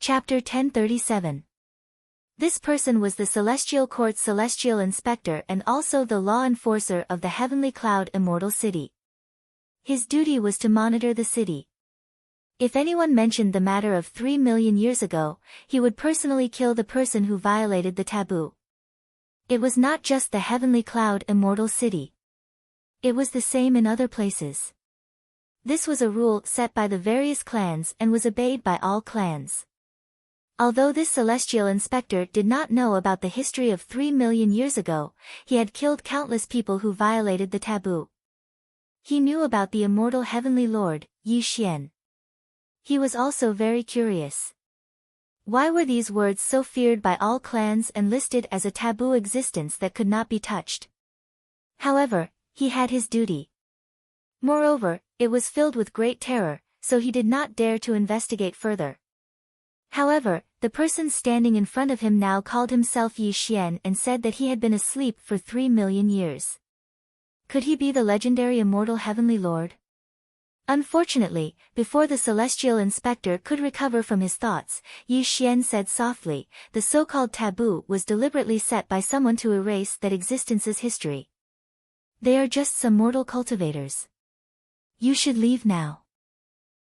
Chapter 1037. This person was the Celestial Court's celestial inspector and also the law enforcer of the heavenly cloud Immortal city. His duty was to monitor the city. If anyone mentioned the matter of 3 million years ago, he would personally kill the person who violated the taboo. It was not just the heavenly cloud Immortal city. It was the same in other places. This was a rule set by the various clans and was obeyed by all clans. Although this celestial inspector did not know about the history of 3 million years ago, he had killed countless people who violated the taboo. He knew about the immortal heavenly lord, Yi Xian. He was also very curious. Why were these words so feared by all clans and listed as a taboo existence that could not be touched? However, he had his duty. Moreover, it was filled with great terror, so he did not dare to investigate further. However, the person standing in front of him now called himself Yi Xian and said that he had been asleep for 3 million years. Could he be the legendary immortal heavenly lord? Unfortunately, before the celestial inspector could recover from his thoughts, Yi Xian said softly, the so-called taboo was deliberately set by someone to erase that existence's history. They are just some mortal cultivators. You should leave now.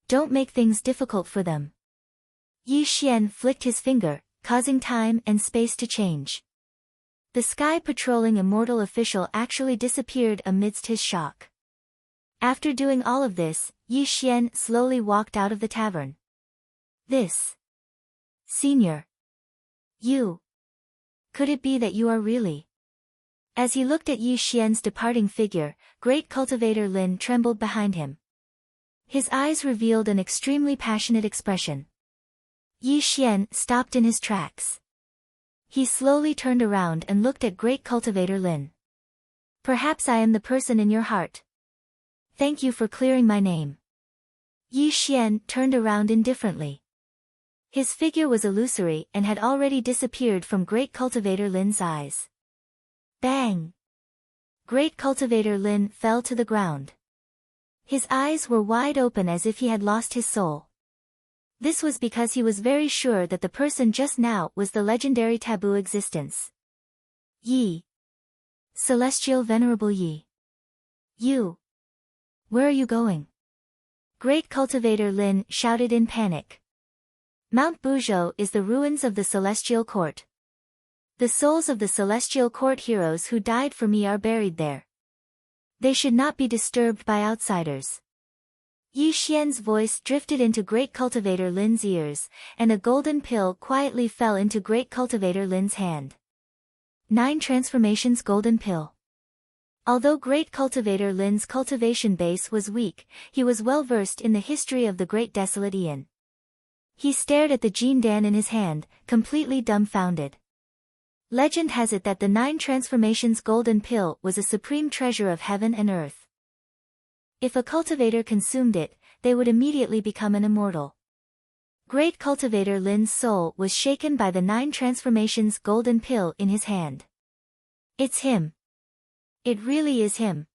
Don't make things difficult for them. Yi Xian flicked his finger, causing time and space to change. The sky patrolling immortal official actually disappeared amidst his shock. After doing all of this, Yi Xian slowly walked out of the tavern. This. Senior. You. Could it be that you are really? As he looked at Yi Xian's departing figure, great cultivator Lin trembled behind him. His eyes revealed an extremely passionate expression. Yi Xian stopped in his tracks. He slowly turned around and looked at great cultivator Lin. Perhaps I am the person in your heart. Thank you for clearing my name. Yi Xian turned around indifferently. His figure was illusory and had already disappeared from great cultivator Lin's eyes. Bang! Great cultivator Lin fell to the ground. His eyes were wide open as if he had lost his soul. This was because he was very sure that the person just now was the legendary taboo existence. Yi. Celestial Venerable Yi. You. Where are you going? Great cultivator Lin shouted in panic. Mount Buzhou is the ruins of the Celestial Court. The souls of the Celestial Court heroes who died for me are buried there. They should not be disturbed by outsiders. Yi Xian's voice drifted into great cultivator Lin's ears, and a golden pill quietly fell into great cultivator Lin's hand. 9 transformations golden pill. Although great cultivator Lin's cultivation base was weak, he was well versed in the history of the great desolate Aeon. He stared at the Jindan in his hand, completely dumbfounded. Legend has it that the 9 transformations golden pill was a supreme treasure of heaven and earth. If a cultivator consumed it, they would immediately become an immortal. Great cultivator Lin's soul was shaken by the 9 transformations golden pill in his hand. It's him. It really is him.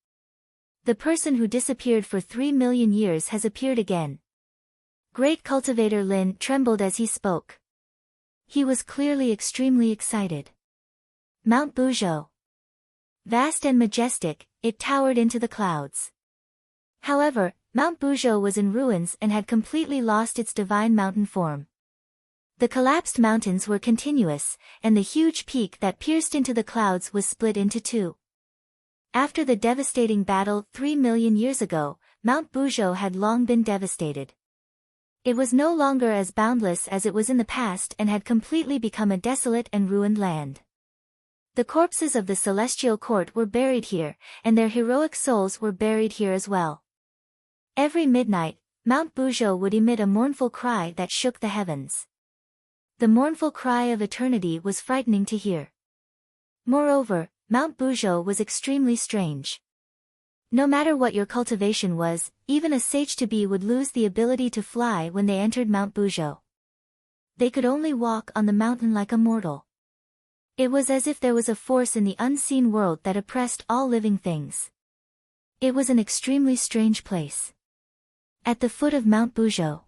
The person who disappeared for 3 million years has appeared again. Great cultivator Lin trembled as he spoke. He was clearly extremely excited. Mount Buzhou. Vast and majestic, it towered into the clouds. However, Mount Buzhou was in ruins and had completely lost its divine mountain form. The collapsed mountains were continuous, and the huge peak that pierced into the clouds was split into 2. After the devastating battle 3 million years ago, Mount Buzhou had long been devastated. It was no longer as boundless as it was in the past and had completely become a desolate and ruined land. The corpses of the Celestial Court were buried here, and their heroic souls were buried here as well. Every midnight, Mount Buzhou would emit a mournful cry that shook the heavens. The mournful cry of eternity was frightening to hear. Moreover, Mount Buzhou was extremely strange. No matter what your cultivation was, even a sage-to-be would lose the ability to fly when they entered Mount Buzhou. They could only walk on the mountain like a mortal. It was as if there was a force in the unseen world that oppressed all living things. It was an extremely strange place. At the foot of Mount Buzhou,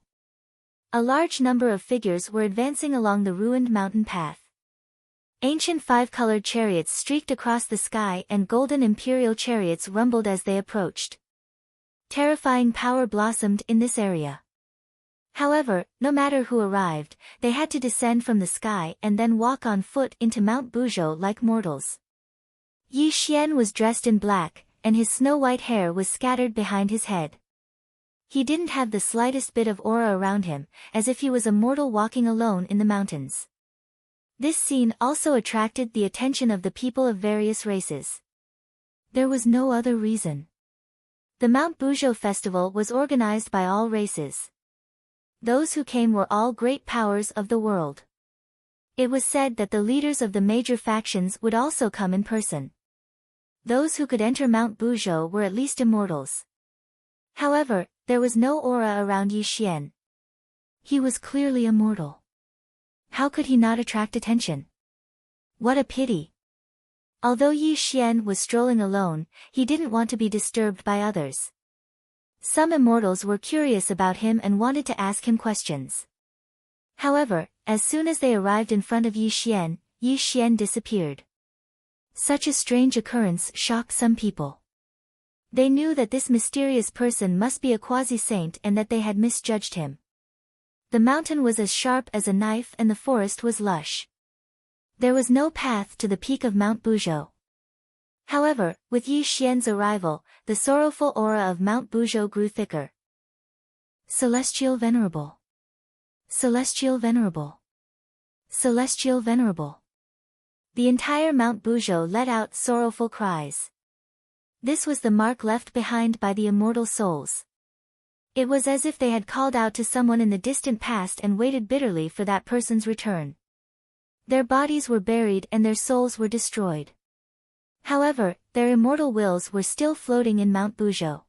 A large number of figures were advancing along the ruined mountain path. Ancient five-colored chariots streaked across the sky and golden imperial chariots rumbled as they approached. Terrifying power blossomed in this area. However, no matter who arrived, they had to descend from the sky and then walk on foot into Mount Buzhou like mortals. Yi Xian was dressed in black, and his snow-white hair was scattered behind his head. He didn't have the slightest bit of aura around him, as if he was a mortal walking alone in the mountains. This scene also attracted the attention of the people of various races. There was no other reason. The Mount Buzhou festival was organized by all races. Those who came were all great powers of the world. It was said that the leaders of the major factions would also come in person. Those who could enter Mount Buzhou were at least immortals. However, there was no aura around Yi Xian. He was clearly immortal. How could he not attract attention? What a pity. Although Yi Xian was strolling alone, he didn't want to be disturbed by others. Some immortals were curious about him and wanted to ask him questions. However, as soon as they arrived in front of Yi Xian disappeared. Such a strange occurrence shocked some people. They knew that this mysterious person must be a quasi-saint and that they had misjudged him. The mountain was as sharp as a knife and the forest was lush. There was no path to the peak of Mount Buzhou. However, with Yi Xian's arrival, the sorrowful aura of Mount Buzhou grew thicker. Celestial Venerable. Celestial Venerable. Celestial Venerable. The entire Mount Buzhou let out sorrowful cries. This was the mark left behind by the immortal souls. It was as if they had called out to someone in the distant past and waited bitterly for that person's return. Their bodies were buried and their souls were destroyed. However, their immortal wills were still floating in Mount Buzhou.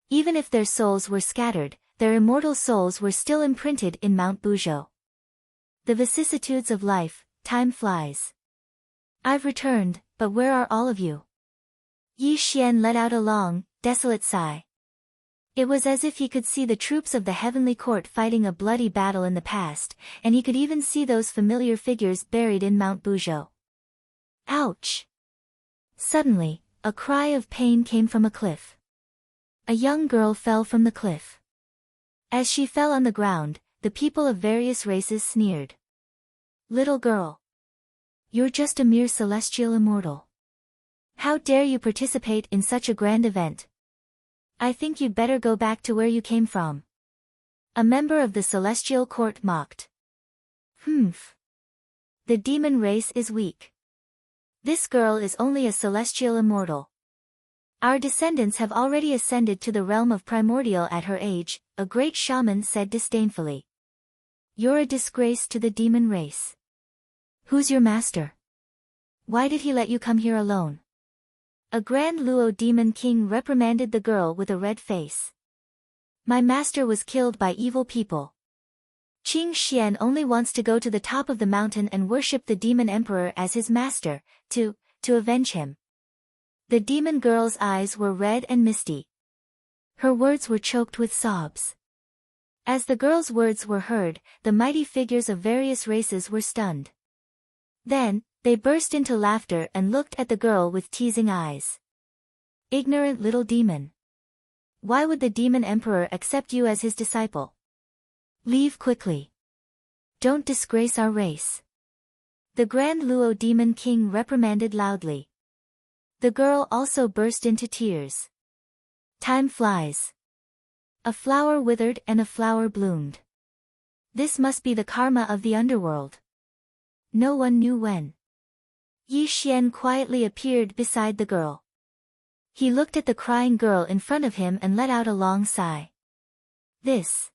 Even if their souls were scattered, their immortal souls were still imprinted in Mount Buzhou. The vicissitudes of life, time flies. I've returned, but where are all of you? Yi Xian let out a long, desolate sigh. It was as if he could see the troops of the heavenly court fighting a bloody battle in the past, and he could even see those familiar figures buried in Mount Buzhou. Ouch! Suddenly, a cry of pain came from a cliff. A young girl fell from the cliff. As she fell on the ground, the people of various races sneered. Little girl. You're just a mere celestial immortal. How dare you participate in such a grand event? I think you'd better go back to where you came from. A member of the celestial court mocked. Humph. The demon race is weak. This girl is only a celestial immortal. Our descendants have already ascended to the realm of primordial at her age, a great shaman said disdainfully. You're a disgrace to the demon race. Who's your master? Why did he let you come here alone? A Grand Luo demon king reprimanded the girl with a red face. My master was killed by evil people. Qing Xian only wants to go to the top of the mountain and worship the demon emperor as his master, to avenge him. The demon girl's eyes were red and misty. Her words were choked with sobs. As the girl's words were heard, the mighty figures of various races were stunned. Then, they burst into laughter and looked at the girl with teasing eyes. Ignorant little demon. Why would the demon emperor accept you as his disciple? Leave quickly. Don't disgrace our race. The Grand Luo demon king reprimanded loudly. The girl also burst into tears. Time flies. A flower withered and a flower bloomed. This must be the karma of the underworld. No one knew when. Yi Xian quietly appeared beside the girl. He looked at the crying girl in front of him and let out a long sigh. This.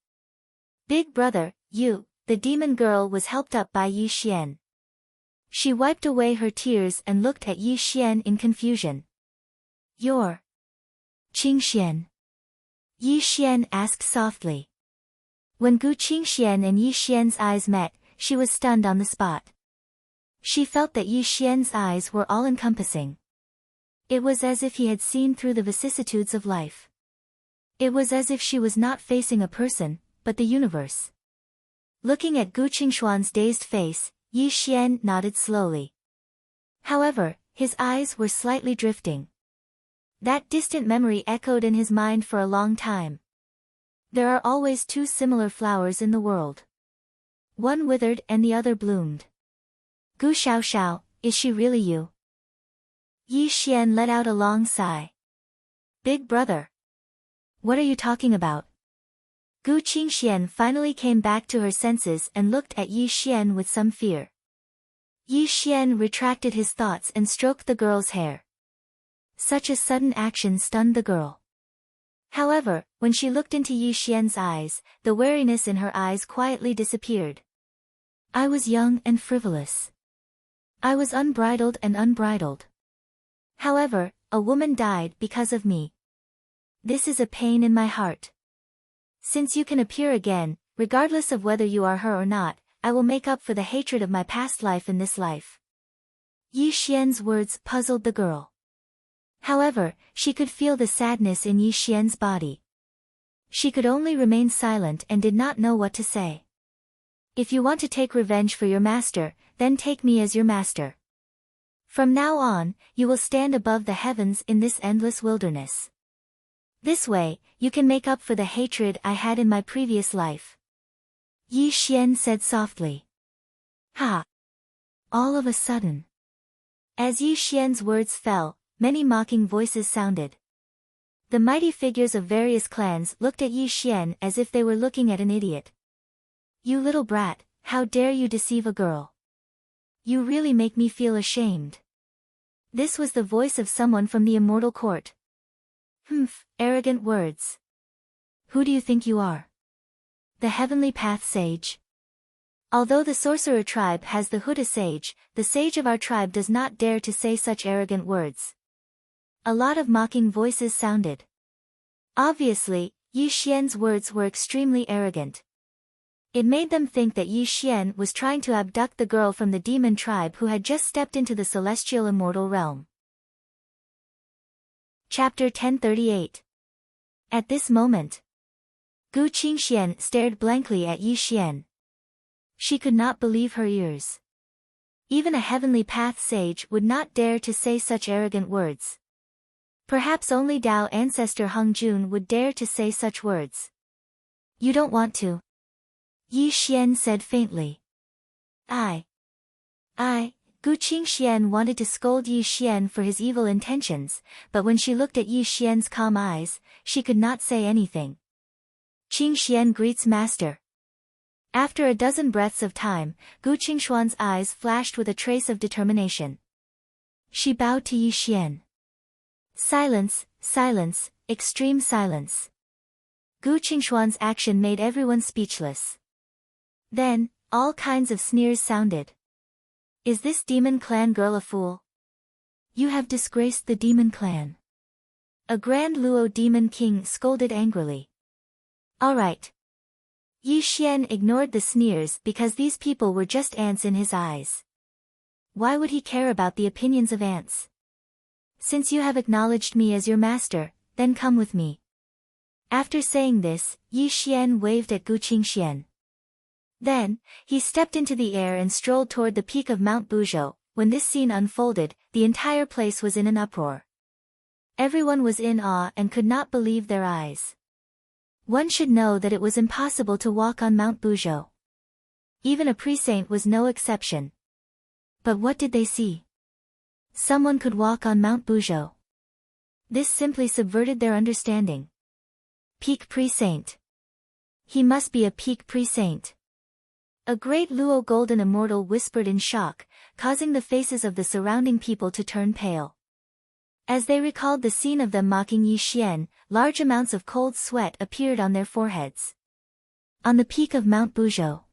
Big brother, you, the demon girl was helped up by Yi Xian. She wiped away her tears and looked at Yi Xian in confusion. You're Qing Xian? Yi Xian asked softly. When Gu Qing Xian and Yi Xian's eyes met, she was stunned on the spot. She felt that Yi Xian's eyes were all-encompassing. It was as if he had seen through the vicissitudes of life. It was as if she was not facing a person, but the universe. Looking at Gu Qingshuan's dazed face, Yi Xian nodded slowly. However, his eyes were slightly drifting. That distant memory echoed in his mind for a long time. There are always two similar flowers in the world. One withered and the other bloomed. Gu Xiaoxiao, is she really you? Yi Xian let out a long sigh. Big brother. What are you talking about? Gu Qingxian finally came back to her senses and looked at Yi Xian with some fear. Yi Xian retracted his thoughts and stroked the girl's hair. Such a sudden action stunned the girl. However, when she looked into Yi Xian's eyes, the wariness in her eyes quietly disappeared. I was young and frivolous. I was unbridled and unbridled. However, a woman died because of me. This is a pain in my heart. Since you can appear again, regardless of whether you are her or not, I will make up for the hatred of my past life in this life. Yi Xian's words puzzled the girl. However, she could feel the sadness in Yi Xian's body. She could only remain silent and did not know what to say. If you want to take revenge for your master, then take me as your master. From now on, you will stand above the heavens in this endless wilderness. This way, you can make up for the hatred I had in my previous life. Yi Xian said softly. Ha! All of a sudden. As Yi Xian's words fell, many mocking voices sounded. The mighty figures of various clans looked at Yi Xian as if they were looking at an idiot. You little brat, how dare you deceive a girl? You really make me feel ashamed. This was the voice of someone from the Immortal Court. Humph, arrogant words. Who do you think you are? The Heavenly Path Sage? Although the sorcerer tribe has the Huda Sage, the sage of our tribe does not dare to say such arrogant words. A lot of mocking voices sounded. Obviously, Yi Xian's words were extremely arrogant. It made them think that Yi Xian was trying to abduct the girl from the demon tribe who had just stepped into the celestial immortal realm. Chapter 1038. At this moment, Gu Qingxian stared blankly at Yi Xian. She could not believe her ears. Even a heavenly path sage would not dare to say such arrogant words. Perhaps only Dao ancestor Hung Jun would dare to say such words. You don't want to? Yi Xian said faintly. Gu Qingxian wanted to scold Yi Xian for his evil intentions, but when she looked at Yi Xian's calm eyes, she could not say anything. Qingxian greets master. After a dozen breaths of time, Gu Qingshuan's eyes flashed with a trace of determination. She bowed to Yi Xian. Silence, silence, extreme silence. Gu Qingshuan's action made everyone speechless. Then, all kinds of sneers sounded. Is this demon clan girl a fool? You have disgraced the demon clan. A Grand Luo demon king scolded angrily. All right. Yi Xian ignored the sneers because these people were just ants in his eyes. Why would he care about the opinions of ants? Since you have acknowledged me as your master, then come with me. After saying this, Yi Xian waved at Gu Qingxian. Then, he stepped into the air and strolled toward the peak of Mount Buzhou. When this scene unfolded, the entire place was in an uproar. Everyone was in awe and could not believe their eyes. One should know that it was impossible to walk on Mount Buzhou. Even a pre-saint was no exception. But what did they see? Someone could walk on Mount Buzhou. This simply subverted their understanding. Peak pre-saint. He must be a peak pre-saint. A great Luo golden immortal whispered in shock, causing the faces of the surrounding people to turn pale. As they recalled the scene of them mocking Yi Xian, large amounts of cold sweat appeared on their foreheads. On the peak of Mount Buzhou,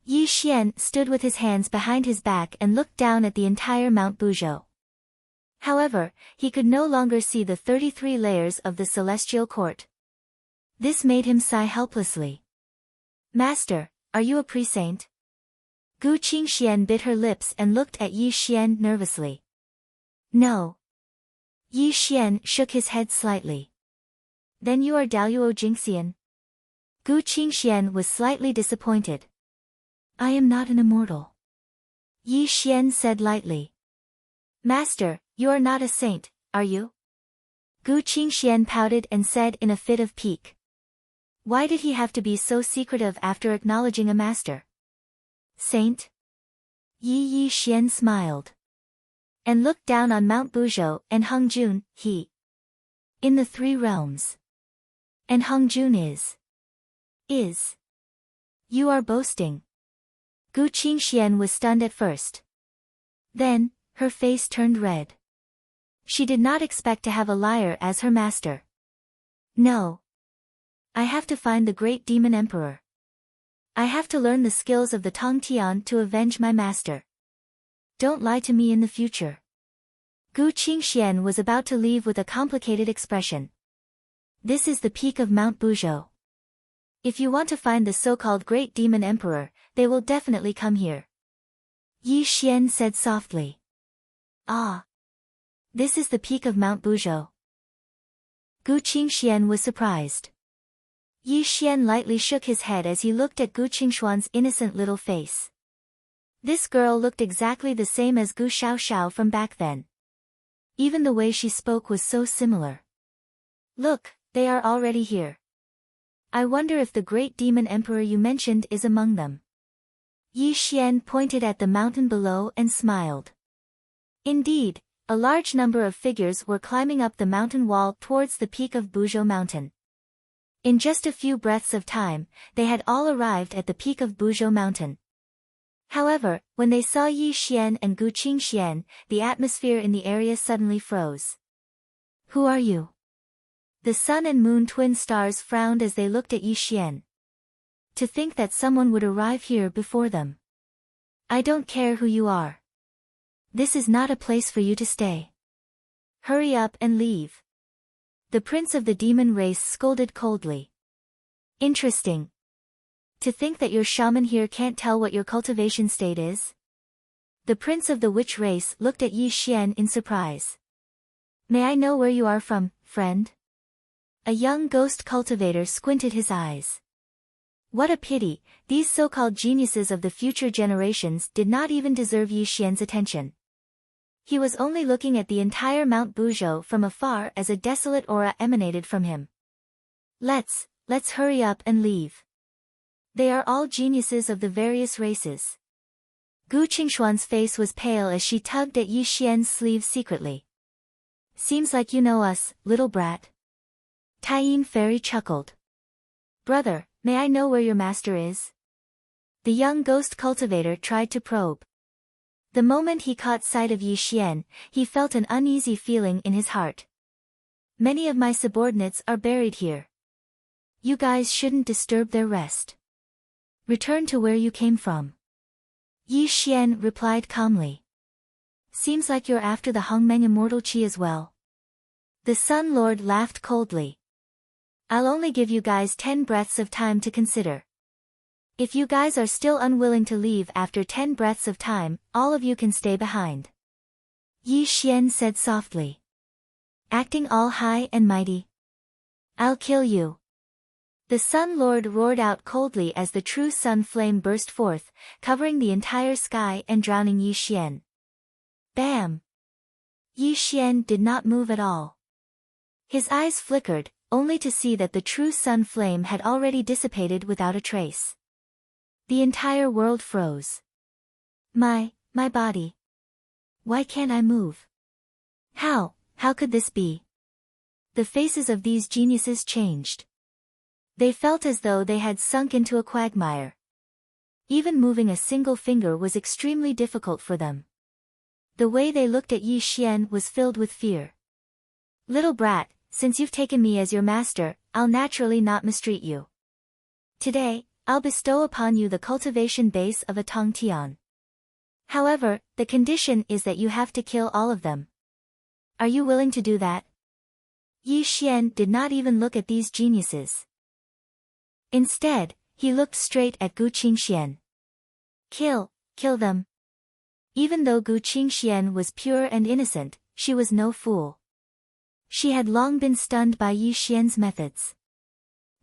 Yi Xian stood with his hands behind his back and looked down at the entire Mount Buzhou. However, he could no longer see the 33 layers of the celestial court. This made him sigh helplessly. Master, are you a pre-saint? Gu Qingxian bit her lips and looked at Yi Xian nervously. No. Yi Xian shook his head slightly. Then you are Daluo Jingxian? Gu Qingxian was slightly disappointed. I am not an immortal. Yi Xian said lightly. Master, you are not a saint, are you? Gu Qingxian pouted and said in a fit of pique. Why did he have to be so secretive after acknowledging a master? Saint? Yi Xian smiled. And looked down on Mount Buzhou and Hengjun, he. In the three realms. And Hengjun is. You are boasting. Gu Qingxian was stunned at first. Then, her face turned red. She did not expect to have a liar as her master. No. I have to find the great demon emperor. I have to learn the skills of the Tong Tian to avenge my master. Don't lie to me in the future. Gu Qingxian was about to leave with a complicated expression. This is the peak of Mount Buzhou. If you want to find the so-called great demon emperor, they will definitely come here. Yi Xian said softly. Ah. This is the peak of Mount Buzhou. Gu Qingxian was surprised. Yi Xian lightly shook his head as he looked at Gu Qingshuan's innocent little face. This girl looked exactly the same as Gu Xiaoxiao from back then. Even the way she spoke was so similar. Look, they are already here. I wonder if the great demon emperor you mentioned is among them. Yi Xian pointed at the mountain below and smiled. Indeed, a large number of figures were climbing up the mountain wall towards the peak of Buzhou Mountain. In just a few breaths of time, they had all arrived at the peak of Buzhou Mountain. However, when they saw Yi Xian and Gu Qingxian, the atmosphere in the area suddenly froze. Who are you? The sun and moon twin stars frowned as they looked at Yi Xian. To think that someone would arrive here before them. I don't care who you are. This is not a place for you to stay. Hurry up and leave. The prince of the demon race scolded coldly. Interesting. To think that your shaman here can't tell what your cultivation state is? The prince of the witch race looked at Yi Xian in surprise. May I know where you are from, friend? A young ghost cultivator squinted his eyes. What a pity, these so-called geniuses of the future generations did not even deserve Yi Xian's attention. He was only looking at the entire Mount Buzhou from afar as a desolate aura emanated from him. Let's hurry up and leave. They are all geniuses of the various races. Gu Qingshuan's face was pale as she tugged at Yi Xian's sleeve secretly. Seems like you know us, little brat. Taiyin Fairy chuckled. Brother, may I know where your master is? The young ghost cultivator tried to probe. The moment he caught sight of Yi Xian, he felt an uneasy feeling in his heart. Many of my subordinates are buried here. You guys shouldn't disturb their rest. Return to where you came from. Yi Xian replied calmly. Seems like you're after the Hongmeng immortal Qi as well. The Sun Lord laughed coldly. I'll only give you guys 10 breaths of time to consider. If you guys are still unwilling to leave after 10 breaths of time, all of you can stay behind. Yi Xian said softly. Acting all high and mighty. I'll kill you. The Sun Lord roared out coldly as the true sun flame burst forth, covering the entire sky and drowning Yi Xian. Bam! Yi Xian did not move at all. His eyes flickered, only to see that the true sun flame had already dissipated without a trace. The entire world froze. My body. Why can't I move? How could this be? The faces of these geniuses changed. They felt as though they had sunk into a quagmire. Even moving a single finger was extremely difficult for them. The way they looked at Yi Xian was filled with fear. Little brat, since you've taken me as your master, I'll naturally not mistreat you. Today, I'll bestow upon you the cultivation base of a Tong Tian. However, the condition is that you have to kill all of them. Are you willing to do that? Yi Xian did not even look at these geniuses. Instead, he looked straight at Gu Qingxian. Kill them. Even though Gu Qingxian was pure and innocent, she was no fool. She had long been stunned by Yi Xian's methods.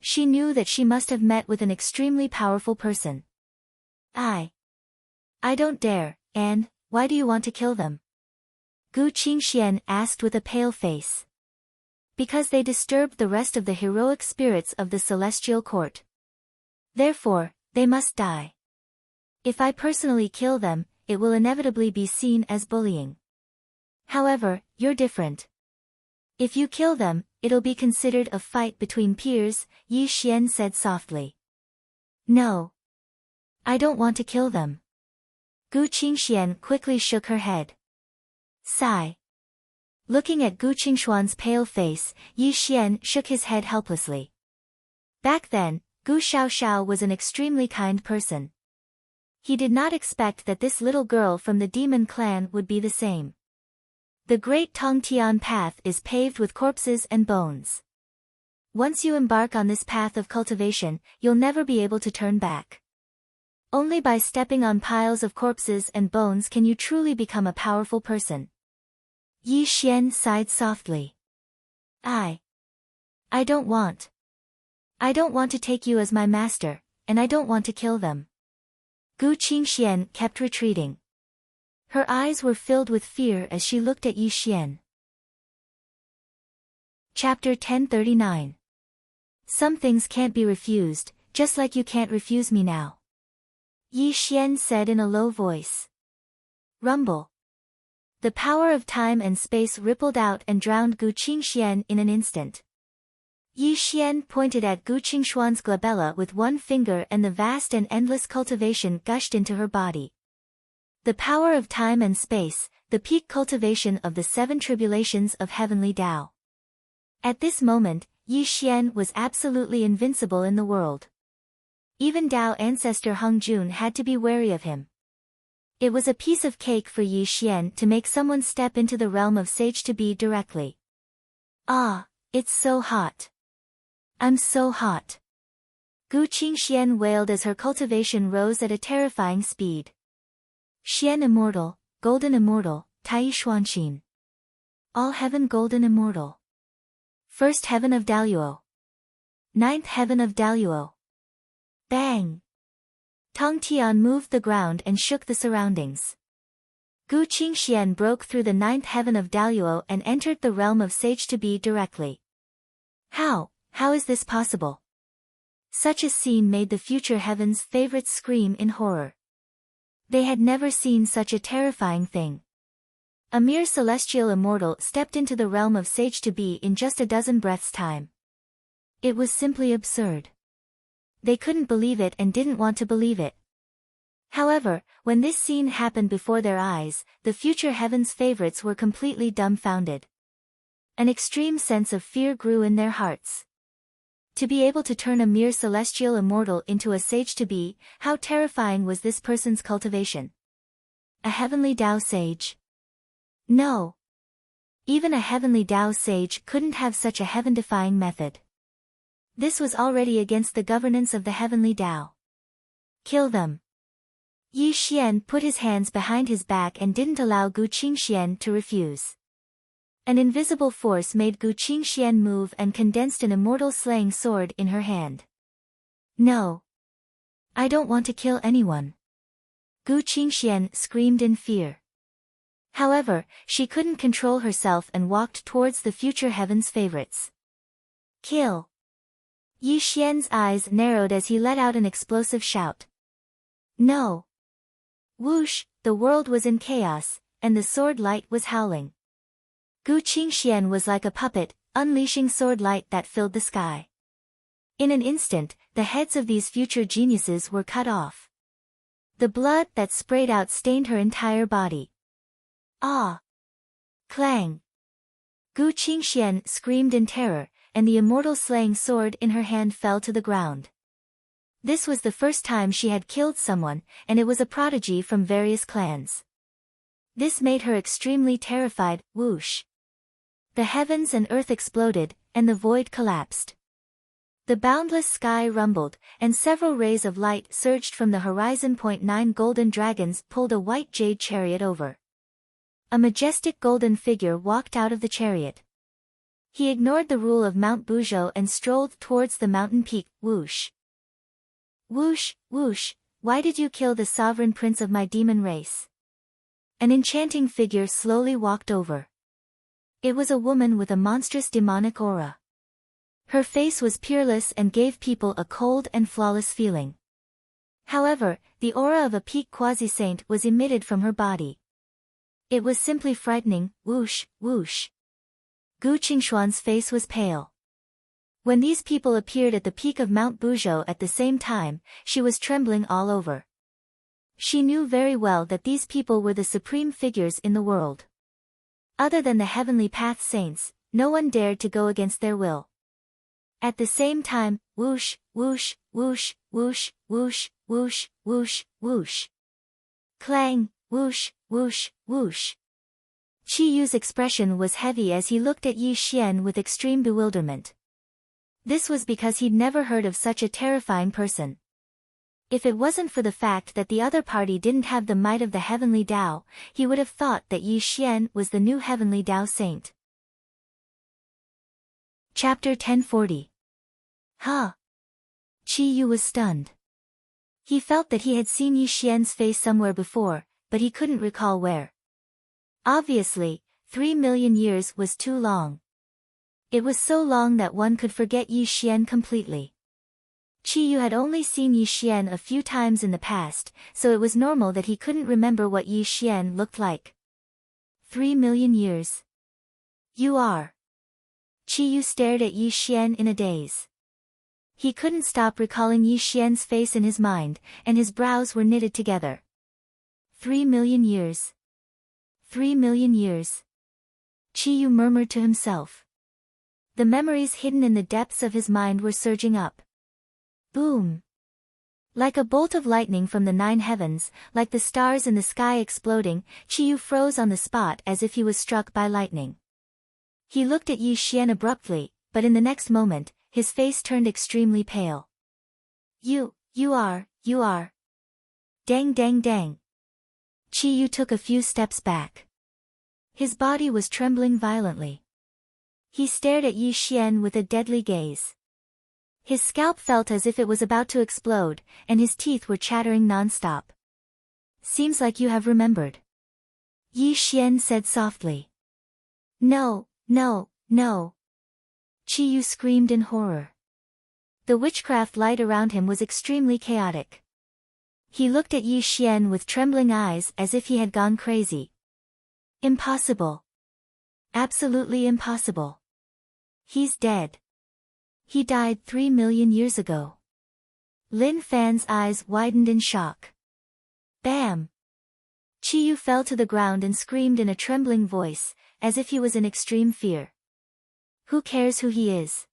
She knew that she must have met with an extremely powerful person. I I don't dare, and why do you want to kill them? Gu Qingxian asked with a pale face. Because they disturbed the rest of the heroic spirits of the celestial court. Therefore, they must die. If I personally kill them, it will inevitably be seen as bullying. However, you're different. If you kill them, it'll be considered a fight between peers, Yi Xian said softly. No. I don't want to kill them. Gu Qingxian quickly shook her head. Sigh. Looking at Gu Qingshuan's pale face, Yi Xian shook his head helplessly. Back then, Gu Xiaoxiao was an extremely kind person. He did not expect that this little girl from the demon clan would be the same. The great Tongtian path is paved with corpses and bones. Once you embark on this path of cultivation, you'll never be able to turn back. Only by stepping on piles of corpses and bones can you truly become a powerful person. Yi Xian sighed softly. I don't want. I don't want to take you as my master, and I don't want to kill them. Gu Qingxian kept retreating. Her eyes were filled with fear as she looked at Yi Xian. Chapter 1039. Some things can't be refused, just like you can't refuse me now. Yi Xian said in a low voice. Rumble. The power of time and space rippled out and drowned Gu Qingxian in an instant. Yi Xian pointed at Gu Qingshuan's glabella with one finger and the vast and endless cultivation gushed into her body. The power of time and space, the peak cultivation of the 7 tribulations of heavenly Tao. At this moment, Yi Xian was absolutely invincible in the world. Even Tao ancestor Hung Jun had to be wary of him. It was a piece of cake for Yi Xian to make someone step into the realm of sage to be directly. Ah, it's so hot. I'm so hot. Gu Qingxian wailed as her cultivation rose at a terrifying speed. Xian Immortal, Golden Immortal, Tai Xuanxin. All Heaven Golden Immortal. First Heaven of Daluo. 9th Heaven of Daluo. Bang! Tong Tian moved the ground and shook the surroundings. Gu Qingxian broke through the 9th Heaven of Daluo and entered the realm of Sage to be directly. How is this possible? Such a scene made the future heaven's favorites scream in horror. They had never seen such a terrifying thing. A mere celestial immortal stepped into the realm of Sage to be in just a dozen breaths' time. It was simply absurd. They couldn't believe it and didn't want to believe it. However, when this scene happened before their eyes, the future heaven's favorites were completely dumbfounded. An extreme sense of fear grew in their hearts. To be able to turn a mere celestial immortal into a sage to be, how terrifying was this person's cultivation? A heavenly Tao sage? No. Even a heavenly Tao sage couldn't have such a heaven-defying method. This was already against the governance of the heavenly Tao. Kill them. Yi Xian put his hands behind his back and didn't allow Gu Qingxian to refuse. An invisible force made Gu Qingxian move and condensed an immortal slaying sword in her hand. No. I don't want to kill anyone. Gu Qingxian screamed in fear. However, she couldn't control herself and walked towards the future heaven's favorites. Kill. Yi Xian's eyes narrowed as he let out an explosive shout. No. Whoosh, the world was in chaos, and the sword light was howling. Gu Qingxian was like a puppet, unleashing sword light that filled the sky. In an instant, the heads of these future geniuses were cut off. The blood that sprayed out stained her entire body. Ah! Clang! Gu Qingxian screamed in terror, and the immortal slaying sword in her hand fell to the ground. This was the first time she had killed someone, and it was a prodigy from various clans. This made her extremely terrified. Whoosh! The heavens and earth exploded, and the void collapsed. The boundless sky rumbled, and several rays of light surged from the horizon. 9 golden dragons pulled a white jade chariot over. A majestic golden figure walked out of the chariot. He ignored the rule of Mount Buzhou and strolled towards the mountain peak. Whoosh! Whoosh, whoosh, why did you kill the sovereign prince of my demon race? An enchanting figure slowly walked over. It was a woman with a monstrous demonic aura. Her face was peerless and gave people a cold and flawless feeling. However, the aura of a peak quasi-saint was emitted from her body. It was simply frightening. Whoosh, whoosh. Gu Qingshuan's face was pale. When these people appeared at the peak of Mount Buzhou at the same time, she was trembling all over. She knew very well that these people were the supreme figures in the world. Other than the heavenly path saints, no one dared to go against their will. At the same time, whoosh, whoosh, whoosh, whoosh, whoosh, whoosh, whoosh, whoosh. Clang, whoosh, whoosh, whoosh. Qi Yu's expression was heavy as he looked at Yi Xian with extreme bewilderment. This was because he'd never heard of such a terrifying person. If it wasn't for the fact that the other party didn't have the might of the heavenly Tao, he would have thought that Yi Xian was the new heavenly Tao saint. Chapter 1040. Huh? Qi Yu was stunned. He felt that he had seen Yi Xian's face somewhere before, but he couldn't recall where. Obviously, 3 million years was too long. It was so long that one could forget Yi Xian completely. Qi Yu had only seen Yi Xian a few times in the past, so it was normal that he couldn't remember what Yi Xian looked like. 3 million years. You are. Qi Yu stared at Yi Xian in a daze. He couldn't stop recalling Yi Xian's face in his mind, and his brows were knitted together. 3 million years. 3 million years. Qi Yu murmured to himself. The memories hidden in the depths of his mind were surging up. Boom! Like a bolt of lightning from the 9 heavens, like the stars in the sky exploding, Qi Yu froze on the spot as if he was struck by lightning. He looked at Yi Xian abruptly, but in the next moment, his face turned extremely pale. You are. Dang dang dang. Qi Yu took a few steps back. His body was trembling violently. He stared at Yi Xian with a deadly gaze. His scalp felt as if it was about to explode, and his teeth were chattering non-stop. Seems like you have remembered. Yi Xian said softly. No. Qi Yu screamed in horror. The witchcraft light around him was extremely chaotic. He looked at Yi Xian with trembling eyes as if he had gone crazy. Impossible. Absolutely impossible. He's dead. He died 3 million years ago. Lin Fan's eyes widened in shock. Bam! Qi Yu fell to the ground and screamed in a trembling voice, as if he was in extreme fear. Who cares who he is?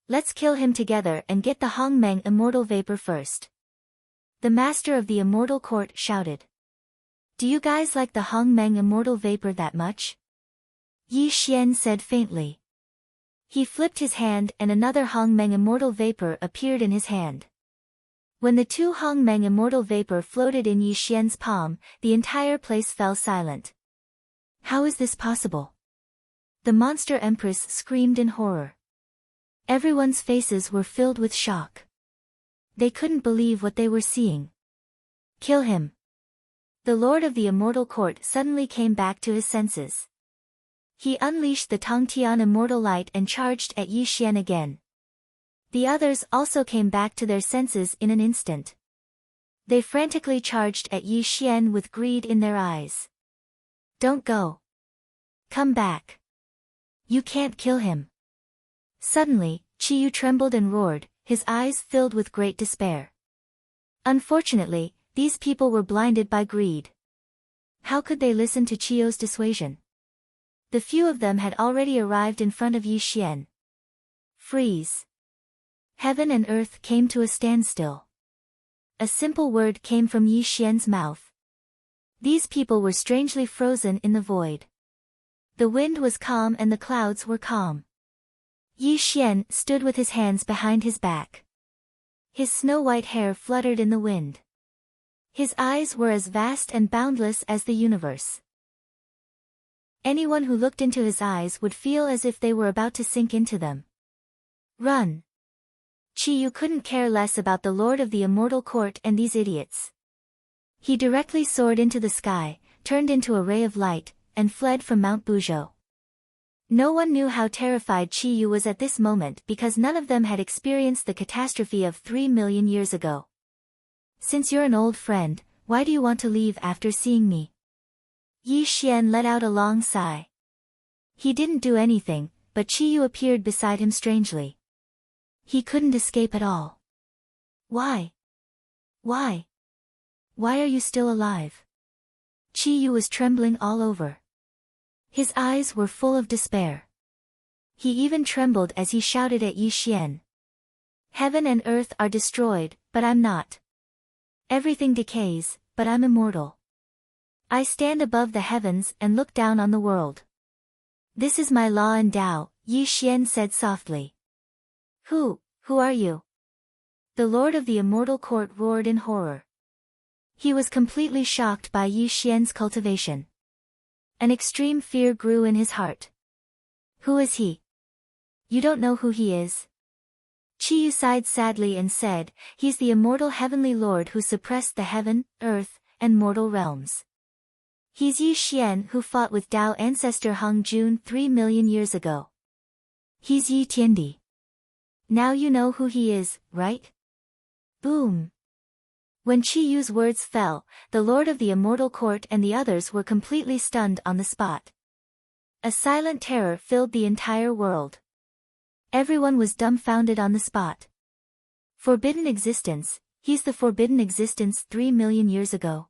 Let's kill him together and get the Hongmeng immortal vapor first. The master of the immortal court shouted. Do you guys like the Hongmeng immortal vapor that much? Yi Xian said faintly. He flipped his hand and another Hongmeng immortal vapor appeared in his hand. When the 2 Hongmeng immortal vapor floated in Yi Xian's palm, the entire place fell silent. How is this possible? The monster empress screamed in horror. Everyone's faces were filled with shock. They couldn't believe what they were seeing. Kill him. The lord of the immortal court suddenly came back to his senses. He unleashed the Tongtian immortal light and charged at Yi Xian again. The others also came back to their senses in an instant. They frantically charged at Yi Xian with greed in their eyes. Don't go. Come back. You can't kill him. Suddenly, Qi Yu trembled and roared, his eyes filled with great despair. Unfortunately, these people were blinded by greed. How could they listen to Qi Yu's dissuasion? The few of them had already arrived in front of Yi Xian. Freeze. Heaven and earth came to a standstill. A simple word came from Yi Xian's mouth. These people were strangely frozen in the void. The wind was calm and the clouds were calm. Yi Xian stood with his hands behind his back. His snow-white hair fluttered in the wind. His eyes were as vast and boundless as the universe. Anyone who looked into his eyes would feel as if they were about to sink into them. Run! Qi Yu couldn't care less about the lord of the immortal court and these idiots. He directly soared into the sky, turned into a ray of light, and fled from Mount Buzhou. No one knew how terrified Qi Yu was at this moment because none of them had experienced the catastrophe of 3 million years ago. Since you're an old friend, why do you want to leave after seeing me? Yi Xian let out a long sigh. He didn't do anything, but Qi Yu appeared beside him strangely. He couldn't escape at all. Why? Why? Why are you still alive? Qi Yu was trembling all over. His eyes were full of despair. He even trembled as he shouted at Yi Xian. Heaven and earth are destroyed, but I'm not. Everything decays, but I'm immortal. I stand above the heavens and look down on the world. This is my law and Tao, Yi Xian said softly. Who are you? The lord of the immortal court roared in horror. He was completely shocked by Yi Xian's cultivation. An extreme fear grew in his heart. Who is he? You don't know who he is? Qi Yu sighed sadly and said, he's the immortal heavenly lord who suppressed the heaven, earth, and mortal realms. He's Yi Xian who fought with Tao ancestor Hong Jun 3 million years ago. He's Yi Tiandi. Now you know who he is, right? Boom. When Qi Yu's words fell, the lord of the immortal court and the others were completely stunned on the spot. A silent terror filled the entire world. Everyone was dumbfounded on the spot. Forbidden existence, he's the forbidden existence 3 million years ago.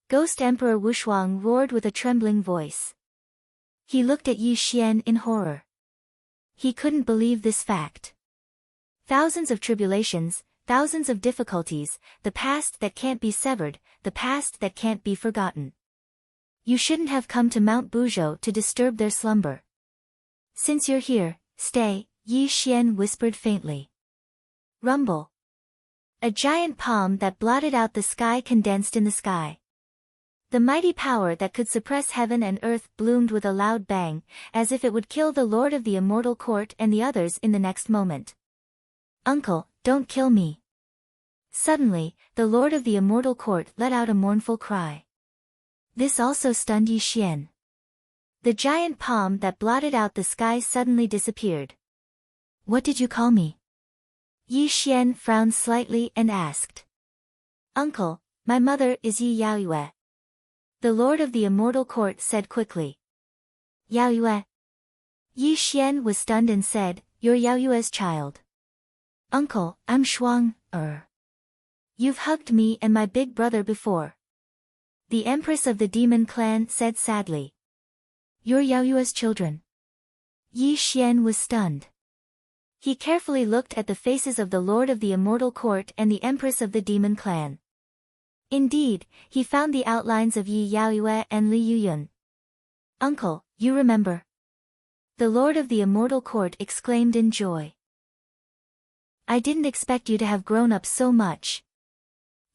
Ghost Emperor Wushuang roared with a trembling voice. He looked at Yi Xian in horror. He couldn't believe this fact. Thousands of tribulations, thousands of difficulties, the past that can't be severed, the past that can't be forgotten. You shouldn't have come to Mount Buzhou to disturb their slumber. Since you're here, stay, Yi Xian whispered faintly. Rumble. A giant palm that blotted out the sky condensed in the sky. The mighty power that could suppress heaven and earth bloomed with a loud bang, as if it would kill the lord of the immortal court and the others in the next moment. Uncle, don't kill me. Suddenly, the lord of the immortal court let out a mournful cry. This also stunned Yi Xian. The giant palm that blotted out the sky suddenly disappeared. What did you call me? Yi Xian frowned slightly and asked. Uncle, my mother is Yi Yaoyue. The lord of the immortal court said quickly. Yaoyue. Yi Xian was stunned and said, you're Yaoyue's child. Uncle, I'm Shuang, You've hugged me and my big brother before. The empress of the demon clan said sadly. You're Yaoyue's children. Yi Xian was stunned. He carefully looked at the faces of the lord of the immortal court and the empress of the demon clan. Indeed, he found the outlines of Yi Yaoyue and Li Yuyun. Uncle, you remember? The lord of the immortal court exclaimed in joy. I didn't expect you to have grown up so much.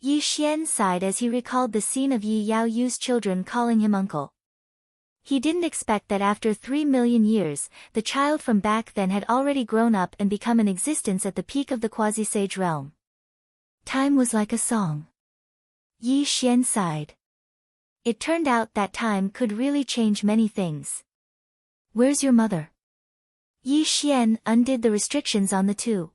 Yi Xian sighed as he recalled the scene of Yi Yaoyu's children calling him uncle. He didn't expect that after 3 million years, the child from back then had already grown up and become an existence at the peak of the quasi-sage realm. Time was like a song. Yi Xian sighed. It turned out that time could really change many things. Where's your mother? Yi Xian undid the restrictions on the two.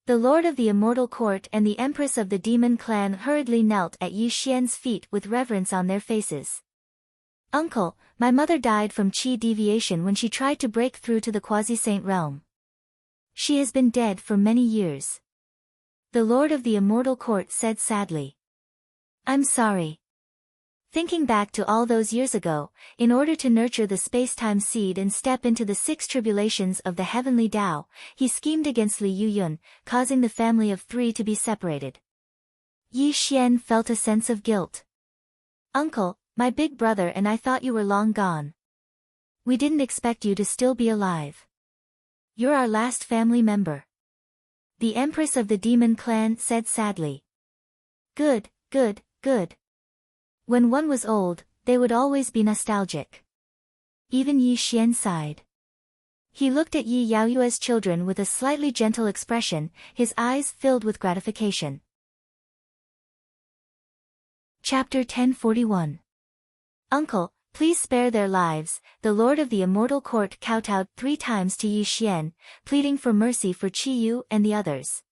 The lord of the immortal court and the empress of the demon clan hurriedly knelt at Yi Xian's feet with reverence on their faces. Uncle, my mother died from qi deviation when she tried to break through to the quasi-saint realm. She has been dead for many years. The lord of the immortal court said sadly. I'm sorry. Thinking back to all those years ago, in order to nurture the space-time seed and step into the 6 tribulations of the heavenly Tao, he schemed against Li Yuyun, causing the family of 3 to be separated. Yi Xian felt a sense of guilt. Uncle, my big brother and I thought you were long gone. We didn't expect you to still be alive. You're our last family member. The empress of the demon clan said sadly. Good, good, good. When one was old, they would always be nostalgic. Even Yi Xian sighed. He looked at Yi Yaoyue's children with a slightly gentle expression, his eyes filled with gratification. Chapter 1041. Uncle, please spare their lives. The lord of the Immortal Court kowtowed 3 times to Yi Xian, pleading for mercy for Qi Yu and the others.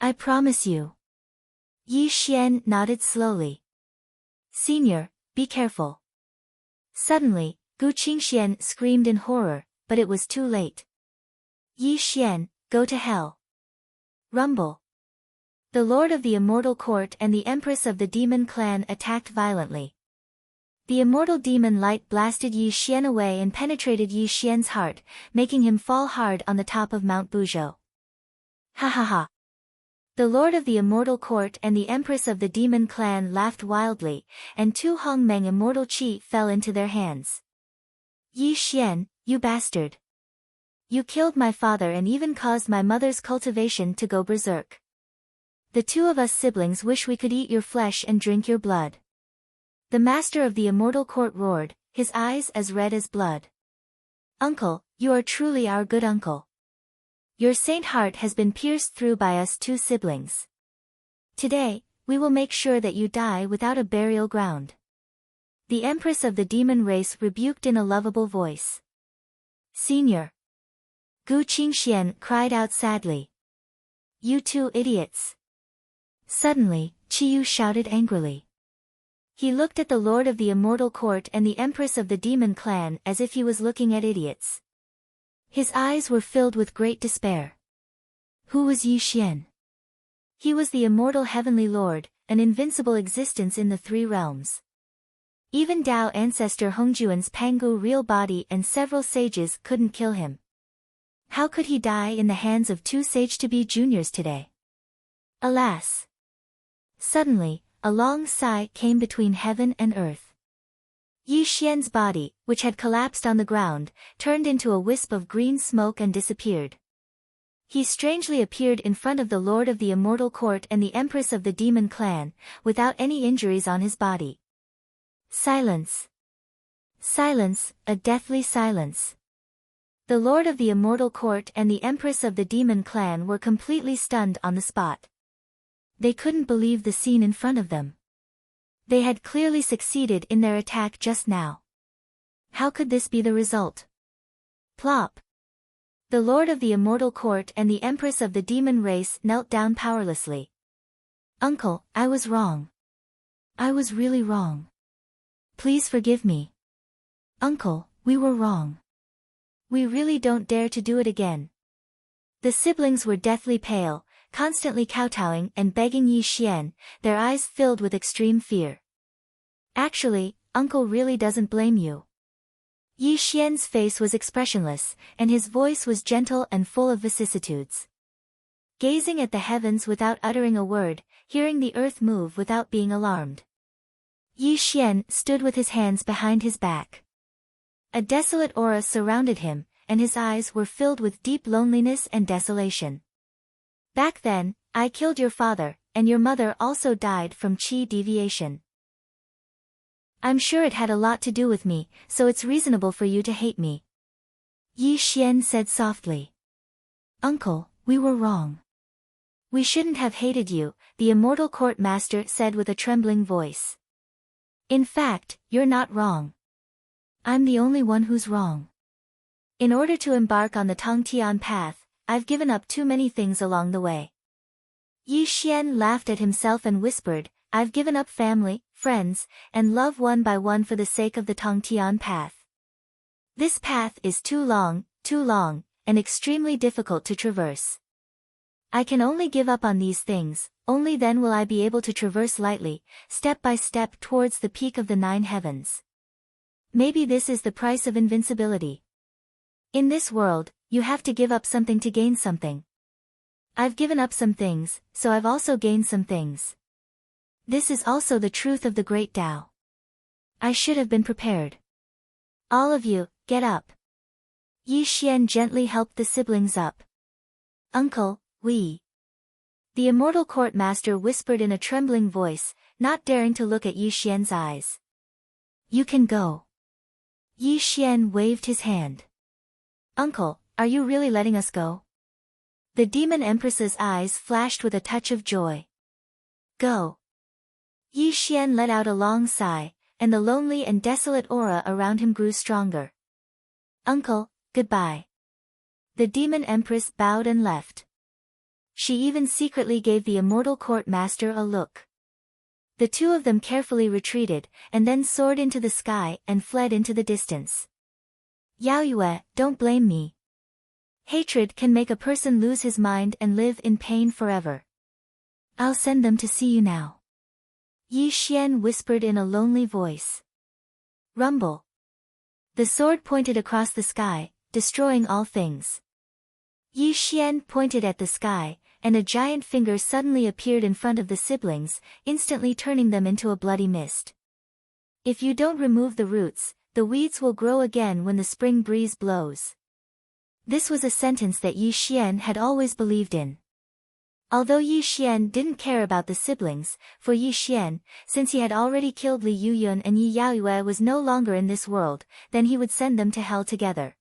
I promise you. Yi Xian nodded slowly. Senior, be careful. Suddenly, Gu Qingxian screamed in horror, but it was too late. Yi Xian, go to hell. Rumble. The lord of the Immortal Court and the empress of the demon clan attacked violently. The immortal demon light blasted Yi Xian away and penetrated Yi Xian's heart, making him fall hard on the top of Mount Buzhou. Ha ha ha. The lord of the Immortal Court and the empress of the demon clan laughed wildly, and 2 Hongmeng immortal qi fell into their hands. Yi Xian, you bastard. You killed my father and even caused my mother's cultivation to go berserk. The 2 of us siblings wish we could eat your flesh and drink your blood. The master of the Immortal Court roared, his eyes as red as blood. Uncle, you are truly our good uncle. Your saint heart has been pierced through by us 2 siblings. Today, we will make sure that you die without a burial ground. The empress of the demon race rebuked in a lovable voice. Senior. Gu Qingxian cried out sadly. You 2 idiots. Suddenly, Qiyu shouted angrily. He looked at the lord of the Immortal Court and the empress of the demon clan as if he was looking at idiots. His eyes were filled with great despair. Who was Yi Xian? He was the immortal heavenly lord, an invincible existence in the 3 realms. Even Dao ancestor Hongjuan's Pangu real body and several sages couldn't kill him. How could he die in the hands of 2 sage-to-be juniors today? Alas! Suddenly, a long sigh came between heaven and earth. Yi Xian's body, which had collapsed on the ground, turned into a wisp of green smoke and disappeared. He strangely appeared in front of the lord of the Immortal Court and the empress of the demon clan, without any injuries on his body. Silence. Silence, a deathly silence. The lord of the Immortal Court and the empress of the demon clan were completely stunned on the spot. They couldn't believe the scene in front of them. They had clearly succeeded in their attack just now. How could this be the result? Plop. The lord of the Immortal Court and the empress of the demon race knelt down powerlessly. Uncle, I was wrong. I was really wrong. Please forgive me. Uncle, we were wrong. We really don't dare to do it again. The siblings were deathly pale, constantly kowtowing and begging Yi Xian, their eyes filled with extreme fear. Actually, Uncle really doesn't blame you. Yi Xian's face was expressionless, and his voice was gentle and full of vicissitudes. Gazing at the heavens without uttering a word, hearing the earth move without being alarmed. Yi Xian stood with his hands behind his back. A desolate aura surrounded him, and his eyes were filled with deep loneliness and desolation. Back then, I killed your father, and your mother also died from qi deviation. I'm sure it had a lot to do with me, so it's reasonable for you to hate me. Yi Xian said softly. Uncle, we were wrong. We shouldn't have hated you, the Immortal Court Master said with a trembling voice. In fact, you're not wrong. I'm the only one who's wrong. In order to embark on the Tongtian path, I've given up too many things along the way. Yi Xian laughed at himself and whispered, I've given up family, friends, and love one by one for the sake of the Tongtian path. This path is too long, and extremely difficult to traverse. I can only give up on these things, only then will I be able to traverse lightly, step by step towards the peak of the 9 heavens. Maybe this is the price of invincibility. In this world, you have to give up something to gain something. I've given up some things, so I've also gained some things. This is also the truth of the great Tao. I should have been prepared. All of you, get up. Yi Xian gently helped the siblings up. Uncle, we. The Immortal Court Master whispered in a trembling voice, not daring to look at Yi Xian's eyes. You can go. Yi Xian waved his hand. Uncle, are you really letting us go? The demon empress's eyes flashed with a touch of joy. Go. Yi Xian let out a long sigh, and the lonely and desolate aura around him grew stronger. Uncle, goodbye. The demon empress bowed and left. She even secretly gave the immortal court master a look. The two of them carefully retreated, and then soared into the sky and fled into the distance. Yao Yue, don't blame me. Hatred can make a person lose his mind and live in pain forever. I'll send them to see you now. Yi Xian whispered in a lonely voice. Rumble. The sword pointed across the sky, destroying all things. Yi Xian pointed at the sky, and a giant finger suddenly appeared in front of the siblings, instantly turning them into a bloody mist. If you don't remove the roots, the weeds will grow again when the spring breeze blows. This was a sentence that Yi Xian had always believed in. Although Yi Xian didn't care about the siblings, for Yi Xian, since he had already killed Li Yuyun and Yi Yaoyue was no longer in this world, then he would send them to hell together.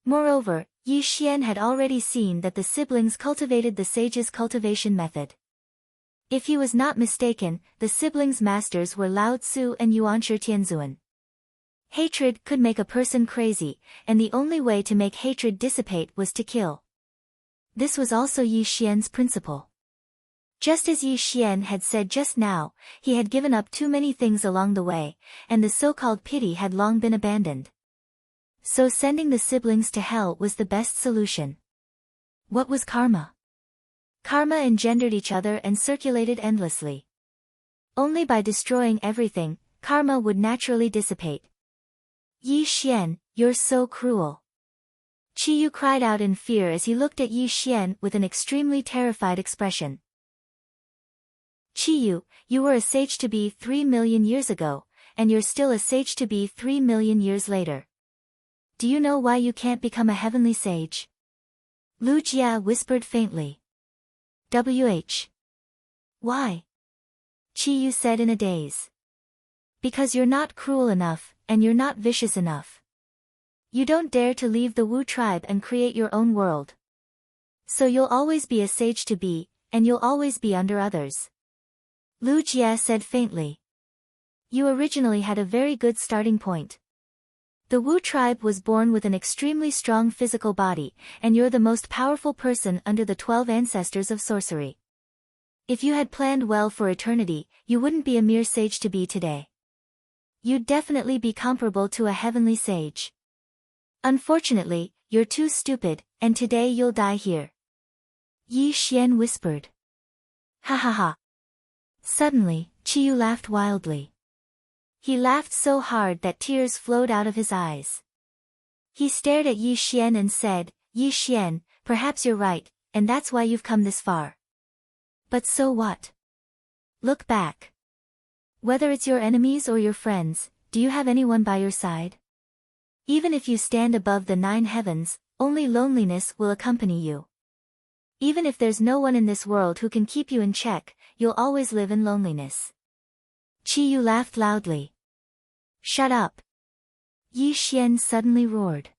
Moreover, Yi Xian had already seen that the siblings cultivated the sage's cultivation method. If he was not mistaken, the siblings' masters were Lao Tzu and Yuanshi Tianzuan. Hatred could make a person crazy, and the only way to make hatred dissipate was to kill. This was also Yi Xian's principle. Just as Yi Xian had said just now, he had given up too many things along the way, and the so-called pity had long been abandoned. So sending the siblings to hell was the best solution. What was karma? Karma engendered each other and circulated endlessly. Only by destroying everything, karma would naturally dissipate. Yi Xian, you're so cruel. Qiyu cried out in fear as he looked at Yi Xian with an extremely terrified expression. Qiyu, you were a sage-to-be 3 million years ago, and you're still a sage-to-be 3 million years later. Do you know why you can't become a heavenly sage? Lu Jia whispered faintly. Why? Qiyu said in a daze. Because you're not cruel enough, and you're not vicious enough. You don't dare to leave the Wu tribe and create your own world. So you'll always be a sage-to-be, and you'll always be under others. Lu Jia said faintly. You originally had a very good starting point. The Wu tribe was born with an extremely strong physical body, and you're the most powerful person under the 12 ancestors of sorcery. If you had planned well for eternity, you wouldn't be a mere sage-to-be today. You'd definitely be comparable to a heavenly sage. Unfortunately, you're too stupid, and today you'll die here. Yi Xian whispered. Ha ha ha. Suddenly, Qiyu laughed wildly. He laughed so hard that tears flowed out of his eyes. He stared at Yi Xian and said, Yi Xian, perhaps you're right, and that's why you've come this far. But so what? Look back. Whether it's your enemies or your friends, do you have anyone by your side? Even if you stand above the 9 heavens, only loneliness will accompany you. Even if there's no one in this world who can keep you in check, you'll always live in loneliness. Qiyu laughed loudly. Shut up. Yi Xian suddenly roared.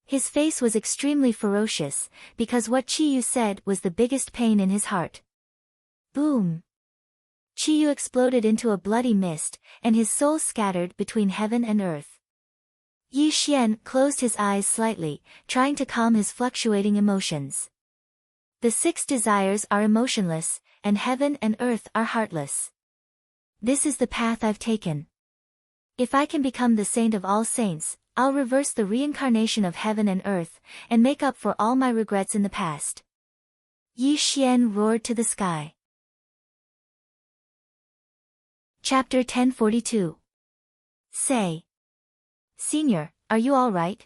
His face was extremely ferocious, because what Qiyu said was the biggest pain in his heart. Boom. Qiyu exploded into a bloody mist, and his soul scattered between heaven and earth. Yi Xian closed his eyes slightly, trying to calm his fluctuating emotions. The 6 desires are emotionless, and heaven and earth are heartless. This is the path I've taken. If I can become the saint of all saints, I'll reverse the reincarnation of heaven and earth, and make up for all my regrets in the past. Yi Xian roared to the sky. Chapter 1042. Say. Senior, are you all right?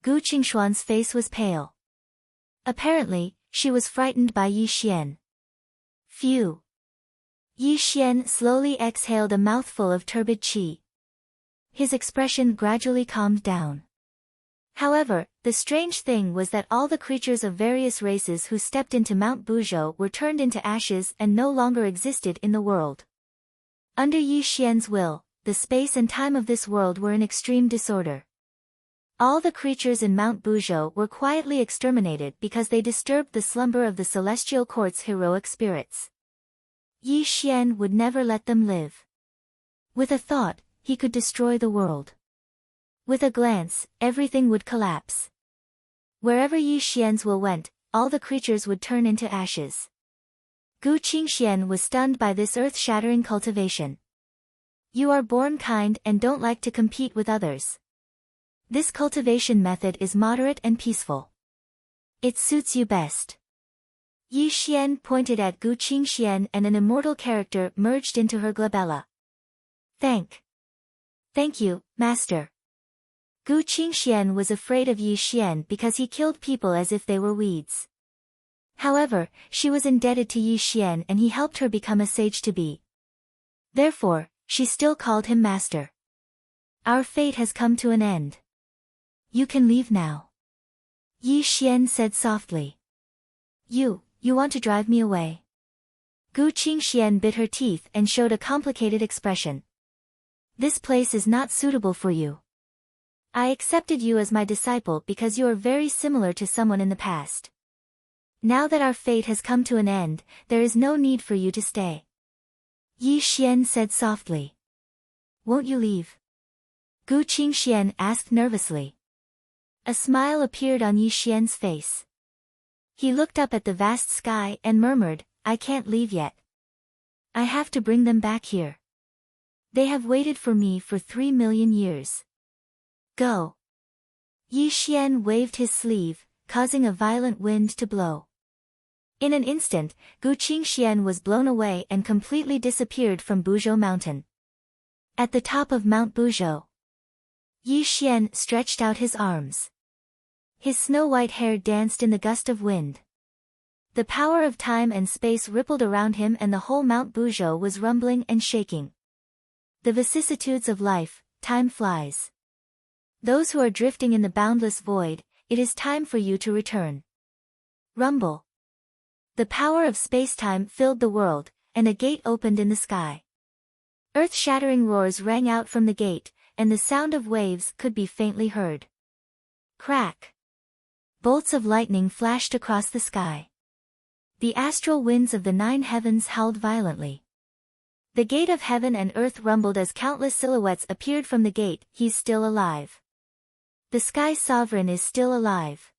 Gu Qingshuan's face was pale. Apparently, she was frightened by Yi Xian. Phew. Yi Xian slowly exhaled a mouthful of turbid qi. His expression gradually calmed down. However, the strange thing was that all the creatures of various races who stepped into Mount Buzhou were turned into ashes and no longer existed in the world. Under Yi Xian's will, the space and time of this world were in extreme disorder. All the creatures in Mount Buzhou were quietly exterminated because they disturbed the slumber of the celestial court's heroic spirits. Yi Xian would never let them live. With a thought, he could destroy the world. With a glance, everything would collapse. Wherever Yi Xian's will went, all the creatures would turn into ashes. Gu Qingxian was stunned by this earth-shattering cultivation. You are born kind and don't like to compete with others. This cultivation method is moderate and peaceful. It suits you best. Yi Xian pointed at Gu Qingxian and an immortal character merged into her glabella. Thank you, Master. Gu Qingxian was afraid of Yi Xian because he killed people as if they were weeds. However, she was indebted to Yi Xian and he helped her become a sage-to-be. Therefore, she still called him Master. Our fate has come to an end. You can leave now. Yi Xian said softly. You want to drive me away? Gu Qingxian bit her teeth and showed a complicated expression. This place is not suitable for you. I accepted you as my disciple because you are very similar to someone in the past. Now that our fate has come to an end, there is no need for you to stay. Yi Xian said softly. Won't you leave? Gu Qingxian asked nervously. A smile appeared on Yi Xian's face. He looked up at the vast sky and murmured, I can't leave yet. I have to bring them back here. They have waited for me for 3 million years. Go. Yi Xian waved his sleeve, causing a violent wind to blow. In an instant, Gu Qingxian was blown away and completely disappeared from Buzhou Mountain. At the top of Mount Buzhou, Yi Xian stretched out his arms. His snow-white hair danced in the gust of wind. The power of time and space rippled around him and the whole Mount Buzhou was rumbling and shaking. The vicissitudes of life, time flies. Those who are drifting in the boundless void, it is time for you to return. Rumble. The power of space-time filled the world, and a gate opened in the sky. Earth-shattering roars rang out from the gate, and the sound of waves could be faintly heard. Crack. Bolts of lightning flashed across the sky. The astral winds of the 9 heavens howled violently. The gate of heaven and earth rumbled as countless silhouettes appeared from the gate. He's still alive. The sky sovereign is still alive.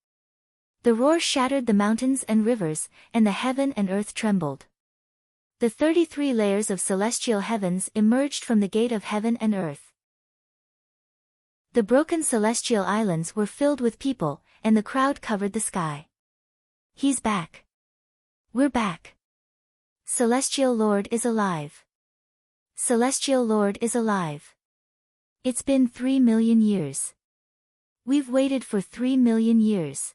The roar shattered the mountains and rivers, and the heaven and earth trembled. The 33 layers of celestial heavens emerged from the gate of heaven and earth. The broken celestial islands were filled with people, and the crowd covered the sky. He's back. We're back. Celestial Lord is alive. Celestial Lord is alive. It's been 3 million years. We've waited for 3 million years.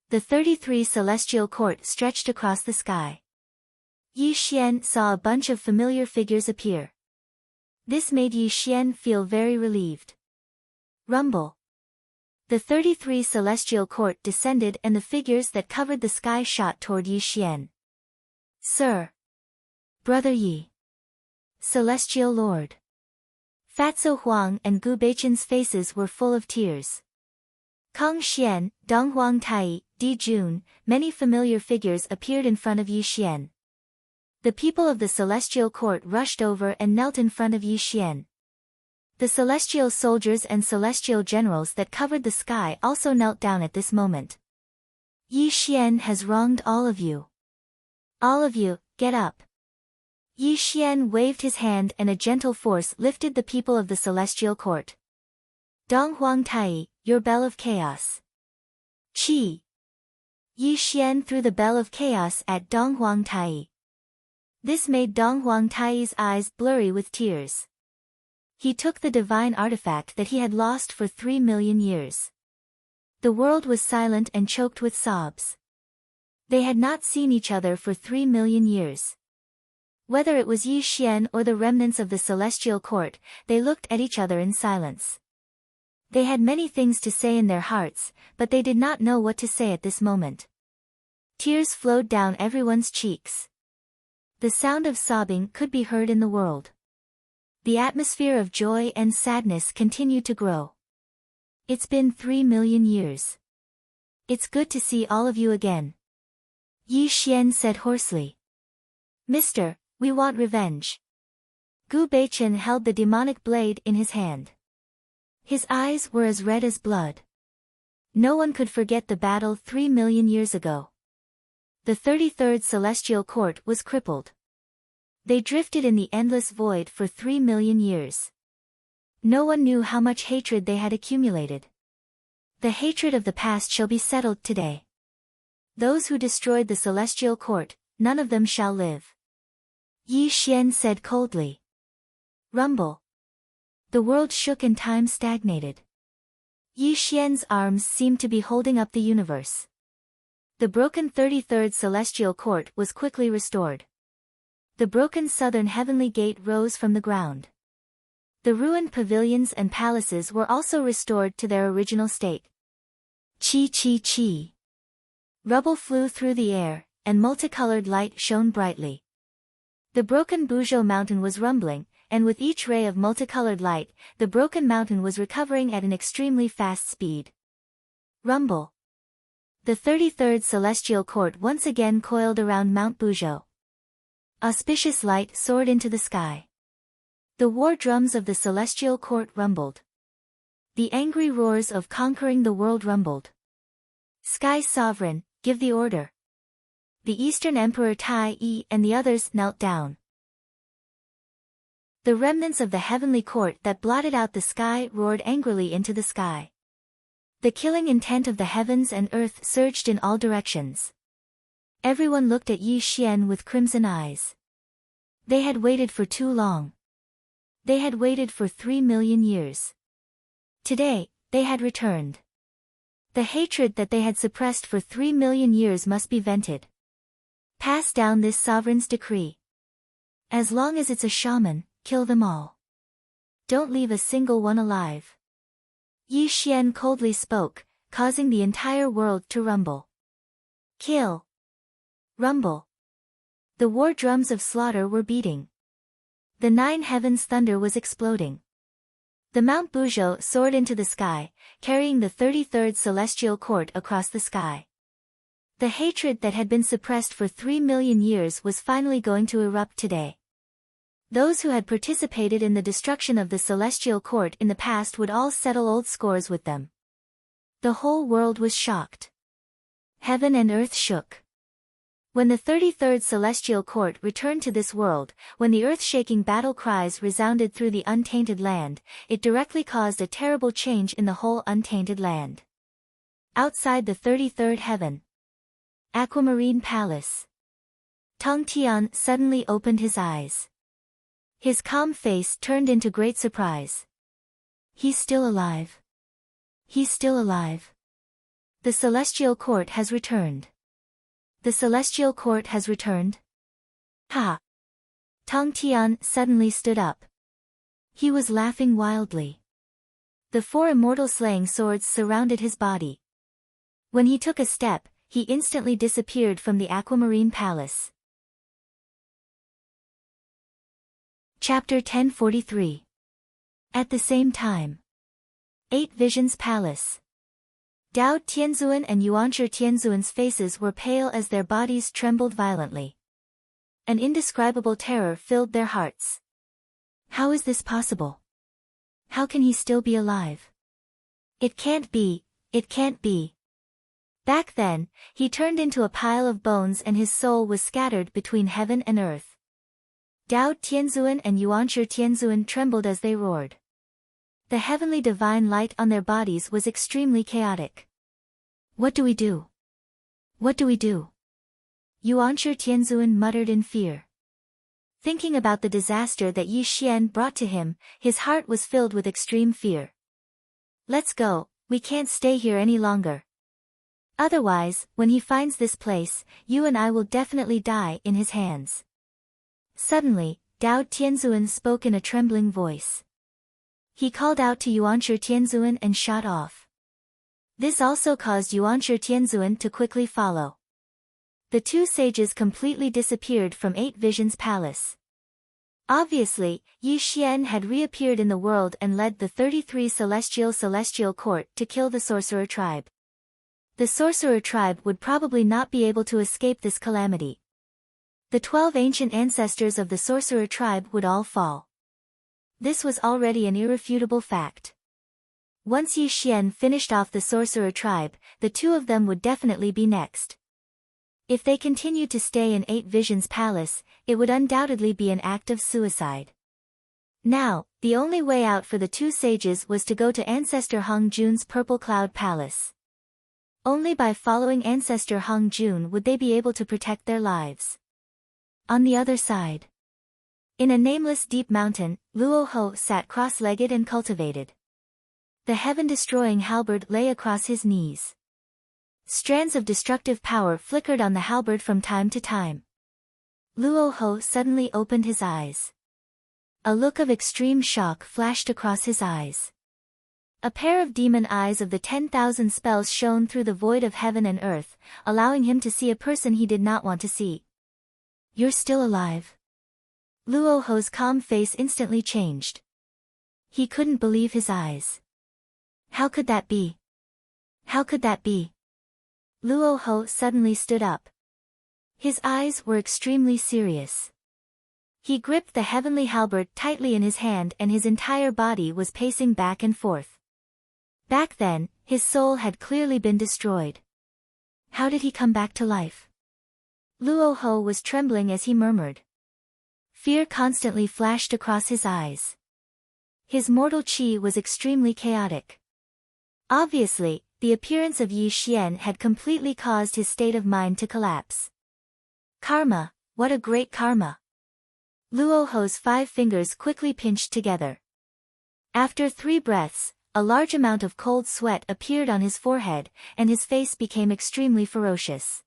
The 33 celestial court stretched across the sky. Yi Xian saw a bunch of familiar figures appear. This made Yi Xian feel very relieved. Rumble. The 33 celestial court descended and the figures that covered the sky shot toward Yi Xian. Sir. Brother Yi. Celestial Lord. Fatso Huang and Gu Beichen's faces were full of tears. Kang Xian, Dong Huang Tai, Di Jun, many familiar figures appeared in front of Yi Xian. The people of the celestial court rushed over and knelt in front of Yi Xian. The celestial soldiers and celestial generals that covered the sky also knelt down at this moment. Yi Xian has wronged all of you. All of you, get up. Yi Xian waved his hand and a gentle force lifted the people of the celestial court. Dong Huang Tai, your bell of chaos. Qi. Yi Xian threw the bell of chaos at Dong Huang Tai. This made Dong Huang Tai's eyes blurry with tears. He took the divine artifact that he had lost for 3 million years. The world was silent and choked with sobs. They had not seen each other for 3 million years. Whether it was Yi Xian or the remnants of the celestial court, they looked at each other in silence. They had many things to say in their hearts, but they did not know what to say at this moment. Tears flowed down everyone's cheeks. The sound of sobbing could be heard in the world. The atmosphere of joy and sadness continued to grow. It's been 3 million years. It's good to see all of you again. Yi Xian said hoarsely. Mister, we want revenge. Gu Beichen held the demonic blade in his hand. His eyes were as red as blood. No one could forget the battle 3 million years ago. The 33rd Celestial Court was crippled. They drifted in the endless void for 3 million years. No one knew how much hatred they had accumulated. The hatred of the past shall be settled today. Those who destroyed the Celestial Court, none of them shall live. Yi Xian said coldly. Rumble. The world shook and time stagnated. Yi Xian's arms seemed to be holding up the universe. The broken 33rd Celestial Court was quickly restored. The broken southern heavenly gate rose from the ground. The ruined pavilions and palaces were also restored to their original state. Chi chi chi. Rubble flew through the air, and multicolored light shone brightly. The broken Buzhou mountain was rumbling, and with each ray of multicolored light, the broken mountain was recovering at an extremely fast speed. Rumble. The 33rd Celestial Court once again coiled around Mount Buzhou. Auspicious light soared into the sky. The war drums of the Celestial Court rumbled. The angry roars of conquering the world rumbled. Sky Sovereign, give the order. The Eastern Emperor Tai Yi and the others knelt down. The remnants of the heavenly court that blotted out the sky roared angrily into the sky. The killing intent of the heavens and earth surged in all directions. Everyone looked at Yi Xian with crimson eyes. They had waited for too long. They had waited for 3 million years. Today, they had returned. The hatred that they had suppressed for 3 million years must be vented. Pass down this sovereign's decree. As long as it's a shaman, kill them all. Don't leave a single one alive. Yi Xian coldly spoke, causing the entire world to rumble. Kill. Rumble. The war drums of slaughter were beating. The 9 heavens' thunder was exploding. The Mount Buzhou soared into the sky, carrying the 33rd Celestial Court across the sky. The hatred that had been suppressed for 3 million years was finally going to erupt today. Those who had participated in the destruction of the Celestial Court in the past would all settle old scores with them. The whole world was shocked. Heaven and earth shook. When the 33rd Celestial Court returned to this world, when the earth-shaking battle cries resounded through the untainted land, it directly caused a terrible change in the whole untainted land. Outside the 33rd heaven. Aquamarine Palace. Tong Tian suddenly opened his eyes. His calm face turned into great surprise. He's still alive. He's still alive. The Celestial Court has returned. The Celestial Court has returned? Ha! Tong Tian suddenly stood up. He was laughing wildly. The 4 immortal slaying swords surrounded his body. When he took a step, he instantly disappeared from the Aquamarine Palace. Chapter 1043. At the same time. 8 Visions Palace. Dao Tianzuan and Yuanshi Tianzuan's faces were pale as their bodies trembled violently. An indescribable terror filled their hearts. How is this possible? How can he still be alive? It can't be, it can't be. Back then, he turned into a pile of bones and his soul was scattered between heaven and earth. Dao Tianzuan and Yuanshi Tianzuan trembled as they roared. The heavenly divine light on their bodies was extremely chaotic. What do we do? What do we do? Yuanshi Tianzuan muttered in fear. Thinking about the disaster that Yi Xian brought to him, his heart was filled with extreme fear. Let's go, we can't stay here any longer. Otherwise, when he finds this place, you and I will definitely die in his hands. Suddenly, Dao Tianzuan spoke in a trembling voice. He called out to Yuanshi Tianzuan and shot off. This also caused Yuanshi Tianzuan to quickly follow. The 2 sages completely disappeared from 8 Visions Palace. Obviously, Yi Xian had reappeared in the world and led the 33 celestial court to kill the sorcerer tribe. The sorcerer tribe would probably not be able to escape this calamity. The 12 ancient ancestors of the sorcerer tribe would all fall. This was already an irrefutable fact. Once Yi Xian finished off the sorcerer tribe, the two of them would definitely be next. If they continued to stay in Eight Visions Palace, it would undoubtedly be an act of suicide. Now, the only way out for the two sages was to go to Ancestor Hung Jun's Purple Cloud Palace. Only by following Ancestor Hung Jun would they be able to protect their lives. On the other side, in a nameless deep mountain, Luo Ho sat cross-legged and cultivated. The heaven-destroying halberd lay across his knees. Strands of destructive power flickered on the halberd from time to time. Luo Ho suddenly opened his eyes. A look of extreme shock flashed across his eyes. A pair of demon eyes of the 10,000 spells shone through the void of heaven and earth, allowing him to see a person he did not want to see. "You're still alive." Luo Ho's calm face instantly changed. He couldn't believe his eyes. How could that be? How could that be? Luo Ho suddenly stood up. His eyes were extremely serious. He gripped the heavenly halberd tightly in his hand and his entire body was pacing back and forth. Back then, his soul had clearly been destroyed. How did he come back to life? Luo Ho was trembling as he murmured. Fear constantly flashed across his eyes. His mortal chi was extremely chaotic. Obviously, the appearance of Yi Xian had completely caused his state of mind to collapse. Karma, what a great karma! Luo Ho's 5 fingers quickly pinched together. After 3 breaths, a large amount of cold sweat appeared on his forehead, and his face became extremely ferocious.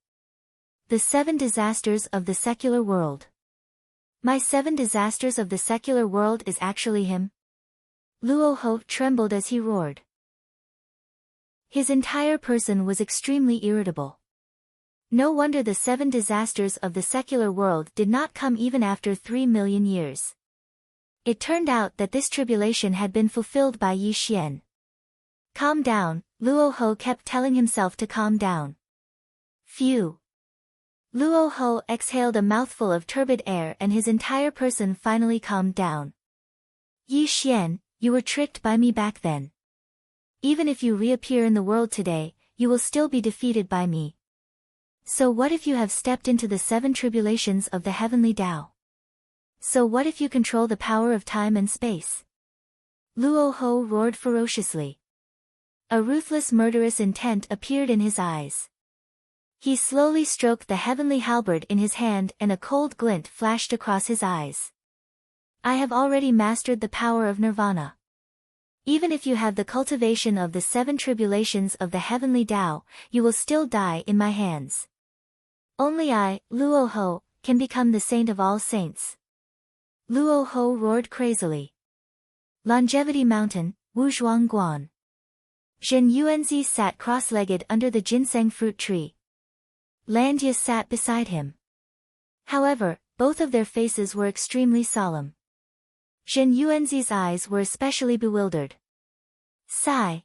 The 7 disasters of the secular world. My 7 disasters of the secular world is actually him? Luo Ho trembled as he roared. His entire person was extremely irritable. No wonder the 7 disasters of the secular world did not come even after 3 million years. It turned out that this tribulation had been fulfilled by Yi Xian. Calm down, Luo Ho kept telling himself to calm down. Phew. Luo Ho exhaled a mouthful of turbid air and his entire person finally calmed down. Yi Xian, you were tricked by me back then. Even if you reappear in the world today, you will still be defeated by me. So what if you have stepped into the 7 tribulations of the heavenly Tao? So what if you control the power of time and space? Luo Ho roared ferociously. A ruthless murderous intent appeared in his eyes. He slowly stroked the heavenly halberd in his hand and a cold glint flashed across his eyes. I have already mastered the power of nirvana. Even if you have the cultivation of the 7 tribulations of the heavenly Tao, you will still die in my hands. Only I, Luo Ho, can become the saint of all saints. Luo Ho roared crazily. Longevity Mountain, Wuzhuang Guan. Zhen Yuanzi sat cross-legged under the ginseng fruit tree. Landia sat beside him. However, both of their faces were extremely solemn. Zhen Yuanzi's eyes were especially bewildered. Sigh.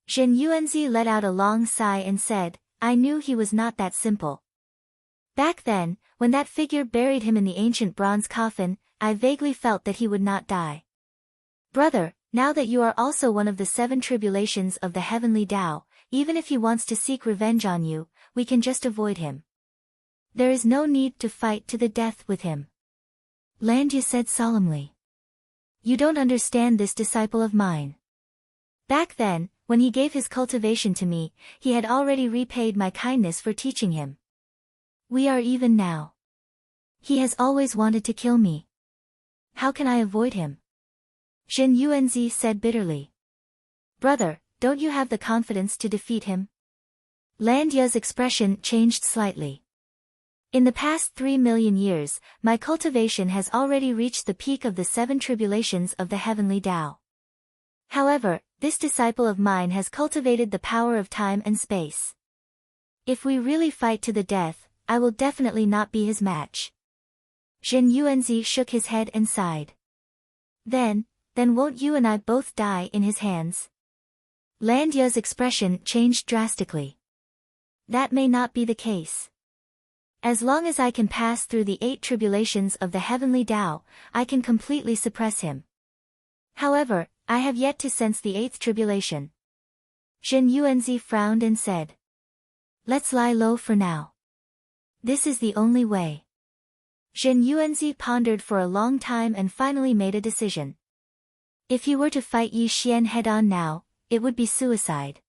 Zhen Yuanzi let out a long sigh and said, I knew he was not that simple. Back then, when that figure buried him in the ancient bronze coffin, I vaguely felt that he would not die. Brother, now that you are also one of the 7 tribulations of the heavenly Tao, even if he wants to seek revenge on you, we can just avoid him. There is no need to fight to the death with him. Landia said solemnly. You don't understand this disciple of mine. Back then, when he gave his cultivation to me, he had already repaid my kindness for teaching him. We are even now. He has always wanted to kill me. How can I avoid him? Zhen Yuanzi said bitterly. Brother, don't you have the confidence to defeat him? Landia's expression changed slightly. In the past 3 million years, my cultivation has already reached the peak of the 7 tribulations of the heavenly Tao. However, this disciple of mine has cultivated the power of time and space. If we really fight to the death, I will definitely not be his match. Zhen Yuanzi shook his head and sighed. Then won't you and I both die in his hands? Lan Ye's expression changed drastically. That may not be the case. As long as I can pass through the 8 tribulations of the heavenly Tao, I can completely suppress him. However, I have yet to sense the 8th tribulation. Zhen Yuanzi frowned and said. Let's lie low for now. This is the only way. Zhen Yuanzi pondered for a long time and finally made a decision. If he were to fight Yi Xian head-on now, it would be suicide.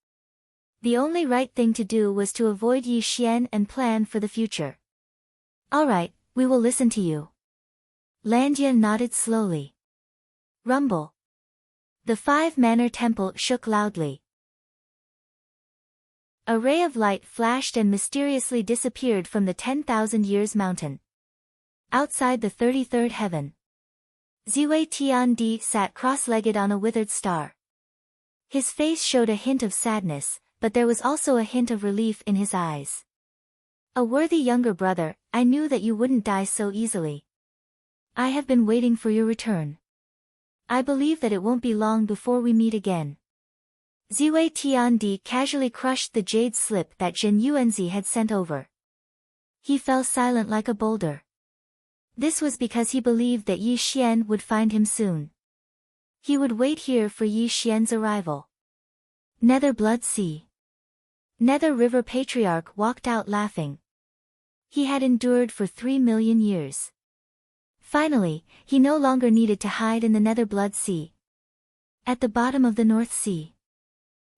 The only right thing to do was to avoid Yi Xian and plan for the future. All right, we will listen to you. Lan Ye nodded slowly. Rumble. The 5-manor temple shook loudly. A ray of light flashed and mysteriously disappeared from the 10,000 years mountain. Outside the 33rd heaven, Ziwei Tiandi sat cross-legged on a withered star. His face showed a hint of sadness, but there was also a hint of relief in his eyes. A worthy younger brother, I knew that you wouldn't die so easily. I have been waiting for your return. I believe that it won't be long before we meet again. Ziwei Tiandi casually crushed the jade slip that Zhen Yuanzi had sent over. He fell silent like a boulder. This was because he believed that Yi Xian would find him soon. He would wait here for Yi Xian's arrival. Nether Blood Sea. Nether River Patriarch walked out laughing. He had endured for 3 million years. Finally, he no longer needed to hide in the Nether Blood Sea. At the bottom of the North Sea,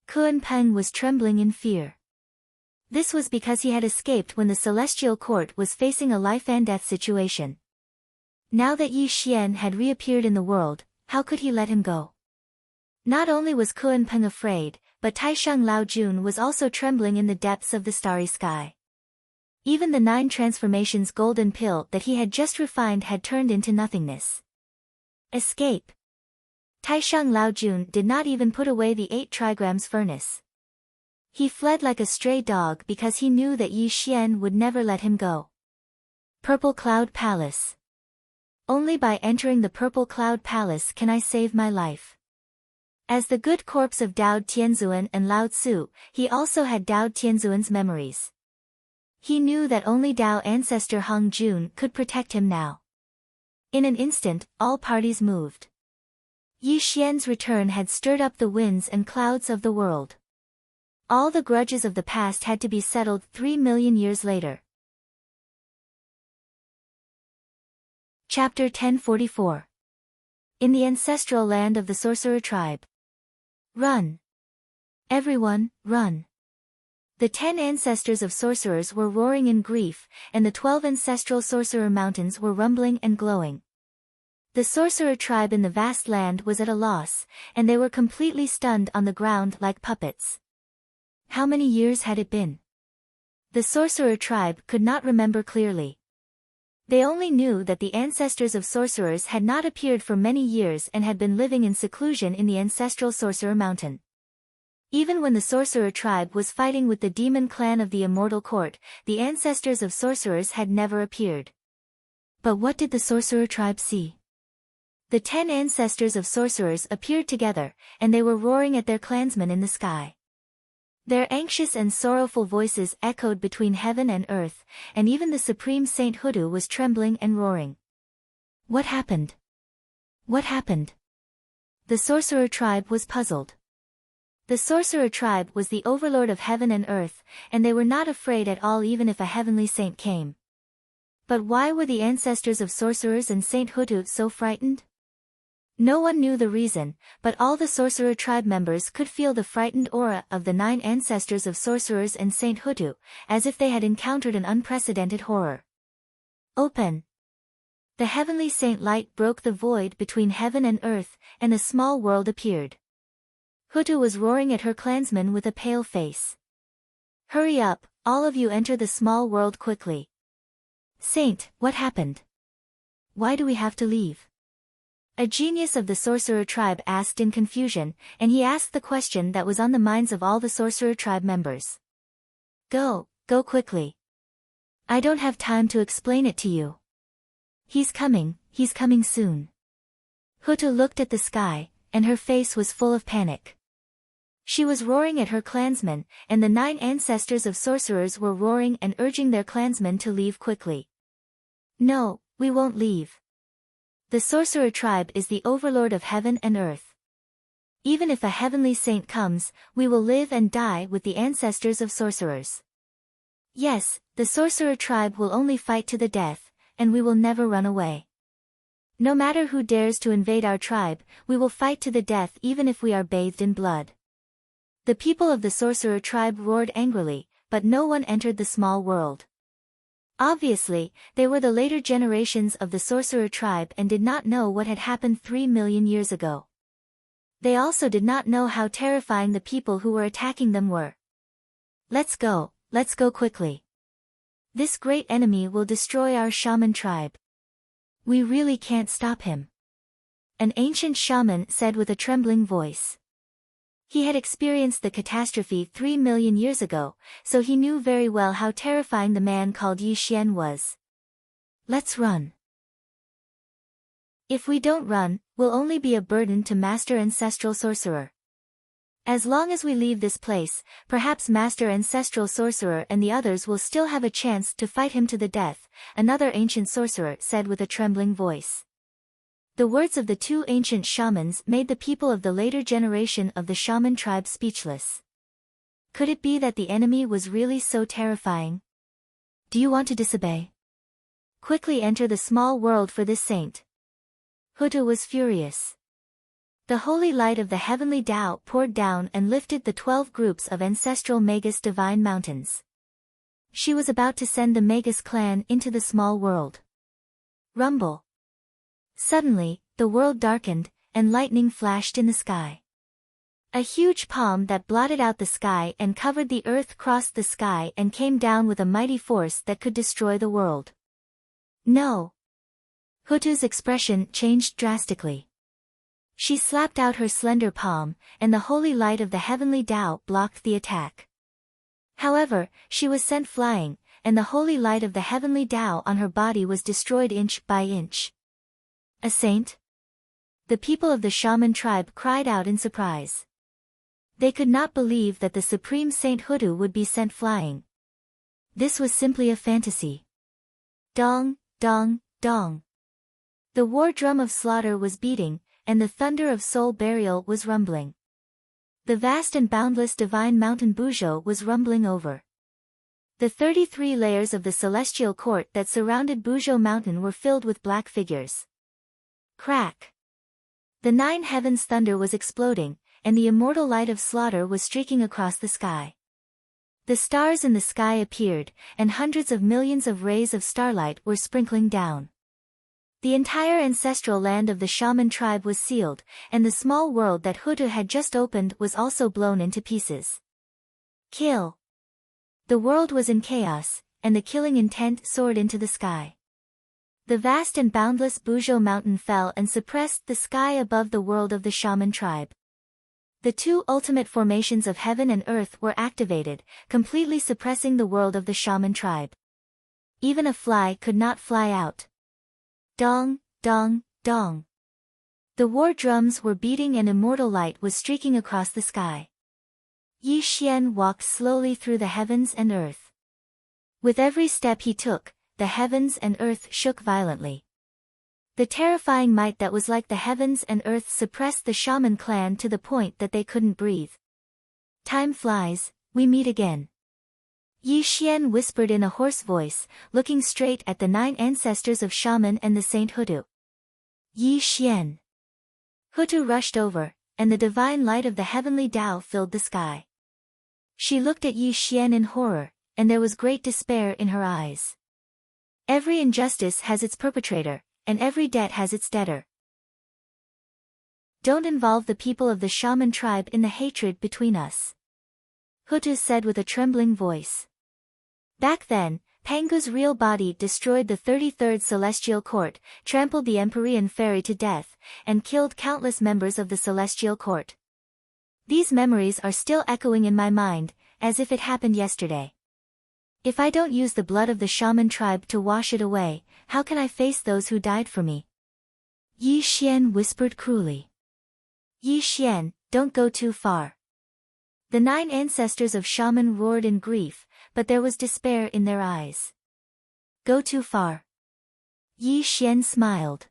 Kuan Peng was trembling in fear. This was because he had escaped when the Celestial Court was facing a life-and-death situation. Now that Yi Xian had reappeared in the world, how could he let him go? Not only was Kuan Peng afraid, but Taisheng Laojun was also trembling in the depths of the starry sky. Even the 9 transformations golden pill that he had just refined had turned into nothingness. Escape. Taisheng Laojun did not even put away the 8 trigrams furnace. He fled like a stray dog because he knew that Yi Xian would never let him go. Purple Cloud Palace. Only by entering the Purple Cloud Palace can I save my life. As the good corpse of Dao Tianzuan and Lao Tzu, he also had Dao Tianzuan's memories. He knew that only Dao ancestor Hong Jun could protect him now. In an instant, all parties moved. Yi Xian's return had stirred up the winds and clouds of the world. All the grudges of the past had to be settled 3 million years later. Chapter 1044. In the ancestral land of the sorcerer tribe. Run! Everyone, run! The 10 ancestors of sorcerers were roaring in grief, and the 12 ancestral sorcerer mountains were rumbling and glowing. The sorcerer tribe in the vast land was at a loss, and they were completely stunned on the ground like puppets. How many years had it been? The sorcerer tribe could not remember clearly. They only knew that the ancestors of sorcerers had not appeared for many years and had been living in seclusion in the ancestral sorcerer mountain. Even when the sorcerer tribe was fighting with the demon clan of the Immortal Court, the ancestors of sorcerers had never appeared. But what did the sorcerer tribe see? The 10 ancestors of sorcerers appeared together, and they were roaring at their clansmen in the sky. Their anxious and sorrowful voices echoed between heaven and earth, and even the supreme Saint Hudu was trembling and roaring. What happened? What happened? The sorcerer tribe was puzzled. The sorcerer tribe was the overlord of heaven and earth, and they were not afraid at all even if a heavenly saint came. But why were the ancestors of sorcerers and Saint Hudu so frightened? No one knew the reason, but all the sorcerer tribe members could feel the frightened aura of the 9 ancestors of sorcerers and Saint Hudu, as if they had encountered an unprecedented horror. Open! The heavenly saint light broke the void between heaven and earth, and a small world appeared. Hutu was roaring at her clansmen with a pale face. Hurry up, all of you enter the small world quickly. Saint, what happened? Why do we have to leave? A genius of the sorcerer tribe asked in confusion, and he asked the question that was on the minds of all the sorcerer tribe members. Go quickly. I don't have time to explain it to you. He's coming soon. Hutu looked at the sky, and her face was full of panic. She was roaring at her clansmen, and the 9 ancestors of sorcerers were roaring and urging their clansmen to leave quickly. No, we won't leave. The sorcerer tribe is the overlord of heaven and earth. Even if a heavenly saint comes, we will live and die with the ancestors of sorcerers. Yes, the sorcerer tribe will only fight to the death, and we will never run away. No matter who dares to invade our tribe, we will fight to the death even if we are bathed in blood. The people of the sorcerer tribe roared angrily, but no one entered the small world. Obviously, they were the later generations of the sorcerer tribe and did not know what had happened 3 million years ago. They also did not know how terrifying the people who were attacking them were. Let's go quickly. This great enemy will destroy our shaman tribe. We really can't stop him. An ancient shaman said with a trembling voice. He had experienced the catastrophe 3 million years ago, so he knew very well how terrifying the man called Yi Xian was. Let's run. If we don't run, we'll only be a burden to Master Ancestral Sorcerer. As long as we leave this place, perhaps Master Ancestral Sorcerer and the others will still have a chance to fight him to the death, another ancient sorcerer said with a trembling voice. The words of the 2 ancient shamans made the people of the later generation of the shaman tribe speechless. Could it be that the enemy was really so terrifying? Do you want to disobey? Quickly enter the small world for this saint. Hutu was furious. The holy light of the heavenly Tao poured down and lifted the 12 groups of ancestral Magus divine mountains. She was about to send the Magus clan into the small world. Rumble. Suddenly, the world darkened, and lightning flashed in the sky. A huge palm that blotted out the sky and covered the earth crossed the sky and came down with a mighty force that could destroy the world. No! Hutu's expression changed drastically. She slapped out her slender palm, and the holy light of the heavenly Tao blocked the attack. However, she was sent flying, and the holy light of the heavenly Tao on her body was destroyed inch by inch. A saint? The people of the shaman tribe cried out in surprise. They could not believe that the supreme Saint Hutu would be sent flying. This was simply a fantasy. Dong, dong, dong. The war drum of slaughter was beating, and the thunder of soul burial was rumbling. The vast and boundless divine mountain Buzhou was rumbling over. The 33 layers of the celestial court that surrounded Buzhou mountain were filled with black figures. Crack! The 9 heavens thunder was exploding, and the immortal light of slaughter was streaking across the sky. The stars in the sky appeared, and hundreds of millions of rays of starlight were sprinkling down. The entire ancestral land of the shaman tribe was sealed, and the small world that Hutu had just opened was also blown into pieces. Kill! The world was in chaos, and the killing intent soared into the sky. The vast and boundless Buzhou mountain fell and suppressed the sky above the world of the shaman tribe. The 2 ultimate formations of heaven and earth were activated, completely suppressing the world of the shaman tribe. Even a fly could not fly out. Dong, dong, dong. The war drums were beating and immortal light was streaking across the sky. Yi Xian walked slowly through the heavens and earth. With every step he took, the heavens and earth shook violently. The terrifying might that was like the heavens and earth suppressed the shaman clan to the point that they couldn't breathe. Time flies, we meet again. Yi Xian whispered in a hoarse voice, looking straight at the 9 ancestors of shaman and the Saint Hutu. Yi Xian. Hutu rushed over, and the divine light of the heavenly Tao filled the sky. She looked at Yi Xian in horror, and there was great despair in her eyes. Every injustice has its perpetrator, and every debt has its debtor. Don't involve the people of the shaman tribe in the hatred between us. Hutu said with a trembling voice. Back then, Pangu's real body destroyed the 33rd Celestial Court, trampled the Empyrean Fairy to death, and killed countless members of the Celestial Court. These memories are still echoing in my mind, as if it happened yesterday. If I don't use the blood of the shaman tribe to wash it away, how can I face those who died for me? Yi Xian whispered cruelly. Yi Xian, don't go too far. The 9 ancestors of shaman roared in grief, but there was despair in their eyes. Go too far. Yi Xian smiled.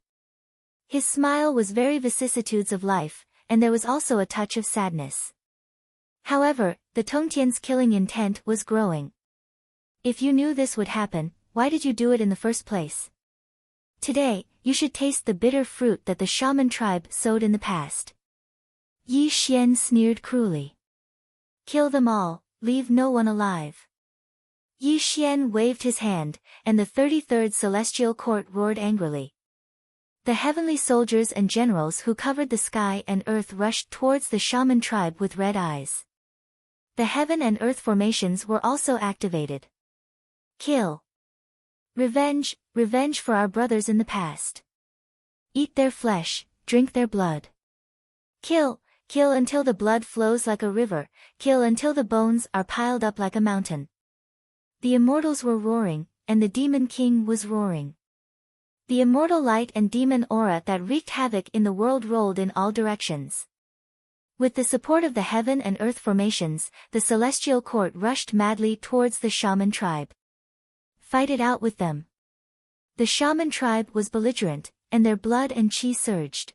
His smile was very vicissitudes of life, and there was also a touch of sadness. However, the Tongtian's killing intent was growing. If you knew this would happen, why did you do it in the first place? Today, you should taste the bitter fruit that the shaman tribe sowed in the past. Yi Xian sneered cruelly. Kill them all, leave no one alive. Yi Xian waved his hand, and the 33rd Celestial Court roared angrily. The heavenly soldiers and generals who covered the sky and earth rushed towards the shaman tribe with red eyes. The heaven and earth formations were also activated. Kill. Revenge, revenge for our brothers in the past. Eat their flesh, drink their blood. Kill, kill until the blood flows like a river, kill until the bones are piled up like a mountain. The immortals were roaring, and the demon king was roaring. The immortal light and demon aura that wreaked havoc in the world rolled in all directions. With the support of the heaven and earth formations, the celestial court rushed madly towards the shaman tribe. Fight it out with them. The shaman tribe was belligerent, and their blood and chi surged.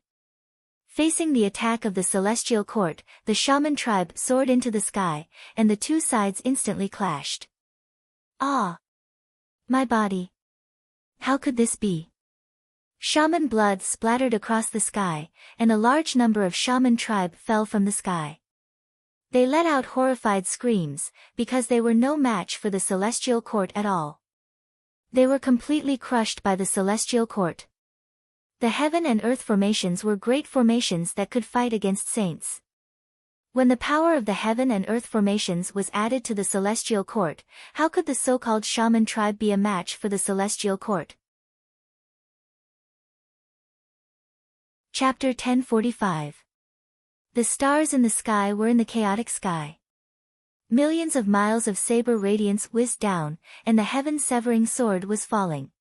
Facing the attack of the celestial court, the shaman tribe soared into the sky, and the two sides instantly clashed. Ah! My body! How could this be? Shaman blood splattered across the sky, and a large number of shaman tribe fell from the sky. They let out horrified screams, because they were no match for the celestial court at all. They were completely crushed by the celestial court. The heaven and earth formations were great formations that could fight against saints. When the power of the heaven and earth formations was added to the celestial court, how could the so-called shaman tribe be a match for the celestial court? Chapter 1045. The stars in the sky were in the chaotic sky. Millions of miles of saber radiance whizzed down, and the heaven-severing sword was falling.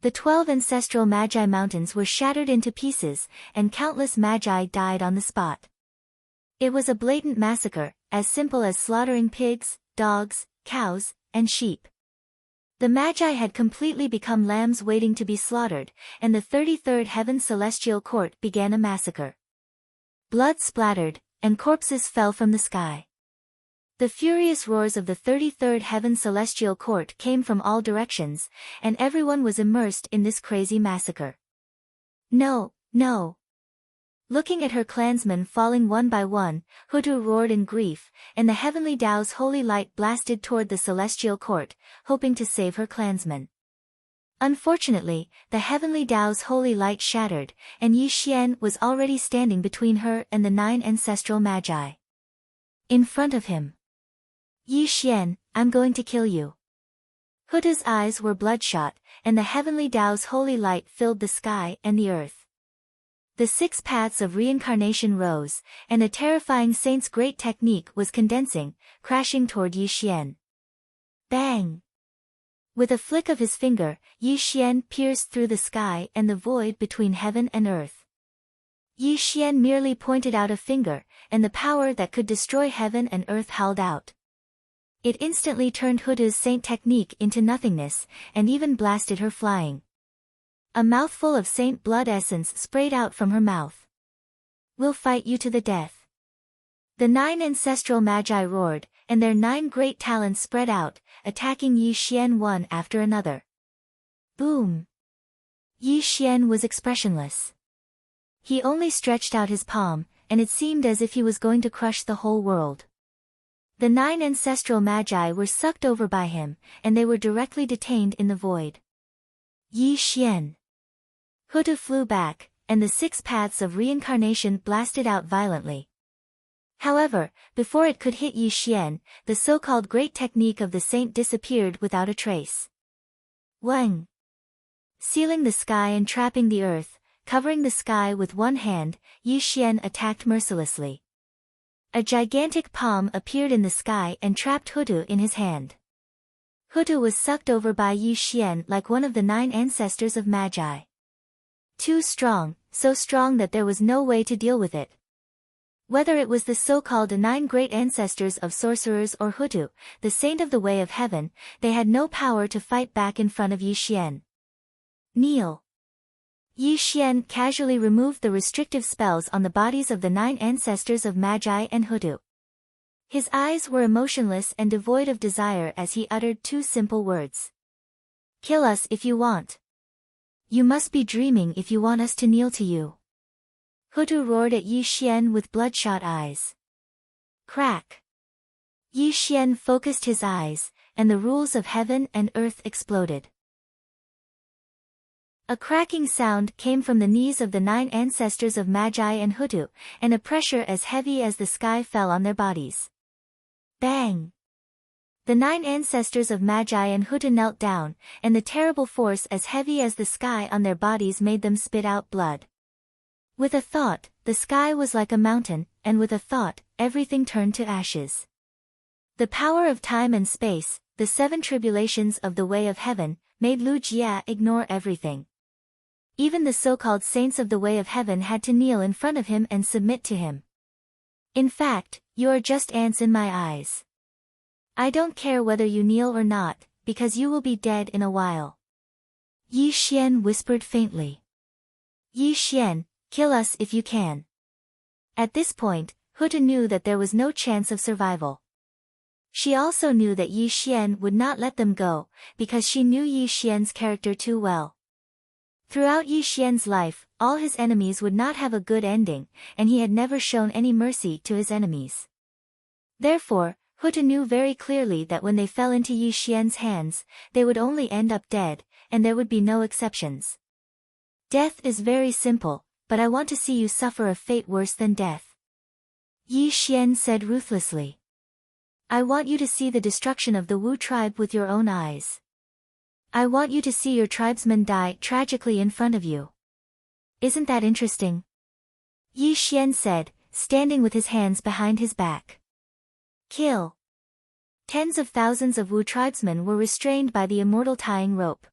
The 12 ancestral Magi mountains were shattered into pieces, and countless Magi died on the spot. It was a blatant massacre, as simple as slaughtering pigs, dogs, cows, and sheep. The Magi had completely become lambs waiting to be slaughtered, and the 33rd Heaven Celestial Court began a massacre. Blood splattered, and corpses fell from the sky. The furious roars of the 33rd Heaven Celestial Court came from all directions, and everyone was immersed in this crazy massacre. No, no! Looking at her clansmen falling one by one, Hutu roared in grief, and the heavenly Tao's holy light blasted toward the celestial court, hoping to save her clansmen. Unfortunately, the heavenly Tao's holy light shattered, and Yi Xian was already standing between her and the 9 ancestral Magi. In front of him. Yi Xian, I'm going to kill you. Hutu's eyes were bloodshot, and the heavenly Tao's holy light filled the sky and the earth. The 6 paths of reincarnation rose, and a terrifying saint's great technique was condensing, crashing toward Yi Xian. Bang! With a flick of his finger, Yi Xian pierced through the sky and the void between heaven and earth. Yi Xian merely pointed out a finger, and the power that could destroy heaven and earth howled out. It instantly turned Hutu's saint technique into nothingness, and even blasted her flying. A mouthful of saint blood essence sprayed out from her mouth. We'll fight you to the death. The 9 ancestral Magi roared, and their 9 great talons spread out, attacking Yi Xian one after another. Boom! Yi Xian was expressionless. He only stretched out his palm, and it seemed as if he was going to crush the whole world. The 9 ancestral Magi were sucked over by him, and they were directly detained in the void. Yi Xian. Hutu flew back, and the 6 paths of reincarnation blasted out violently. However, before it could hit Yi Xian, the so-called great technique of the saint disappeared without a trace. Wang! Sealing the sky and trapping the earth, covering the sky with one hand, Yi Xian attacked mercilessly. A gigantic palm appeared in the sky and trapped Hutu in his hand. Hutu was sucked over by Yi Xian like one of the 9 ancestors of Magi. Too strong, so strong that there was no way to deal with it. Whether it was the so-called 9 great ancestors of sorcerers or Hutu, the saint of the way of heaven, they had no power to fight back in front of Yi Xian. Kneel. Yi Xian casually removed the restrictive spells on the bodies of the 9 ancestors of Magi and Hutu. His eyes were emotionless and devoid of desire as he uttered 2 simple words. Kill us if you want. You must be dreaming if you want us to kneel to you. Hutu roared at Yi Xian with bloodshot eyes. Crack. Yi Xian focused his eyes, and the rules of heaven and earth exploded. A cracking sound came from the knees of the 9 ancestors of Magi and Hutu, and a pressure as heavy as the sky fell on their bodies. Bang! The 9 ancestors of Magi and Hutu knelt down, and the terrible force as heavy as the sky on their bodies made them spit out blood. With a thought, the sky was like a mountain, and with a thought, everything turned to ashes. The power of time and space, the 7 tribulations of the way of heaven, made Lu Jia ignore everything. Even the so-called saints of the way of heaven had to kneel in front of him and submit to him. In fact, you are just ants in my eyes. I don't care whether you kneel or not, because you will be dead in a while. Yi Xian whispered faintly. Yi Xian, kill us if you can. At this point, Hutu knew that there was no chance of survival. She also knew that Yi Xian would not let them go, because she knew Yi Xian's character too well. Throughout Yi Xian's life, all his enemies would not have a good ending, and he had never shown any mercy to his enemies. Therefore, Hutu knew very clearly that when they fell into Yi Xian's hands, they would only end up dead, and there would be no exceptions. Death is very simple, but I want to see you suffer a fate worse than death. Yi Xian said ruthlessly. I want you to see the destruction of the Wu tribe with your own eyes. I want you to see your tribesmen die tragically in front of you. Isn't that interesting? Yi Xian said, standing with his hands behind his back. Kill. Tens of thousands of Wu tribesmen were restrained by the immortal tying rope.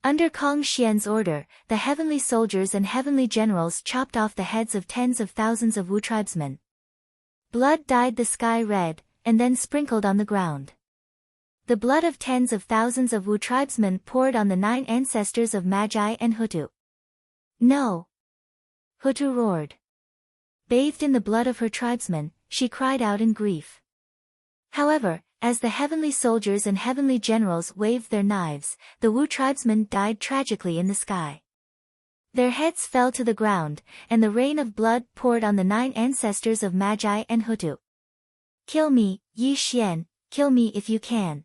Under Kong Xian's order, the heavenly soldiers and heavenly generals chopped off the heads of tens of thousands of Wu tribesmen. Blood dyed the sky red, and then sprinkled on the ground. The blood of tens of thousands of Wu tribesmen poured on the 9 ancestors of Magi and Hutu. No! Hutu roared. Bathed in the blood of her tribesmen, she cried out in grief. However, as the heavenly soldiers and heavenly generals waved their knives, the Wu tribesmen died tragically in the sky. Their heads fell to the ground, and the rain of blood poured on the 9 ancestors of Magi and Hutu. Kill me, Yi Xian, kill me if you can.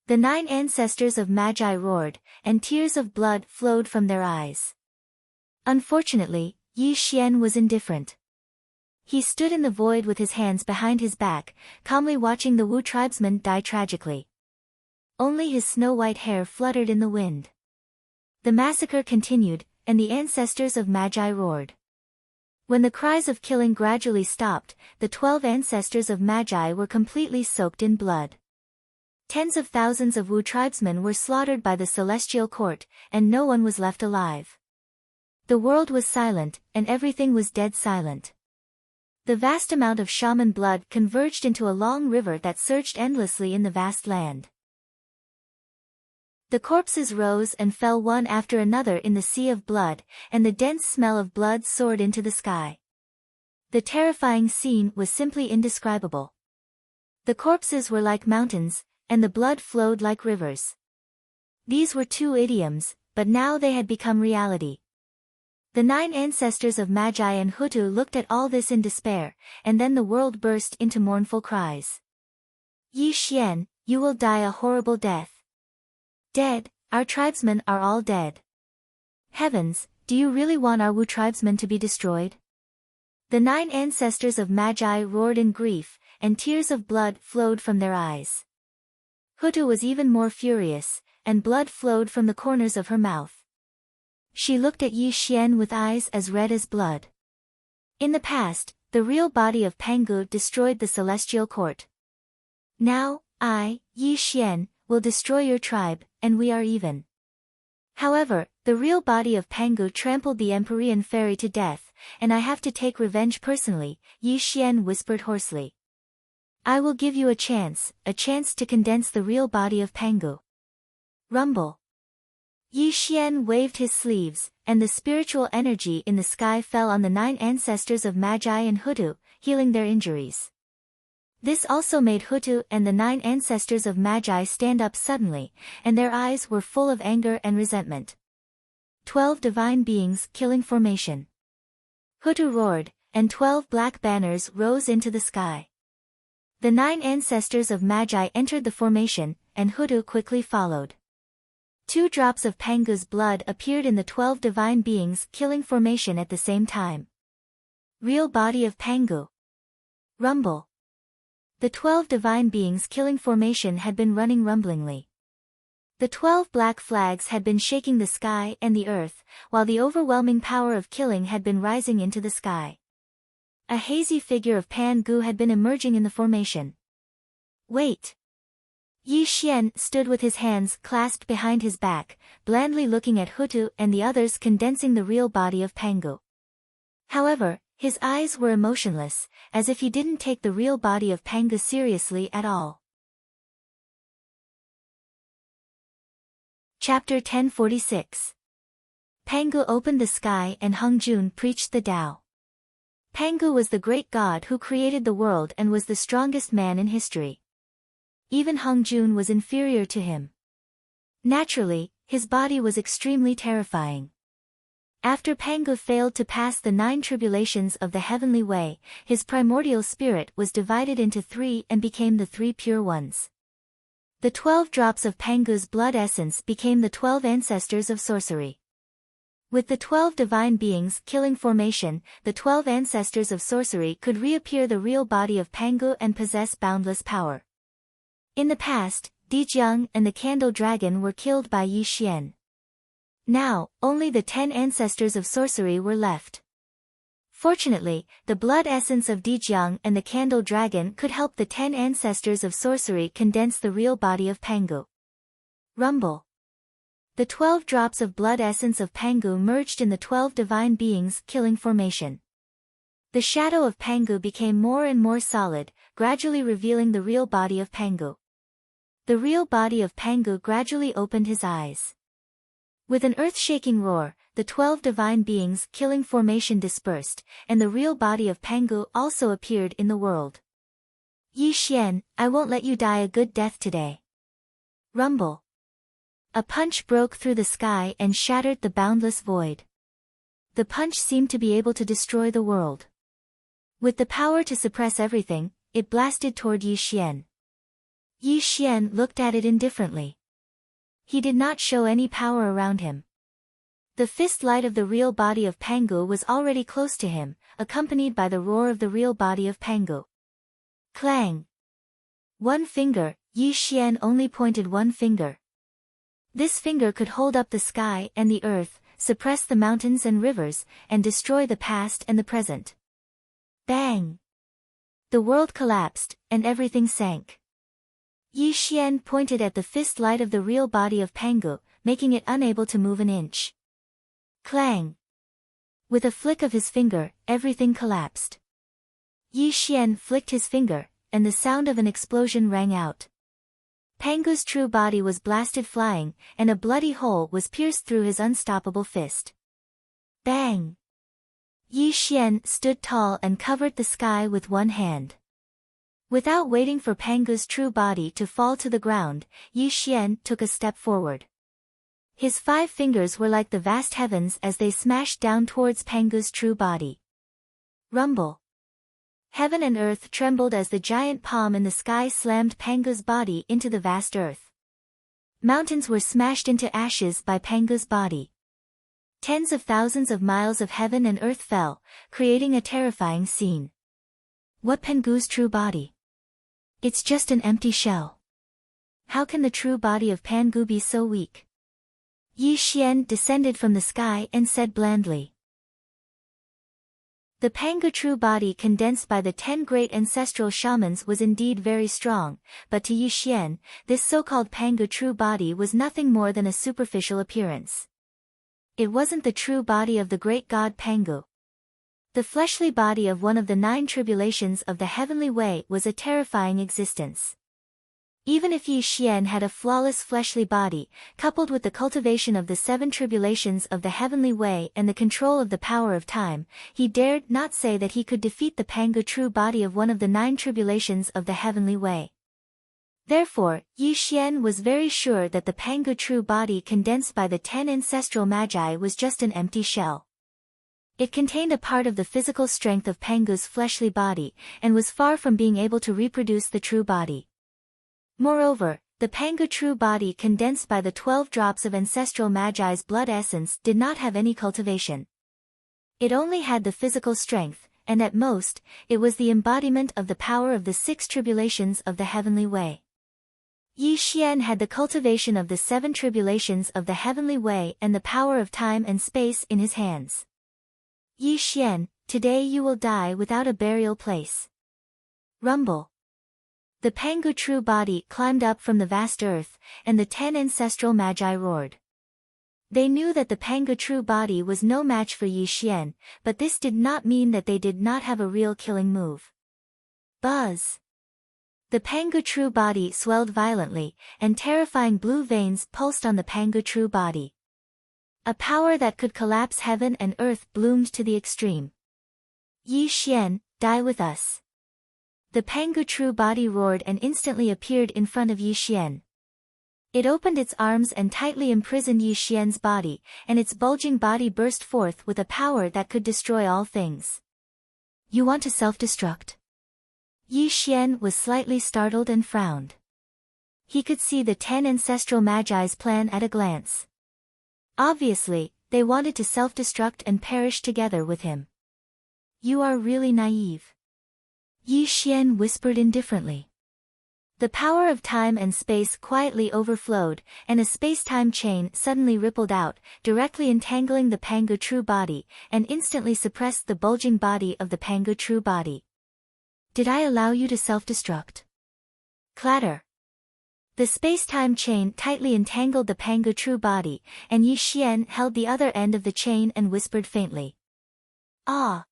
The 9 ancestors of Magi roared, and tears of blood flowed from their eyes. Unfortunately, Yi Xian was indifferent. He stood in the void with his hands behind his back, calmly watching the Wu tribesmen die tragically. Only his snow-white hair fluttered in the wind. The massacre continued, and the ancestors of Magi roared. When the cries of killing gradually stopped, the 12 ancestors of Magi were completely soaked in blood. Tens of thousands of Wu tribesmen were slaughtered by the celestial court, and no one was left alive. The world was silent, and everything was dead silent. The vast amount of shaman blood converged into a long river that surged endlessly in the vast land. The corpses rose and fell one after another in the sea of blood, and the dense smell of blood soared into the sky. The terrifying scene was simply indescribable. The corpses were like mountains, and the blood flowed like rivers. These were 2 idioms, but now they had become reality. The 9 ancestors of Magi and Hutu looked at all this in despair, and then the world burst into mournful cries. Yi Xian, you will die a horrible death. Dead, our tribesmen are all dead. Heavens, do you really want our Wu tribesmen to be destroyed? The 9 ancestors of Magi roared in grief, and tears of blood flowed from their eyes. Hutu was even more furious, and blood flowed from the corners of her mouth. She looked at Yi Xian with eyes as red as blood. In the past, the real body of Pangu destroyed the celestial court. Now, I, Yi Xian, will destroy your tribe, and we are even. However, the real body of Pangu trampled the Empyrean fairy to death, and I have to take revenge personally, Yi Xian whispered hoarsely. I will give you a chance to condense the real body of Pangu. Rumble. Yi Xian waved his sleeves, and the spiritual energy in the sky fell on the 9 ancestors of Magi and Hutu, healing their injuries. This also made Hutu and the 9 ancestors of Magi stand up suddenly, and their eyes were full of anger and resentment. 12 divine beings killing formation. Hutu roared, and 12 black banners rose into the sky. The 9 ancestors of Magi entered the formation, and Hutu quickly followed. 2 drops of Pangu's blood appeared in the 12 divine beings killing formation at the same time. Real body of Pangu. Rumble. The 12 divine beings killing formation had been running rumblingly. The 12 black flags had been shaking the sky and the earth, while the overwhelming power of killing had been rising into the sky. A hazy figure of Pangu had been emerging in the formation. Wait! Yi Xian stood with his hands clasped behind his back, blandly looking at Hutu and the others condensing the real body of Pangu. However, his eyes were emotionless, as if he didn't take the real body of Pangu seriously at all. Chapter 1046. Pangu opened the sky and Hung-jun preached the Tao. Pangu was the great god who created the world and was the strongest man in history. Even Hung-jun was inferior to him. Naturally, his body was extremely terrifying. After Pangu failed to pass the 9 tribulations of the heavenly way, his primordial spirit was divided into 3 and became the 3 pure ones. The 12 drops of Pangu's blood essence became the 12 ancestors of sorcery. With the 12 divine beings killing formation, the 12 ancestors of sorcery could reappear the real body of Pangu and possess boundless power. In the past, Dijiang and the Candle Dragon were killed by Yi Xian. Now, only the 10 ancestors of sorcery were left. Fortunately, the blood essence of Dijiang and the Candle Dragon could help the 10 ancestors of sorcery condense the real body of Pangu. Rumble. The 12 drops of blood essence of Pangu merged in the 12 divine beings killing formation. The shadow of Pangu became more and more solid, gradually revealing the real body of Pangu. The real body of Pangu gradually opened his eyes. With an earth-shaking roar, the 12 divine beings killing formation dispersed, and the real body of Pangu also appeared in the world. Yi Xian, I won't let you die a good death today. Rumble. A punch broke through the sky and shattered the boundless void. The punch seemed to be able to destroy the world. With the power to suppress everything, it blasted toward Yi Xian. Yi Xian looked at it indifferently. He did not show any power around him. The fist light of the real body of Pangu was already close to him, accompanied by the roar of the real body of Pangu. Clang! One finger, Yi Xian only pointed one finger. This finger could hold up the sky and the earth, suppress the mountains and rivers, and destroy the past and the present. Bang! The world collapsed, and everything sank. Yi Xian pointed at the fist light of the real body of Pangu, making it unable to move an inch. Clang! With a flick of his finger, everything collapsed. Yi Xian flicked his finger, and the sound of an explosion rang out. Pangu's true body was blasted flying, and a bloody hole was pierced through his unstoppable fist. Bang! Yi Xian stood tall and covered the sky with one hand. Without waiting for Pangu's true body to fall to the ground, Yi Xian took a step forward. His 5 fingers were like the vast heavens as they smashed down towards Pangu's true body. Rumble. Heaven and earth trembled as the giant palm in the sky slammed Pangu's body into the vast earth. Mountains were smashed into ashes by Pangu's body. Tens of thousands of miles of heaven and earth fell, creating a terrifying scene. What Pangu's true body? It's just an empty shell. How can the true body of Pangu be so weak? Yi Xian descended from the sky and said blandly. The Pangu true body condensed by the 10 great ancestral shamans was indeed very strong, but to Yi Xian, this so-called Pangu true body was nothing more than a superficial appearance. It wasn't the true body of the great god Pangu. The fleshly body of one of the 9 tribulations of the heavenly way was a terrifying existence. Even if Yi Xian had a flawless fleshly body, coupled with the cultivation of the 7 tribulations of the heavenly way and the control of the power of time, he dared not say that he could defeat the Pangu true body of one of the 9 tribulations of the heavenly way. Therefore, Yi Xian was very sure that the Pangu true body condensed by the 10 ancestral magi was just an empty shell. It contained a part of the physical strength of Pangu's fleshly body, and was far from being able to reproduce the true body. Moreover, the Pangu true body condensed by the 12 drops of ancestral magi's blood essence did not have any cultivation. It only had the physical strength, and at most, it was the embodiment of the power of the 6 tribulations of the heavenly way. Yi Xian had the cultivation of the 7 tribulations of the heavenly way and the power of time and space in his hands. Yi Xian, today you will die without a burial place. Rumble. The Pangu true body climbed up from the vast earth, and the 10 ancestral magi roared. They knew that the Pangu true body was no match for Yi Xian, but this did not mean that they did not have a real killing move. Buzz! The Pangu true body swelled violently, and terrifying blue veins pulsed on the Pangu true body. A power that could collapse heaven and earth bloomed to the extreme. Yi Xian, die with us. The Pangu true body roared and instantly appeared in front of Yi Xian. It opened its arms and tightly imprisoned Yi Xian's body, and its bulging body burst forth with a power that could destroy all things. You want to self-destruct? Yi Xian was slightly startled and frowned. He could see the 10 ancestral magi's plan at a glance. Obviously, they wanted to self-destruct and perish together with him. You are really naive. Yi Xian whispered indifferently. The power of time and space quietly overflowed, and a space-time chain suddenly rippled out, directly entangling the Pangu true body, and instantly suppressed the bulging body of the Pangu true body. Did I allow you to self-destruct? Clatter. The space-time chain tightly entangled the Pangu true body, and Yi Xian held the other end of the chain and whispered faintly. Ah!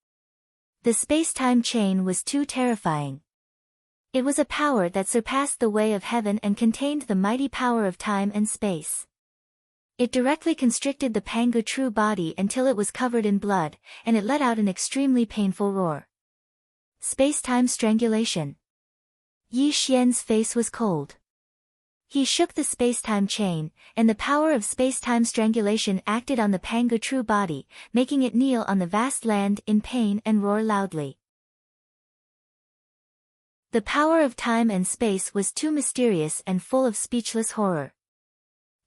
The space-time chain was too terrifying. It was a power that surpassed the way of heaven and contained the mighty power of time and space. It directly constricted the Pangu true body until it was covered in blood, and it let out an extremely painful roar. Space-time strangulation. Yi Xian's face was cold. He shook the space-time chain, and the power of space-time strangulation acted on the Pangu true body, making it kneel on the vast land in pain and roar loudly. The power of time and space was too mysterious and full of speechless horror.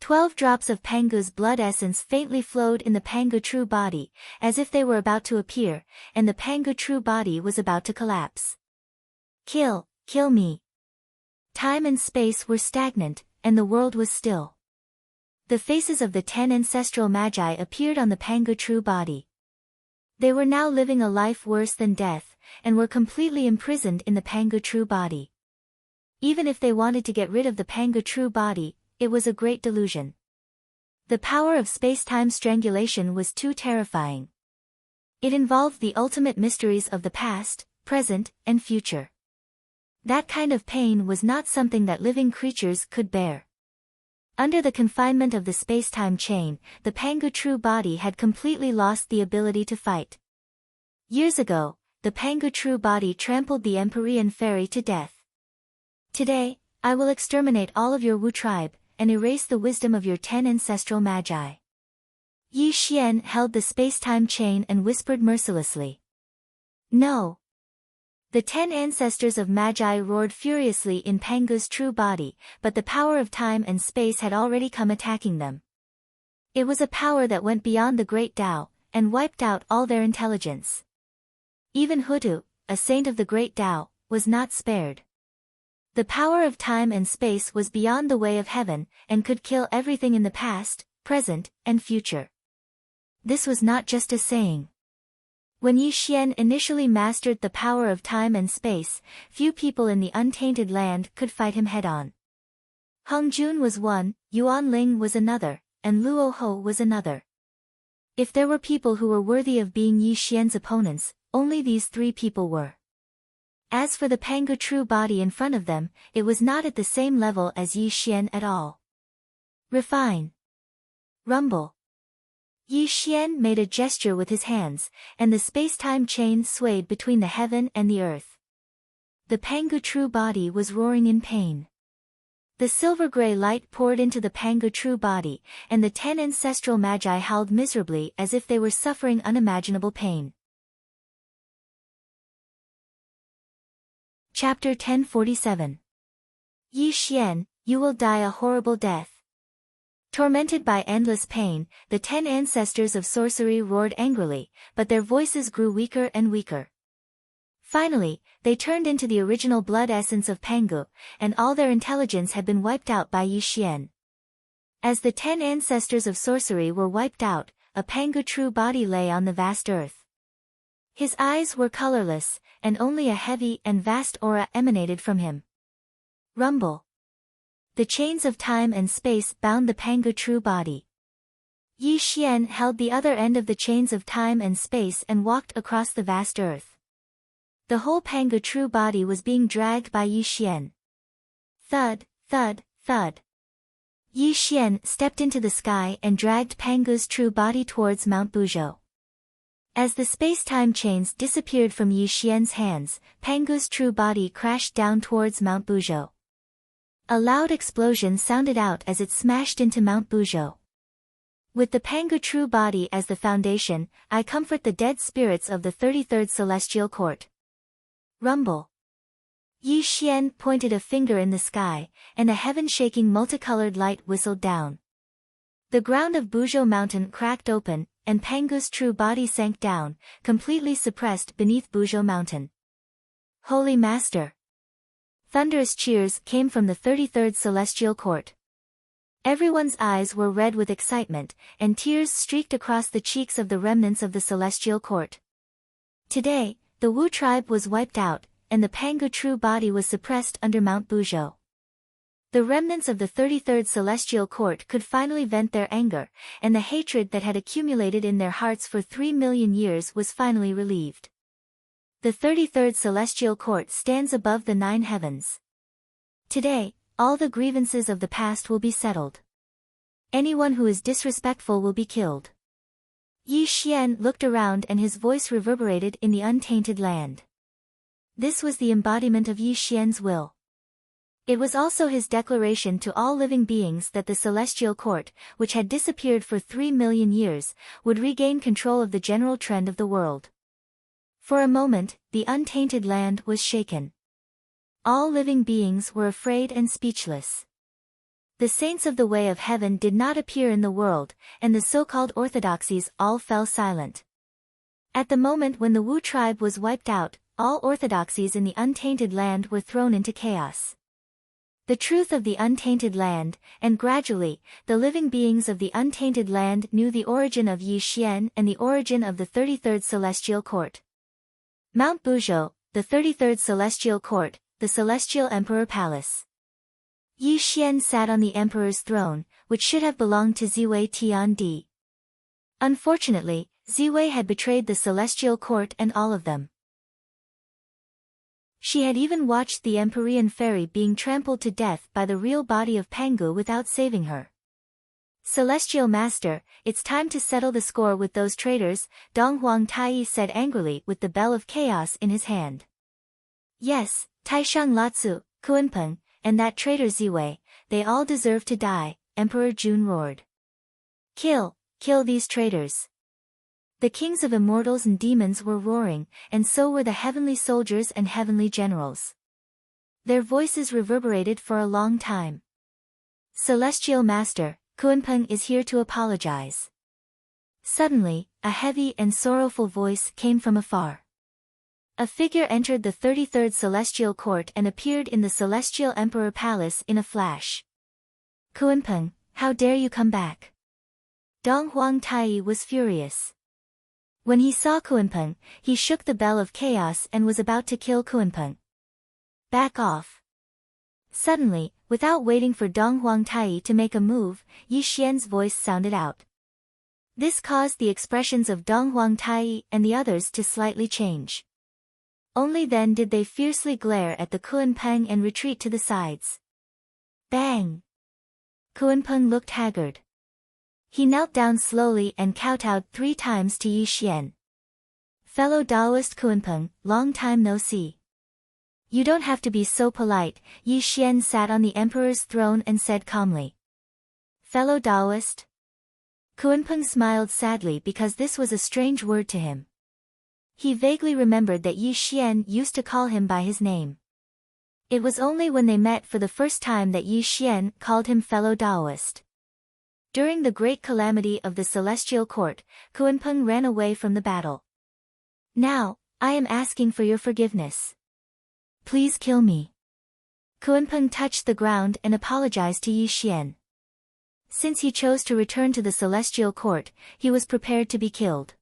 12 drops of Pangu's blood essence faintly flowed in the Pangu true body, as if they were about to appear, and the Pangu true body was about to collapse. Kill me. Time and space were stagnant, and the world was still. The faces of the 10 ancestral magi appeared on the Pangu true body. They were now living a life worse than death, and were completely imprisoned in the Pangu true body. Even if they wanted to get rid of the Pangu true body, it was a great delusion. The power of space-time strangulation was too terrifying. It involved the ultimate mysteries of the past, present, and future. That kind of pain was not something that living creatures could bear. Under the confinement of the space-time chain, the Pangu true body had completely lost the ability to fight. Years ago, the Pangu true body trampled the Empyrean fairy to death. Today, I will exterminate all of your Wu tribe, and erase the wisdom of your 10 ancestral magi. Yi Xian held the space-time chain and whispered mercilessly. No. The 10 ancestors of Magi roared furiously in Pangu's true body, but the power of time and space had already come attacking them. It was a power that went beyond the great Tao, and wiped out all their intelligence. Even Hutu, a saint of the great Tao, was not spared. The power of time and space was beyond the way of heaven, and could kill everything in the past, present, and future. This was not just a saying. When Yi Xian initially mastered the power of time and space, few people in the untainted land could fight him head-on. Heng Jun was one, Yuan Ling was another, and Luo Ho was another. If there were people who were worthy of being Yi Xian's opponents, only these three people were. As for the Pangu true body in front of them, it was not at the same level as Yi Xian at all. Refine. Rumble. Yi Xian made a gesture with his hands, and the space-time chain swayed between the heaven and the earth. The Pangu true body was roaring in pain. The silver-gray light poured into the Pangu true body, and the 10 ancestral magi howled miserably as if they were suffering unimaginable pain. Chapter 1047. Yi Xian, you will die a horrible death. Tormented by endless pain, the 10 ancestors of sorcery roared angrily, but their voices grew weaker and weaker. Finally, they turned into the original blood essence of Pangu, and all their intelligence had been wiped out by Yi Xian. As the 10 ancestors of sorcery were wiped out, a Pangu true body lay on the vast earth. His eyes were colorless, and only a heavy and vast aura emanated from him. Rumble. The chains of time and space bound the Pangu true body. Yi Xian held the other end of the chains of time and space and walked across the vast earth. The whole Pangu true body was being dragged by Yi Xian. Thud, thud, thud. Yi Xian stepped into the sky and dragged Pangu's true body towards Mount Buzhou. As the space-time chains disappeared from Yi Xian's hands, Pangu's true body crashed down towards Mount Buzhou. A loud explosion sounded out as it smashed into Mount Buzhou. With the Pangu true body as the foundation, I comfort the dead spirits of the 33rd Celestial Court. Rumble. Yi Xian pointed a finger in the sky, and a heaven-shaking multicolored light whistled down. The ground of Buzhou Mountain cracked open, and Pangu's true body sank down, completely suppressed beneath Buzhou Mountain. Holy Master! Thunderous cheers came from the 33rd Celestial Court. Everyone's eyes were red with excitement, and tears streaked across the cheeks of the remnants of the Celestial Court. Today, the Wu tribe was wiped out, and the Pangu true body was suppressed under Mount Buzhou. The remnants of the 33rd Celestial Court could finally vent their anger, and the hatred that had accumulated in their hearts for 3 million years was finally relieved. The 33rd Celestial Court stands above the 9 heavens. Today, all the grievances of the past will be settled. Anyone who is disrespectful will be killed. Yi Xian looked around and his voice reverberated in the untainted land. This was the embodiment of Yi Xian's will. It was also his declaration to all living beings that the Celestial Court, which had disappeared for 3 million years, would regain control of the general trend of the world. For a moment, the untainted land was shaken. All living beings were afraid and speechless. The saints of the way of heaven did not appear in the world, and the so-called orthodoxies all fell silent. At the moment when the Wu tribe was wiped out, all orthodoxies in the untainted land were thrown into chaos. The truth of the untainted land, and gradually, the living beings of the untainted land knew the origin of Yi Xian and the origin of the 33rd Celestial Court. Mount Buzhou, the 33rd Celestial Court, the Celestial Emperor Palace. Yi Xian sat on the Emperor's throne, which should have belonged to Ziwei Tiandi. Unfortunately, Ziwei had betrayed the Celestial Court and all of them. She had even watched the Empyrean fairy being trampled to death by the real body of Pangu without saving her. Celestial Master, it's time to settle the score with those traitors, Dong Huang Tai said angrily with the bell of chaos in his hand. Yes, Taishang Latsu, Kuinpeng, and that traitor Ziwei, they all deserve to die, Emperor Jun roared. Kill these traitors. The kings of immortals and demons were roaring, and so were the heavenly soldiers and heavenly generals. Their voices reverberated for a long time. Celestial Master, Kuinpeng is here to apologize. Suddenly, a heavy and sorrowful voice came from afar. A figure entered the 33rd Celestial Court and appeared in the Celestial Emperor Palace in a flash. Kuinpeng, how dare you come back? Dong Huang Tai was furious. When he saw Kunpeng, he shook the bell of chaos and was about to kill Kunpeng. Back off. Suddenly, without waiting for Dong Huangtai to make a move, Yi Xian's voice sounded out. This caused the expressions of Dong Huangtai and the others to slightly change. Only then did they fiercely glare at the Kunpeng and retreat to the sides. Bang! Kunpeng looked haggard. He knelt down slowly and kowtowed 3 times to Yi Xian. Fellow Taoist Kunpeng, long time no see. You don't have to be so polite, Yi Xian sat on the emperor's throne and said calmly. Fellow Taoist? Kunpeng smiled sadly because this was a strange word to him. He vaguely remembered that Yi Xian used to call him by his name. It was only when they met for the first time that Yi Xian called him fellow Taoist. During the great calamity of the celestial court, Kunpeng ran away from the battle. Now, I am asking for your forgiveness. Please kill me. Kunpeng touched the ground and apologized to Yi Xian. Since he chose to return to the celestial court, he was prepared to be killed.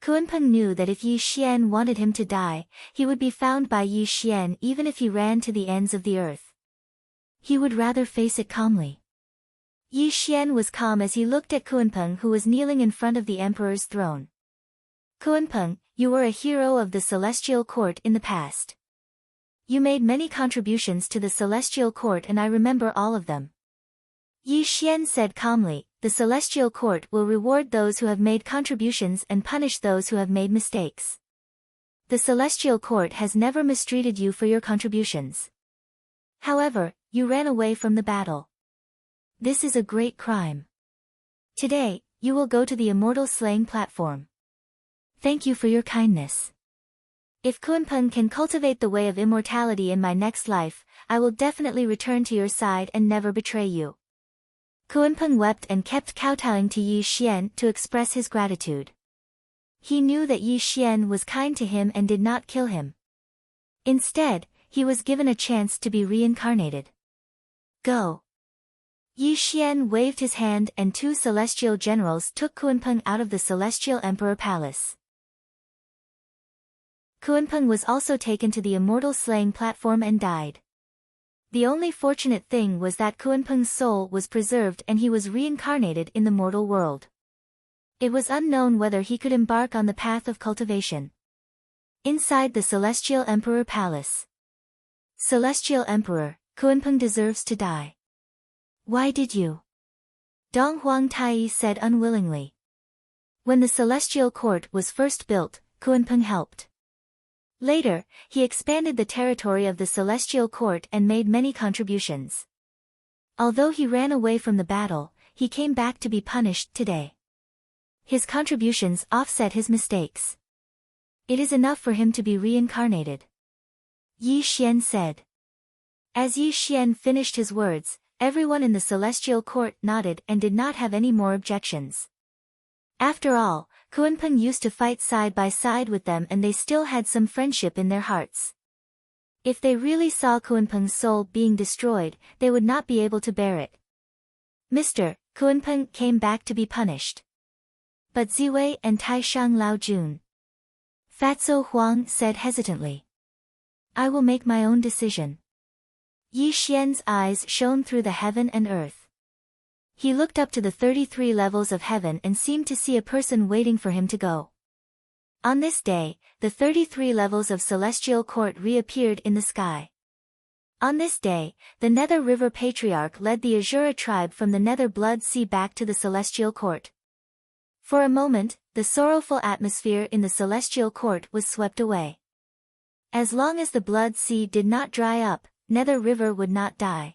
Kunpeng knew that if Yi Xian wanted him to die, he would be found by Yi Xian even if he ran to the ends of the earth. He would rather face it calmly. Yi Xian was calm as he looked at Kunpeng, who was kneeling in front of the emperor's throne. Kunpeng, you were a hero of the celestial court in the past. You made many contributions to the celestial court and I remember all of them. Yi Xian said calmly, the celestial court will reward those who have made contributions and punish those who have made mistakes. The celestial court has never mistreated you for your contributions. However, you ran away from the battle. This is a great crime. Today, you will go to the Immortal slaying platform. Thank you for your kindness. If Kunpeng can cultivate the way of immortality in my next life, I will definitely return to your side and never betray you. Kunpeng wept and kept kowtowing to Yi Xian to express his gratitude. He knew that Yi Xian was kind to him and did not kill him. Instead, he was given a chance to be reincarnated. Go. Yi Xian waved his hand and 2 celestial generals took Kunpeng out of the celestial emperor palace. Kunpeng was also taken to the Immortal slaying platform and died. The only fortunate thing was that Kunpeng's soul was preserved and he was reincarnated in the mortal world. It was unknown whether he could embark on the path of cultivation. Inside the Celestial Emperor Palace. Celestial Emperor, Kunpeng deserves to die. Why did you? Dong Huangtai said unwillingly. When the Celestial Court was first built, Kunpeng helped. Later, he expanded the territory of the Celestial Court and made many contributions. Although he ran away from the battle, he came back to be punished today. His contributions offset his mistakes. It is enough for him to be reincarnated. Yi Xian said. As Yi Xian finished his words, everyone in the Celestial Court nodded and did not have any more objections. After all, Kunpeng used to fight side by side with them and they still had some friendship in their hearts. If they really saw Kunpeng's soul being destroyed, they would not be able to bear it. Mr. Kunpeng came back to be punished. But Ziwei and Taishang Lao Jun. Fatso Huang said hesitantly. I will make my own decision. Yi Xian's eyes shone through the heaven and earth. He looked up to the 33 levels of heaven and seemed to see a person waiting for him to go. On this day, the 33 levels of Celestial Court reappeared in the sky. On this day, the Nether River Patriarch led the Azura tribe from the Nether Blood Sea back to the Celestial Court. For a moment, the sorrowful atmosphere in the Celestial Court was swept away. As long as the Blood Sea did not dry up, Nether River would not die.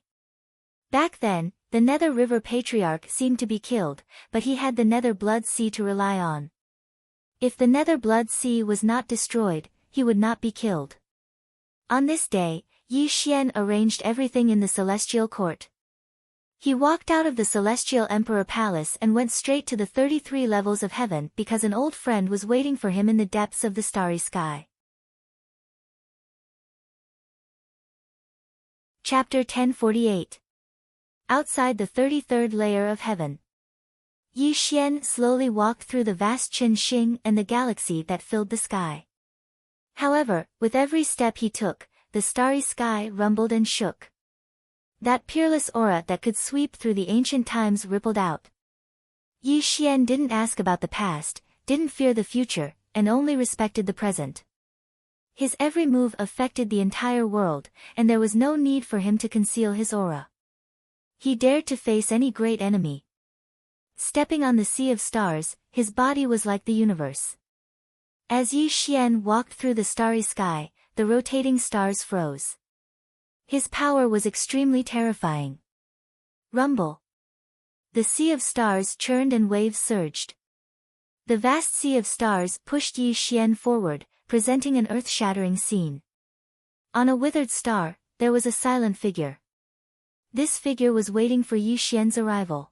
Back then, the Nether River Patriarch seemed to be killed, but he had the Nether Blood Sea to rely on. If the Nether Blood Sea was not destroyed, he would not be killed. On this day, Yi Xian arranged everything in the Celestial Court. He walked out of the Celestial Emperor Palace and went straight to the 33 levels of heaven because an old friend was waiting for him in the depths of the starry sky. Chapter 1048. Outside the 33rd layer of heaven. Yi Xian slowly walked through the vast Qin Xing and the galaxy that filled the sky. However, with every step he took, the starry sky rumbled and shook. That peerless aura that could sweep through the ancient times rippled out. Yi Xian didn't ask about the past, didn't fear the future, and only respected the present. His every move affected the entire world, and there was no need for him to conceal his aura. He dared to face any great enemy. Stepping on the sea of stars, his body was like the universe. As Yi Xian walked through the starry sky, the rotating stars froze. His power was extremely terrifying. Rumble. The sea of stars churned and waves surged. The vast sea of stars pushed Yi Xian forward, presenting an earth-shattering scene. On a withered star, there was a silent figure. This figure was waiting for Yi Xian's arrival.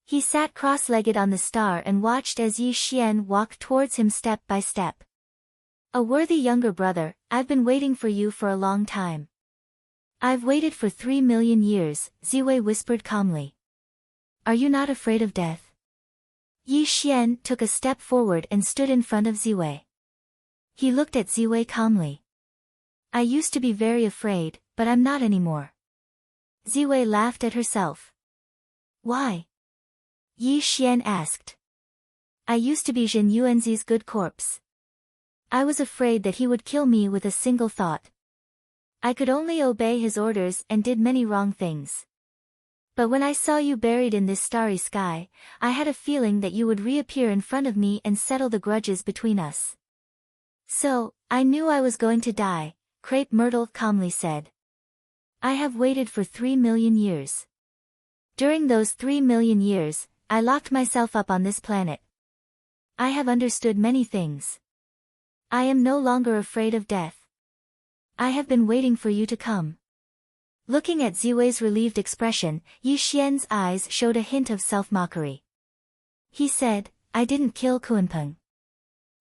He sat cross-legged on the star and watched as Yi Xian walked towards him step by step. "A worthy younger brother, I've been waiting for you for a long time." "I've waited for 3 million years," Ziwei whispered calmly. "Are you not afraid of death?" Yi Xian took a step forward and stood in front of Ziwei. He looked at Ziwei calmly. "I used to be very afraid, but I'm not anymore." Ziwei laughed at herself. "Why?" Yi Xian asked. "I used to be Zhen Yuanzi's good corpse. I was afraid that he would kill me with a single thought. I could only obey his orders and did many wrong things. But when I saw you buried in this starry sky, I had a feeling that you would reappear in front of me and settle the grudges between us. So, I knew I was going to die," Crepe Myrtle calmly said. "I have waited for 3 million years. During those 3 million years, I locked myself up on this planet. I have understood many things. I am no longer afraid of death. I have been waiting for you to come." Looking at Ziwei's relieved expression, Yi Xian's eyes showed a hint of self-mockery. He said, "I didn't kill Kuanpeng.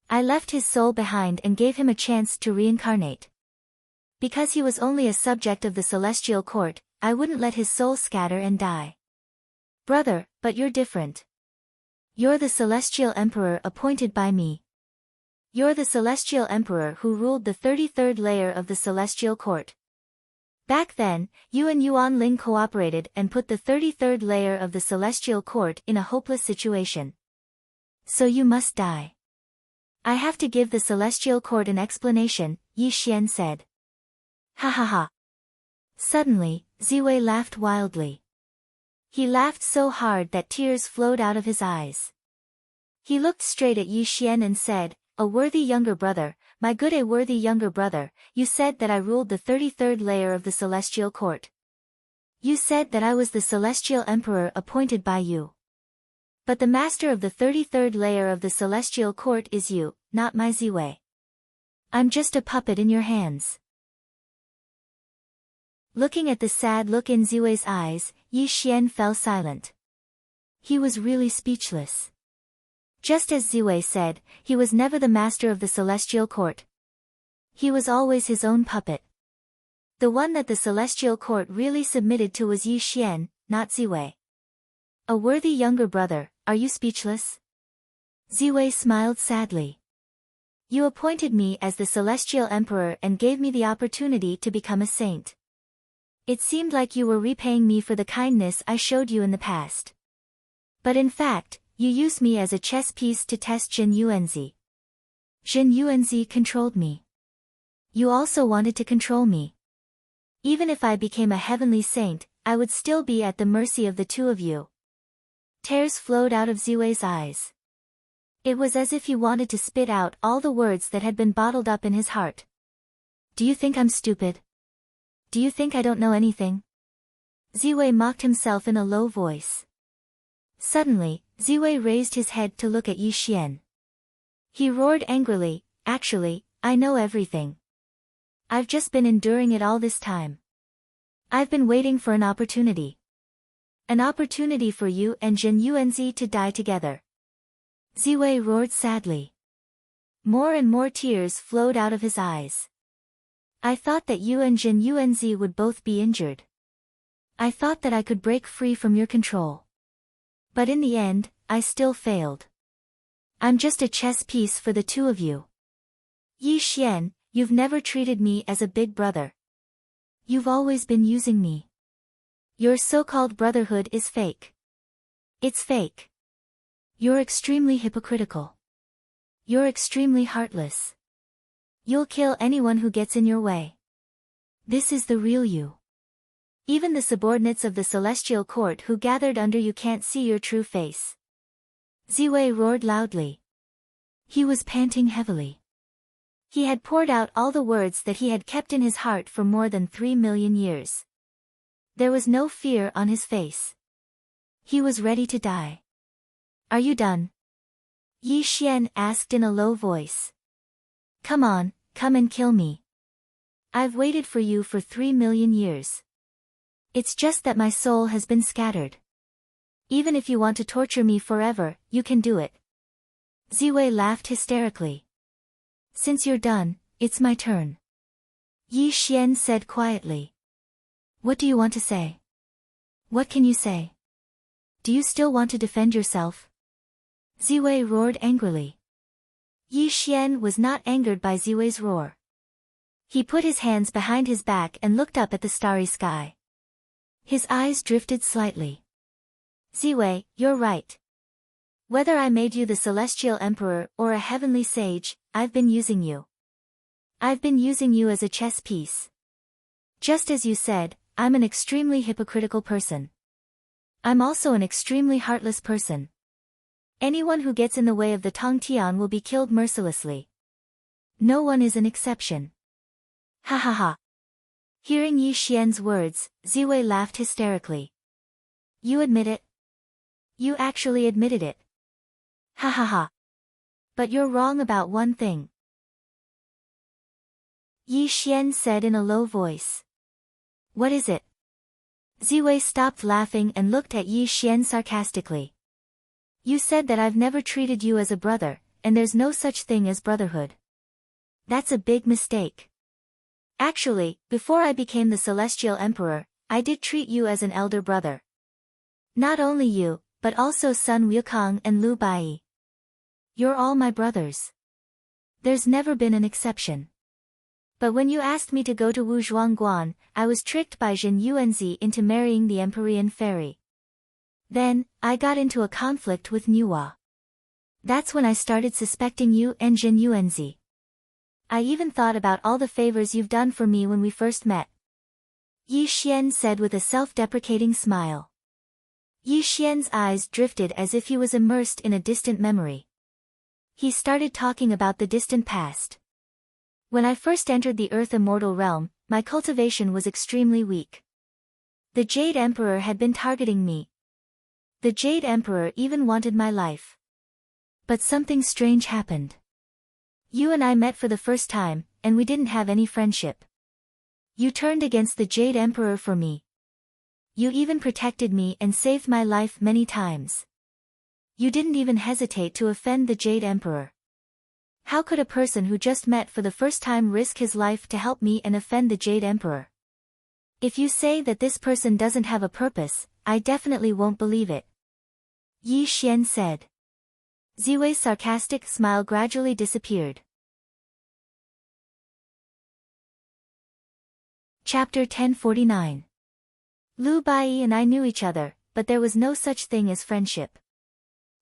I left his soul behind and gave him a chance to reincarnate. Because he was only a subject of the celestial court, I wouldn't let his soul scatter and die. Brother, but you're different. You're the celestial emperor appointed by me. You're the celestial emperor who ruled the 33rd layer of the celestial court. Back then, you and Yuan Ling cooperated and put the 33rd layer of the celestial court in a hopeless situation. So you must die. I have to give the celestial court an explanation," Yi Xian said. "Ha ha ha." Suddenly, Ziwei laughed wildly. He laughed so hard that tears flowed out of his eyes. He looked straight at Yi Xian and said, "A worthy younger brother, my good a worthy younger brother, you said that I ruled the 33rd layer of the celestial court. You said that I was the celestial emperor appointed by you. But the master of the 33rd layer of the celestial court is you, not my Ziwei. I'm just a puppet in your hands." Looking at the sad look in Ziwei's eyes, Yi Xian fell silent. He was really speechless. Just as Ziwei said, he was never the master of the celestial court. He was always his own puppet. The one that the celestial court really submitted to was Yi Xian, not Ziwei. "A worthy younger brother, are you speechless?" Ziwei smiled sadly. "You appointed me as the celestial emperor and gave me the opportunity to become a saint. It seemed like you were repaying me for the kindness I showed you in the past. But in fact, you used me as a chess piece to test Zhen Yuanzi. Zhen Yuanzi controlled me. You also wanted to control me. Even if I became a heavenly saint, I would still be at the mercy of the two of you." Tears flowed out of Ziwei's eyes. It was as if he wanted to spit out all the words that had been bottled up in his heart. "Do you think I'm stupid? Do you think I don't know anything?" Ziwei mocked himself in a low voice. Suddenly, Ziwei raised his head to look at Yi Xian. He roared angrily, "Actually, I know everything. I've just been enduring it all this time. I've been waiting for an opportunity. An opportunity for you and Zhen Yuanzi to die together." Ziwei roared sadly. More and more tears flowed out of his eyes. "I thought that you and Zhen Yuanzi would both be injured. I thought that I could break free from your control. But in the end, I still failed. I'm just a chess piece for the two of you. Yi Xian, you've never treated me as a big brother. You've always been using me. Your so-called brotherhood is fake. It's fake. You're extremely hypocritical. You're extremely heartless. You'll kill anyone who gets in your way. This is the real you. Even the subordinates of the celestial court who gathered under you can't see your true face. Ziwei roared loudly. He was panting heavily. He had poured out all the words that he had kept in his heart for more than 3 million years. There was no fear on his face. He was ready to die. Are you done? Yi Xian asked in a low voice. Come on, come and kill me. I've waited for you for 3 million years. It's just that my soul has been scattered. Even if you want to torture me forever, you can do it. Ziwei laughed hysterically. Since you're done, it's my turn. Yi Xian said quietly. What do you want to say? What can you say? Do you still want to defend yourself? Ziwei roared angrily. Yi Xian was not angered by Ziwei's roar. He put his hands behind his back and looked up at the starry sky. His eyes drifted slightly. Ziwei, you're right. Whether I made you the celestial emperor or a heavenly sage, I've been using you. I've been using you as a chess piece. Just as you said, I'm an extremely hypocritical person. I'm also an extremely heartless person. Anyone who gets in the way of the Tongtian will be killed mercilessly. No one is an exception. Ha ha ha. Hearing Yi Xian's words, Ziwei laughed hysterically. You admit it? You actually admitted it. Ha ha ha. But you're wrong about one thing. Yi Xian said in a low voice. What is it? Ziwei stopped laughing and looked at Yi Xian sarcastically. You said that I've never treated you as a brother, and there's no such thing as brotherhood. That's a big mistake. Actually, before I became the Celestial Emperor, I did treat you as an elder brother. Not only you, but also Sun Wukong and Lu Bai. You're all my brothers. There's never been an exception. But when you asked me to go to Wu Zhuangguan, I was tricked by Zhen Yuanzi into marrying the Empyrean fairy. Then, I got into a conflict with Nuwa. That's when I started suspecting you and Zhen Yuanzi. I even thought about all the favors you've done for me when we first met. Yi Xian said with a self-deprecating smile. Yi Xian's eyes drifted as if he was immersed in a distant memory. He started talking about the distant past. When I first entered the Earth Immortal realm, my cultivation was extremely weak. The Jade Emperor had been targeting me. The Jade Emperor even wanted my life. But something strange happened. You and I met for the first time, and we didn't have any friendship. You turned against the Jade Emperor for me. You even protected me and saved my life many times. You didn't even hesitate to offend the Jade Emperor. How could a person who just met for the first time risk his life to help me and offend the Jade Emperor? If you say that this person doesn't have a purpose, I definitely won't believe it. Yi Xian said. Ziwei's sarcastic smile gradually disappeared. Chapter 1049. Lu Bai and I knew each other, but there was no such thing as friendship.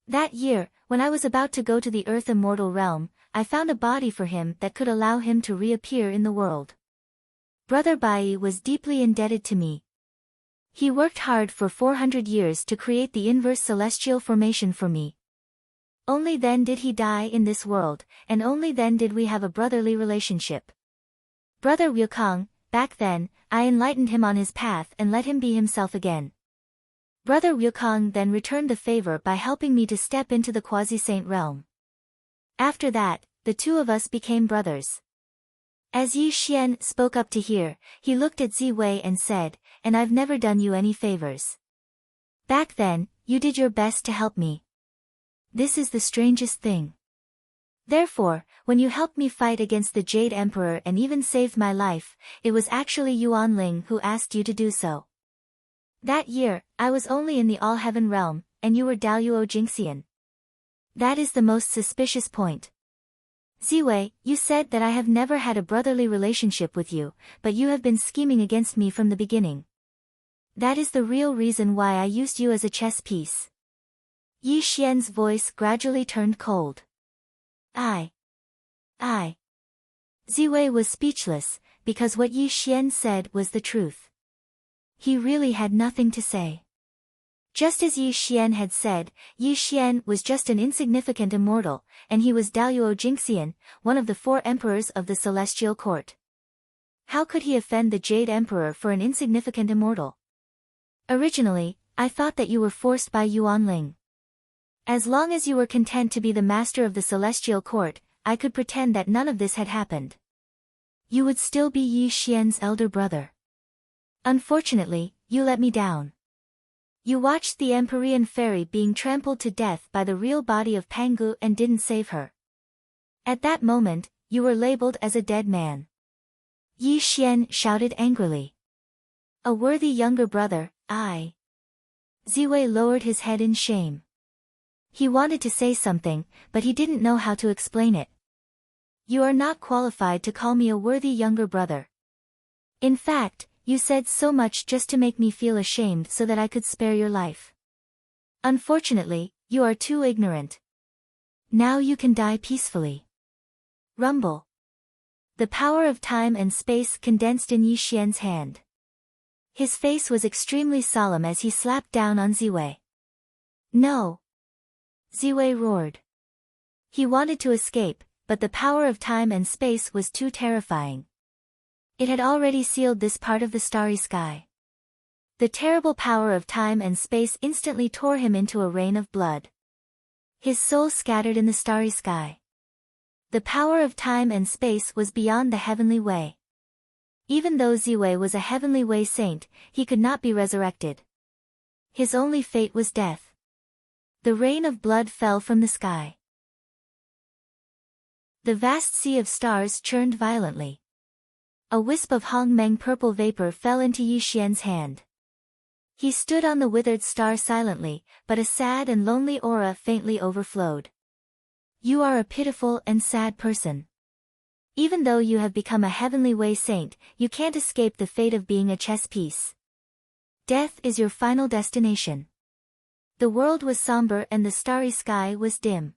That year, when I was about to go to the Earth Immortal realm, I found a body for him that could allow him to reappear in the world. Brother Bai was deeply indebted to me. He worked hard for 400 years to create the inverse celestial formation for me. Only then did he die in this world, and only then did we have a brotherly relationship. Brother Wukong, back then, I enlightened him on his path and let him be himself again. Brother Wukong then returned the favor by helping me to step into the quasi-saint realm. After that, the two of us became brothers. As Yi Xian spoke up to hear, he looked at Ziwei and said, and I've never done you any favors. Back then, you did your best to help me. This is the strangest thing. Therefore, when you helped me fight against the Jade Emperor and even saved my life, it was actually Yuan Ling who asked you to do so. That year, I was only in the All-Heaven realm, and you were Daluo Jingxian. That is the most suspicious point. Ziwei, you said that I have never had a brotherly relationship with you, but you have been scheming against me from the beginning. That is the real reason why I used you as a chess piece. Yi Xian's voice gradually turned cold. I. Ziwei was speechless, because what Yi Xian said was the truth. He really had nothing to say. Just as Yi Xian had said, Yi Xian was just an insignificant immortal, and he was Daluo Jingxian, one of the 4 emperors of the Celestial Court. How could he offend the Jade Emperor for an insignificant immortal? Originally, I thought that you were forced by Yuan Ling. As long as you were content to be the master of the Celestial Court, I could pretend that none of this had happened. You would still be Yi Xian's elder brother. Unfortunately, you let me down. You watched the Empyrean fairy being trampled to death by the real body of Pangu and didn't save her. At that moment, you were labeled as a dead man. Yi Xian shouted angrily. A worthy younger brother, I. Ziwei lowered his head in shame. He wanted to say something, but he didn't know how to explain it. You are not qualified to call me a worthy younger brother. In fact, you said so much just to make me feel ashamed so that I could spare your life. Unfortunately, you are too ignorant. Now you can die peacefully. Rumble. The power of time and space condensed in Yi Xian's hand. His face was extremely solemn as he slapped down on Ziwei. No! Ziwei roared. He wanted to escape, but the power of time and space was too terrifying. It had already sealed this part of the starry sky. The terrible power of time and space instantly tore him into a rain of blood. His soul scattered in the starry sky. The power of time and space was beyond the heavenly way. Even though Ziwei was a heavenly way saint, he could not be resurrected. His only fate was death. The rain of blood fell from the sky. The vast sea of stars churned violently. A wisp of Hongmeng purple vapor fell into Yi Xian's hand. He stood on the withered star silently, but a sad and lonely aura faintly overflowed. You are a pitiful and sad person. Even though you have become a heavenly way saint, you can't escape the fate of being a chess piece. Death is your final destination. The world was somber and the starry sky was dim.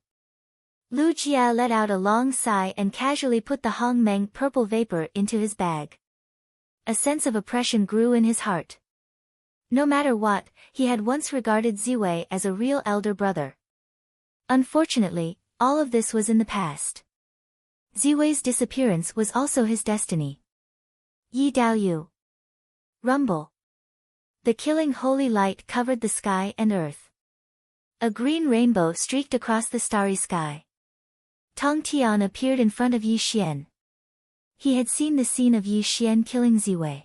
Lu Jia let out a long sigh and casually put the Hongmeng purple vapor into his bag. A sense of oppression grew in his heart. No matter what, he had once regarded Ziwei as a real elder brother. Unfortunately, all of this was in the past. Ziwei's disappearance was also his destiny. Yi Daoyu. Rumble. The killing holy light covered the sky and earth. A green rainbow streaked across the starry sky. Tong Tian appeared in front of Yi Xian. He had seen the scene of Yi Xian killing Ziwei.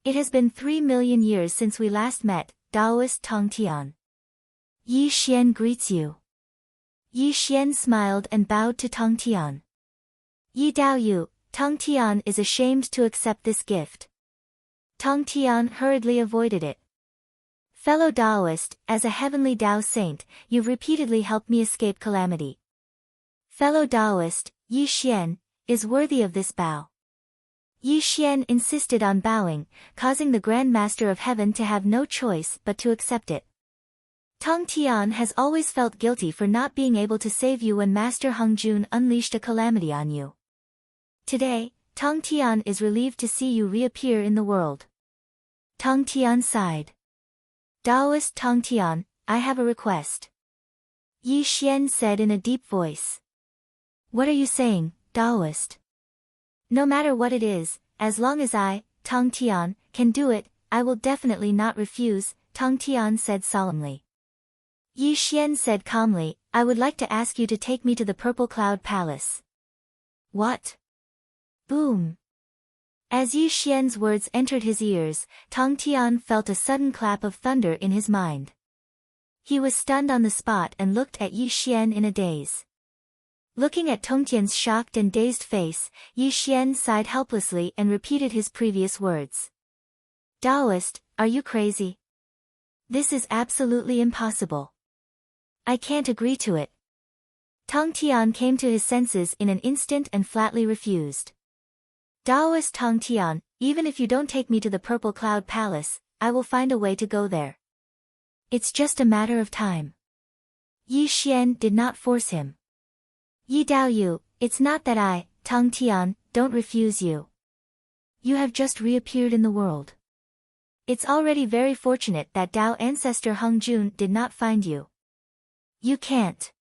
It has been 3 million years since we last met, Daoist Tong Tian. Yi Xian greets you. Yi Xian smiled and bowed to Tong Tian. Yi Daoyu, Tong Tian is ashamed to accept this gift. Tong Tian hurriedly avoided it. Fellow Daoist, as a heavenly Dao saint, you've repeatedly helped me escape calamity. Fellow Daoist, Yi Xian, is worthy of this bow. Yi Xian insisted on bowing, causing the Grand Master of Heaven to have no choice but to accept it. Tong Tian has always felt guilty for not being able to save you when Master Heng Jun unleashed a calamity on you. Today, Tong Tian is relieved to see you reappear in the world. Tong Tian sighed. Daoist Tong Tian, I have a request. Yi Xian said in a deep voice. What are you saying, Daoist? No matter what it is, as long as I, Tong Tian, can do it, I will definitely not refuse, Tong Tian said solemnly. Yi Xian said calmly, I would like to ask you to take me to the Purple Cloud Palace. What? Boom. As Yi Xian's words entered his ears, Tong Tian felt a sudden clap of thunder in his mind. He was stunned on the spot and looked at Yi Xian in a daze. Looking at Tong Tian's shocked and dazed face, Yi Xian sighed helplessly and repeated his previous words. Daoist, are you crazy? This is absolutely impossible. I can't agree to it. Tong Tian came to his senses in an instant and flatly refused. Taoist Tong Tian, even if you don't take me to the Purple Cloud Palace, I will find a way to go there. It's just a matter of time. Yi Xian did not force him. Yi Dao Yu, it's not that I, Tong Tian, don't refuse you. You have just reappeared in the world. It's already very fortunate that Dao ancestor Hung Jun did not find you. You can't.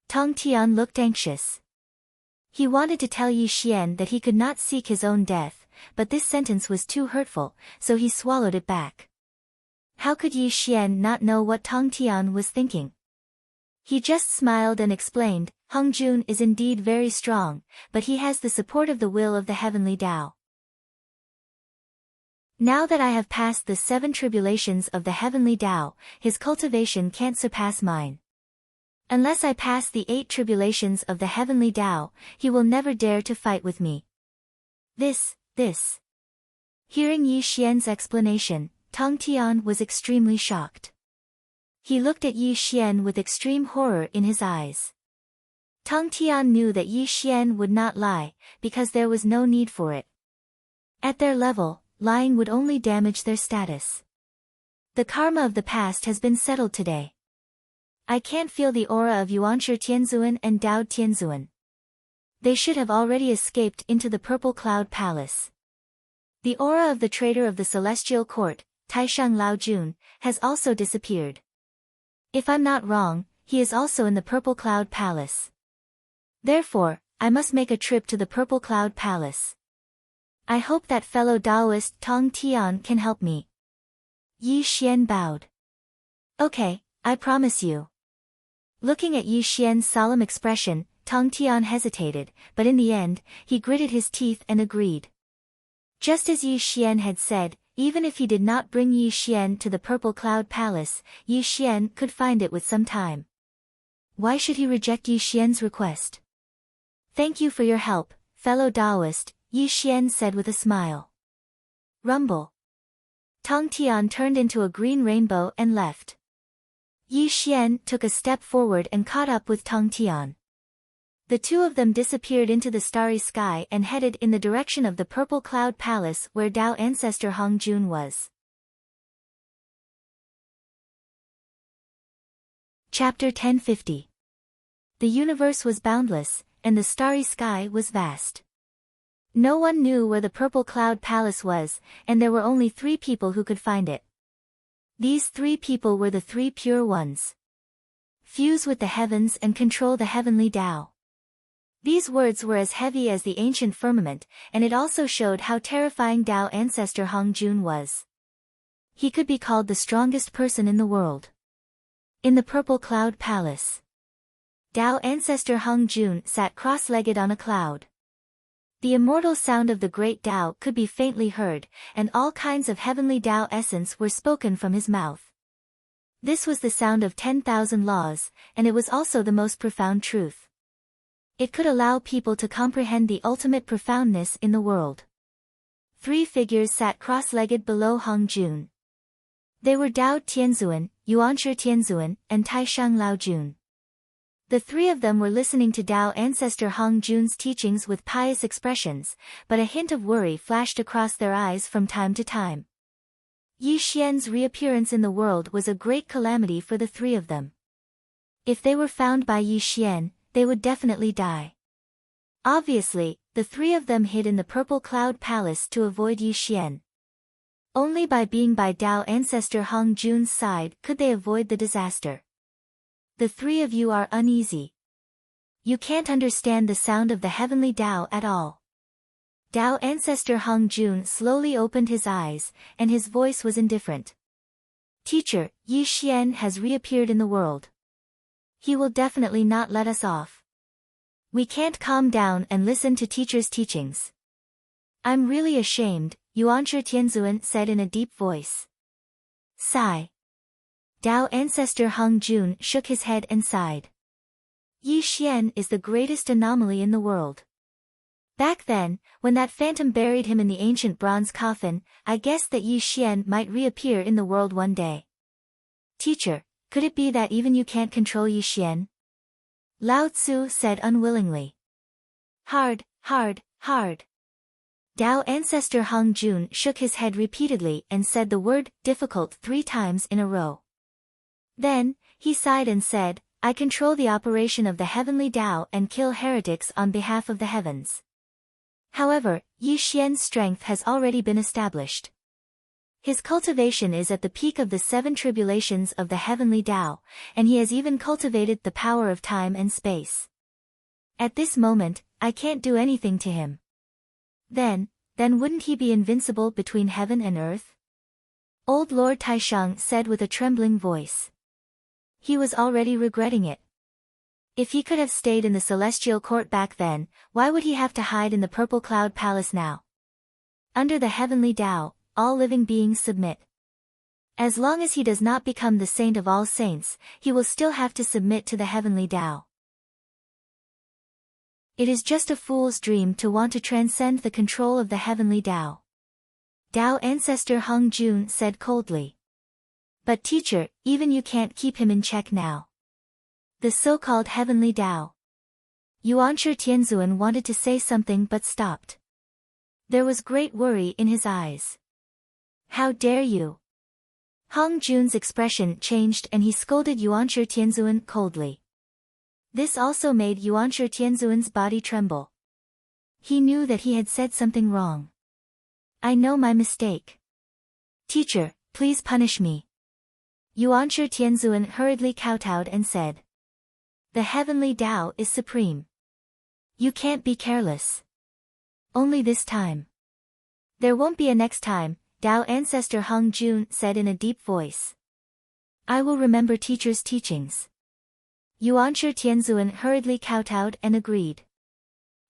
Tong Tian looked anxious. He wanted to tell Yi Xian that he could not seek his own death, but this sentence was too hurtful, so he swallowed it back. How could Yi Xian not know what Tong Tian was thinking? He just smiled and explained, Hung Jun is indeed very strong, but he has the support of the will of the heavenly Tao. Now that I have passed the 7 tribulations of the heavenly Tao, his cultivation can't surpass mine. Unless I pass the 8 tribulations of the heavenly Tao, he will never dare to fight with me. This. Hearing Yi Xian's explanation, Tong Tian was extremely shocked. He looked at Yi Xian with extreme horror in his eyes. Tong Tian knew that Yi Xian would not lie, because there was no need for it. At their level, lying would only damage their status. The karma of the past has been settled today. I can't feel the aura of Yuanshi Tianzuan and Dao Tianzuan. They should have already escaped into the Purple Cloud Palace. The aura of the traitor of the Celestial Court, Taishang Lao Jun, has also disappeared. If I'm not wrong, he is also in the Purple Cloud Palace. Therefore, I must make a trip to the Purple Cloud Palace. I hope that fellow Taoist Tong Tian can help me. Yi Xian bowed. Okay, I promise you. Looking at Yi Xian's solemn expression, Tong Tian hesitated, but in the end, he gritted his teeth and agreed. Just as Yi Xian had said, even if he did not bring Yi Xian to the Purple Cloud Palace, Yi Xian could find it with some time. Why should he reject Yi Xian's request? Thank you for your help, fellow Taoist, Yi Xian said with a smile. Rumble. Tong Tian turned into a green rainbow and left. Yi Xian took a step forward and caught up with Tong Tian. The two of them disappeared into the starry sky and headed in the direction of the Purple Cloud Palace where Dao ancestor Hung Jun was. Chapter 1050. The universe was boundless, and the starry sky was vast. No one knew where the Purple Cloud Palace was, and there were only 3 people who could find it. These 3 people were the 3 pure ones. Fuse with the heavens and control the heavenly Tao. These words were as heavy as the ancient firmament, and it also showed how terrifying Dao ancestor Hung Jun was. He could be called the strongest person in the world. In the Purple Cloud Palace, Dao ancestor Hung Jun sat cross-legged on a cloud. The immortal sound of the great Tao could be faintly heard, and all kinds of heavenly Tao essence were spoken from his mouth. This was the sound of 10,000 laws, and it was also the most profound truth. It could allow people to comprehend the ultimate profoundness in the world. 3 figures sat cross-legged below Hung Jun. They were Dao Tianzuan, Yuanshi Tianzuan, and Taishang Lao Jun. The 3 of them were listening to Dao ancestor Hung Jun's teachings with pious expressions, but a hint of worry flashed across their eyes from time to time. Yi Xian's reappearance in the world was a great calamity for the 3 of them. If they were found by Yi Xian, they would definitely die. Obviously, the 3 of them hid in the Purple Cloud Palace to avoid Yi Xian. Only by being by Dao ancestor Hung Jun's side could they avoid the disaster. The 3 of you are uneasy. You can't understand the sound of the heavenly Tao at all. Dao ancestor Hung Jun slowly opened his eyes, and his voice was indifferent. Teacher, Yi Xian has reappeared in the world. He will definitely not let us off. We can't calm down and listen to teacher's teachings. I'm really ashamed, Yuanshi Tianzuan said in a deep voice. Sigh. Dao ancestor Hung Jun shook his head and sighed. Yi Xian is the greatest anomaly in the world. Back then, when that phantom buried him in the ancient bronze coffin, I guessed that Yi Xian might reappear in the world one day. Teacher, could it be that even you can't control Yi Xian? Lao Tzu said unwillingly. Hard, hard, hard. Tao ancestor Hung Jun shook his head repeatedly and said the word difficult 3 times in a row. Then, he sighed and said, I control the operation of the heavenly Tao and kill heretics on behalf of the heavens. However, Yi Xian's strength has already been established. His cultivation is at the peak of the 7 tribulations of the heavenly Tao, and he has even cultivated the power of time and space. At this moment, I can't do anything to him. Then wouldn't he be invincible between heaven and earth? Old Lord Taisheng said with a trembling voice. He was already regretting it. If he could have stayed in the celestial court back then, why would he have to hide in the purple cloud palace now? Under the heavenly Tao, all living beings submit. As long as he does not become the saint of all saints, he will still have to submit to the heavenly Tao. It is just a fool's dream to want to transcend the control of the heavenly Tao. Tao ancestor Hung Jun said coldly. But teacher, even you can't keep him in check now. The so-called heavenly Tao. Yuanshi Tianzuan wanted to say something but stopped. There was great worry in his eyes. How dare you? Hung Jun's expression changed and he scolded Yuanshi Tianzuan coldly. This also made Yuanshi Tianzuan's body tremble. He knew that he had said something wrong. I know my mistake. Teacher, please punish me. Yuanshi Tianzuan hurriedly kowtowed and said. The heavenly Tao is supreme. You can't be careless. Only this time. There won't be a next time, Tao ancestor Hung Jun said in a deep voice. I will remember teacher's teachings. Yuanshi Tianzuan hurriedly kowtowed and agreed.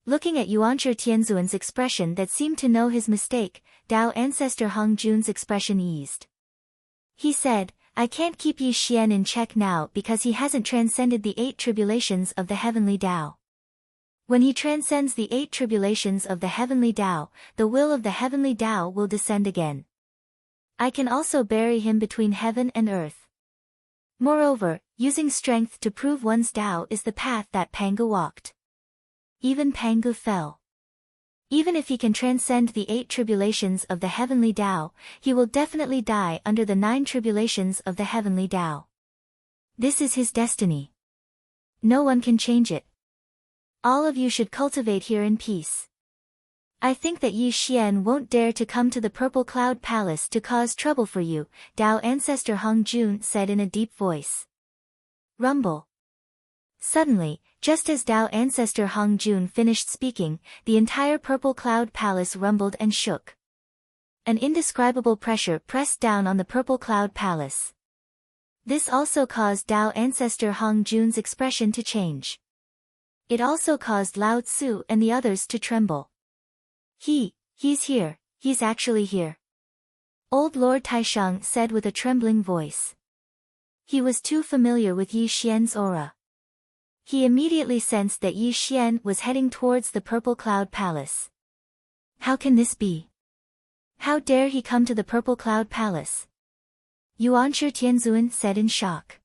Looking at Yuanshi Tianzuan's expression that seemed to know his mistake, Tao ancestor Hung Jun's expression eased. He said, I can't keep Yi Xian in check now because he hasn't transcended the 8 tribulations of the heavenly Tao. When he transcends the 8 tribulations of the heavenly Tao, the will of the heavenly Tao will descend again. I can also bury him between heaven and earth. Moreover, using strength to prove one's Tao is the path that Pangu walked. Even Pangu fell. Even if he can transcend the 8 tribulations of the heavenly Tao, he will definitely die under the 9 tribulations of the heavenly Tao. This is his destiny. No one can change it. All of you should cultivate here in peace. I think that Yi Xian won't dare to come to the Purple Cloud Palace to cause trouble for you, Tao ancestor Hung Jun said in a deep voice. Rumble. Suddenly, just as Tao ancestor Hung Jun finished speaking, the entire Purple Cloud Palace rumbled and shook. An indescribable pressure pressed down on the Purple Cloud Palace. This also caused Tao ancestor Hung Jun's expression to change. It also caused Lao Tzu and the others to tremble. He's here, he's actually here. Old Lord Taisheng said with a trembling voice. He was too familiar with Yi Xian's aura. He immediately sensed that Yi Xian was heading towards the Purple Cloud Palace. How can this be? How dare he come to the Purple Cloud Palace? Yuanshi Tianzuan said in shock.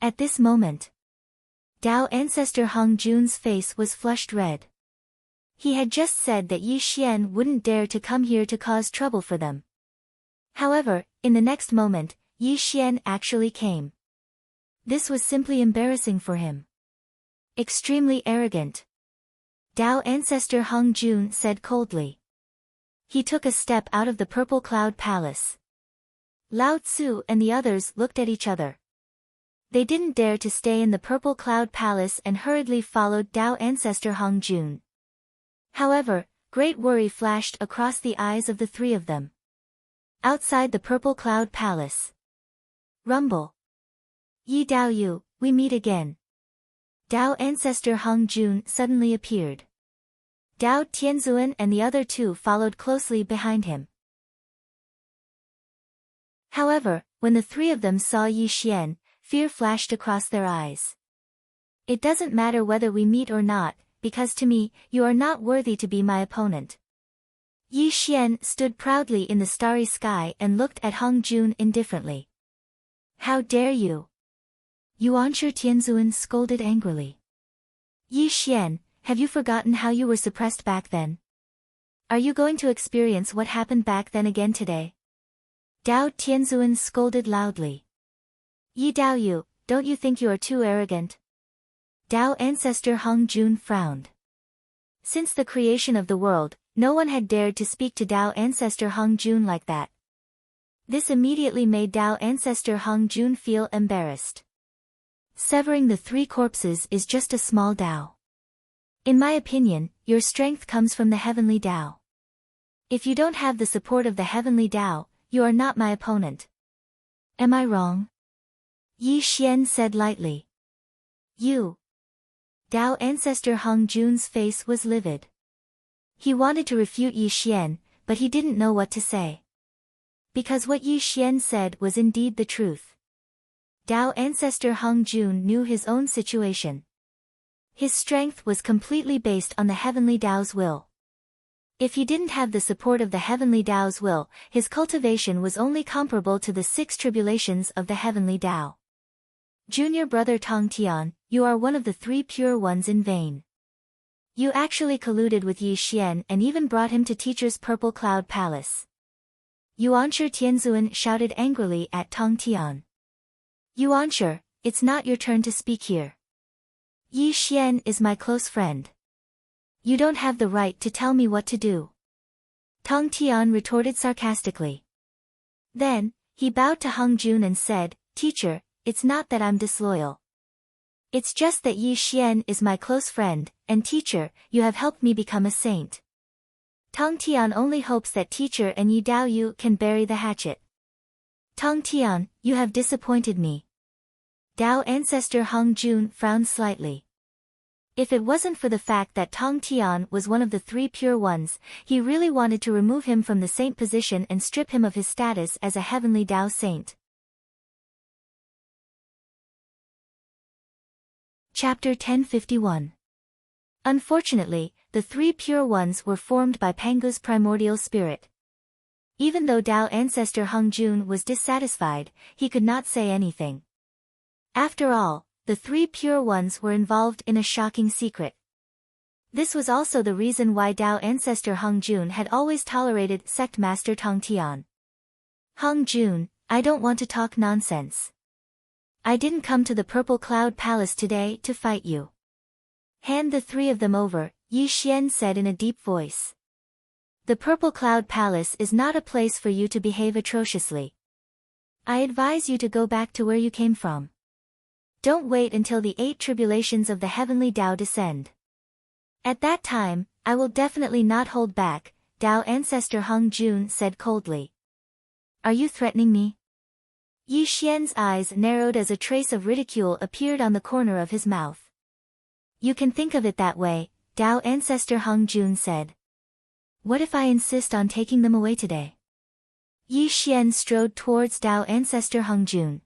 At this moment, Tao ancestor Hung Jun's face was flushed red. He had just said that Yi Xian wouldn't dare to come here to cause trouble for them. However, in the next moment, Yi Xian actually came. This was simply embarrassing for him. Extremely arrogant. Tao ancestor Hung Jun said coldly. He took a step out of the Purple Cloud Palace. Lao Tzu and the others looked at each other. They didn't dare to stay in the Purple Cloud Palace and hurriedly followed Tao ancestor Hung Jun. However, great worry flashed across the eyes of the 3 of them. Outside the Purple Cloud Palace. Rumble. Yi Dao Yu, we meet again. Tao ancestor Hung Jun suddenly appeared. Tao Tianzuan and the other 2 followed closely behind him. However, when the 3 of them saw Yi Xian, fear flashed across their eyes. It doesn't matter whether we meet or not, because to me, you are not worthy to be my opponent. Yi Xian stood proudly in the starry sky and looked at Hung Jun indifferently. How dare you? Yuanshi Tianzuan scolded angrily. Yi Xian, have you forgotten how you were suppressed back then? Are you going to experience what happened back then again today? Dao Tianzuan scolded loudly. Yi Daoyu, don't you think you are too arrogant? Dao ancestor Hong Jun frowned. Since the creation of the world, no one had dared to speak to Dao ancestor Hong Jun like that. This immediately made Dao ancestor Hong Jun feel embarrassed. Severing the 3 corpses is just a small Dao. In my opinion, your strength comes from the heavenly Dao. If you don't have the support of the heavenly Dao, you are not my opponent. Am I wrong? Yi Xian said lightly. You. Dao ancestor Hong Jun's face was livid. He wanted to refute Yi Xian, but he didn't know what to say. Because what Yi Xian said was indeed the truth. Dao ancestor Hong Jun knew his own situation. His strength was completely based on the heavenly Dao's will. If he didn't have the support of the heavenly Dao's will, his cultivation was only comparable to the 6 tribulations of the heavenly Dao. Junior brother Tong Tian, you are one of the 3 pure ones in vain. You actually colluded with Yi Xian and even brought him to teacher's Purple Cloud Palace. Yuanshi Tianzuan shouted angrily at Tong Tian. Yuanshi, it's not your turn to speak here. Yi Xian is my close friend. You don't have the right to tell me what to do. Tong Tian retorted sarcastically. Then, he bowed to Hong Jun and said, Teacher, it's not that I'm disloyal. It's just that Yi Xian is my close friend, and teacher, you have helped me become a saint. Tong Tian only hopes that teacher and Yi Daoyu can bury the hatchet. Tong Tian, you have disappointed me. Dao ancestor Hong Jun frowned slightly. If it wasn't for the fact that Tong Tian was one of the 3 pure ones, he really wanted to remove him from the saint position and strip him of his status as a heavenly Dao saint. Chapter 1051. Unfortunately, the 3 pure ones were formed by Pangu's primordial spirit. Even though Dao ancestor Hong Jun was dissatisfied, he could not say anything. After all, the 3 pure ones were involved in a shocking secret. This was also the reason why Dao ancestor Hong Jun had always tolerated sect master Tong Tian. Hong Jun, I don't want to talk nonsense. I didn't come to the Purple Cloud Palace today to fight you. Hand the 3 of them over, Yi Xian said in a deep voice. The Purple Cloud Palace is not a place for you to behave atrociously. I advise you to go back to where you came from. Don't wait until the 8 tribulations of the heavenly Dao descend. At that time, I will definitely not hold back, Dao ancestor Hong Jun said coldly. Are you threatening me? Yi Xian's eyes narrowed as a trace of ridicule appeared on the corner of his mouth. You can think of it that way, Dao ancestor Hong Jun said. What if I insist on taking them away today? Yi Xian strode towards Dao ancestor Hong Jun.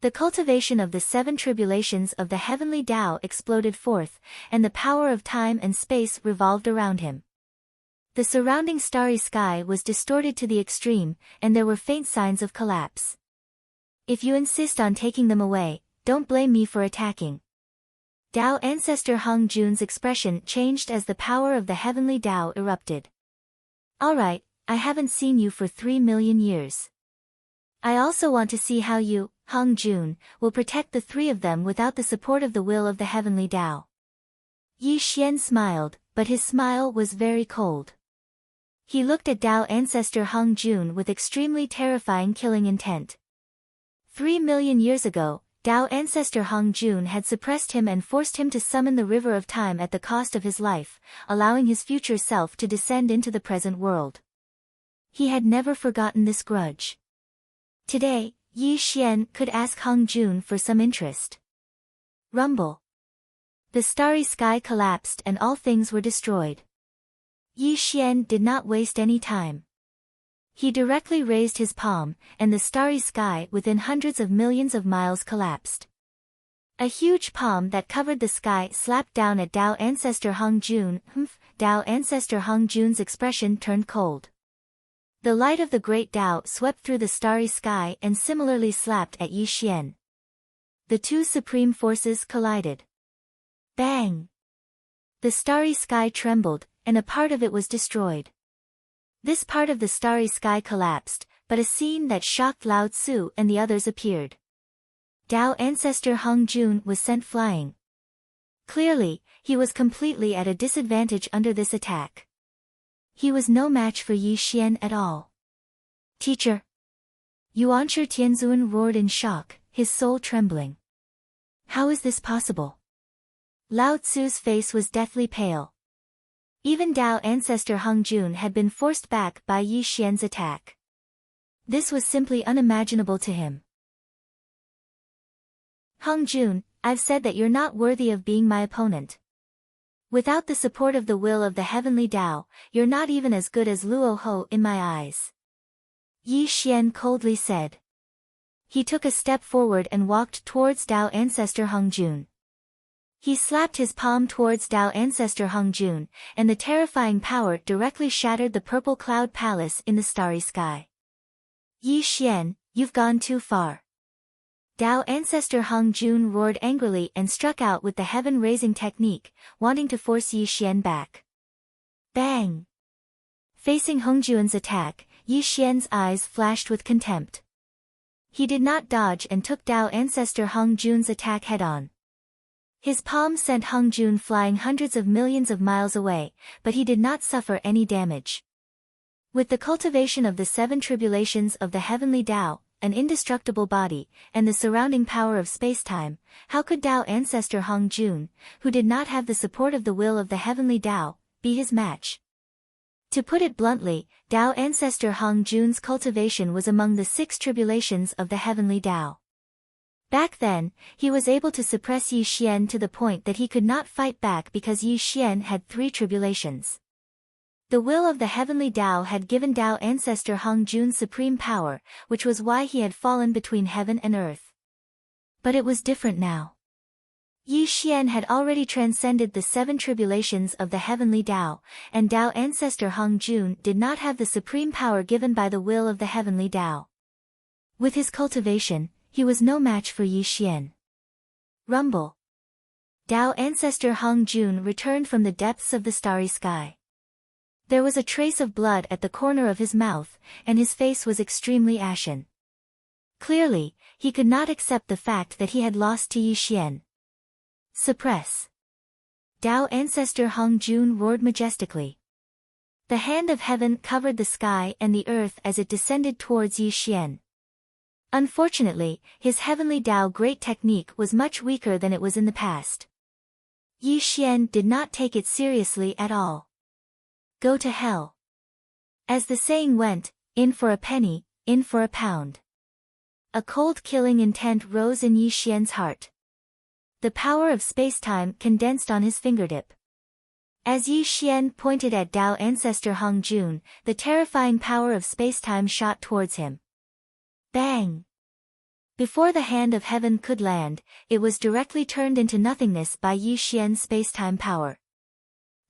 The cultivation of the 7 tribulations of the heavenly Dao exploded forth, and the power of time and space revolved around him. The surrounding starry sky was distorted to the extreme, and there were faint signs of collapse. If you insist on taking them away, don't blame me for attacking. Dao ancestor Hong Jun's expression changed as the power of the heavenly Dao erupted. Alright, I haven't seen you for 3 million years. I also want to see how you, Hong Jun, will protect the 3 of them without the support of the will of the heavenly Dao. Yi Xian smiled, but his smile was very cold. He looked at Dao ancestor Hong Jun with extremely terrifying killing intent. 3 million years ago, Dao ancestor Hong Jun had suppressed him and forced him to summon the river of time at the cost of his life, allowing his future self to descend into the present world. He had never forgotten this grudge. Today, Yi Xian could ask Hong Jun for some interest. Rumble. The starry sky collapsed and all things were destroyed. Yi Xian did not waste any time. He directly raised his palm, and the starry sky within hundreds of millions of miles collapsed. A huge palm that covered the sky slapped down at Dao ancestor Hong Jun. Dao ancestor Hong Jun's expression turned cold. The light of the great Tao swept through the starry sky and similarly slapped at Yi Xian. The two supreme forces collided. Bang! The starry sky trembled, and a part of it was destroyed. This part of the starry sky collapsed, but a scene that shocked Lao Tzu and the others appeared. Tao ancestor Hung Jun was sent flying. Clearly, he was completely at a disadvantage under this attack. He was no match for Yi Xian at all. Teacher! Yuanshi Tianzun roared in shock, his soul trembling. How is this possible? Lao Tzu's face was deathly pale. Even Tao ancestor Hung Jun had been forced back by Yi Xian's attack. This was simply unimaginable to him. Hung Jun, I've said that you're not worthy of being my opponent. Without the support of the will of the heavenly Tao, you're not even as good as Luo Ho in my eyes. Yi Xian coldly said. He took a step forward and walked towards Tao ancestor Hung Jun. He slapped his palm towards Tao ancestor Hung Jun, and the terrifying power directly shattered the purple cloud palace in the starry sky. Yi Xian, you've gone too far. Tao ancestor Hung Jun roared angrily and struck out with the heaven-raising technique, wanting to force Yi Xian back. Bang! Facing Hung Jun's attack, Yi Xian's eyes flashed with contempt. He did not dodge and took Tao ancestor Hung Jun's attack head-on. His palm sent Hung Jun flying hundreds of millions of miles away, but he did not suffer any damage. With the cultivation of the 7 tribulations of the heavenly Tao, an indestructible body, and the surrounding power of spacetime, how could Tao ancestor Hung Jun, who did not have the support of the will of the heavenly Tao, be his match? To put it bluntly, Tao ancestor Hung Jun's cultivation was among the 6 tribulations of the heavenly Tao. Back then, he was able to suppress Yi Xian to the point that he could not fight back because Yi Xian had 3 tribulations. The will of the heavenly Tao had given Tao ancestor Hung Jun supreme power, which was why he had fallen between heaven and earth. But it was different now. Yi Xian had already transcended the 7 tribulations of the heavenly Tao, and Tao ancestor Hung Jun did not have the supreme power given by the will of the heavenly Tao. With his cultivation, he was no match for Yi Xian. Rumble. Tao ancestor Hung Jun returned from the depths of the starry sky. There was a trace of blood at the corner of his mouth, and his face was extremely ashen. Clearly, he could not accept the fact that he had lost to Yi Xian. Suppress. Tao ancestor Hung Jun roared majestically. The hand of heaven covered the sky and the earth as it descended towards Yi Xian. Unfortunately, his heavenly Tao great technique was much weaker than it was in the past. Yi Xian did not take it seriously at all. Go to hell. As the saying went, in for a penny, in for a pound. A cold killing intent rose in Yi Xian's heart. The power of spacetime condensed on his fingertip. As Yi Xian pointed at Tao ancestor Hung Jun, the terrifying power of spacetime shot towards him. Bang! Before the hand of heaven could land, it was directly turned into nothingness by Yi Xian's spacetime power.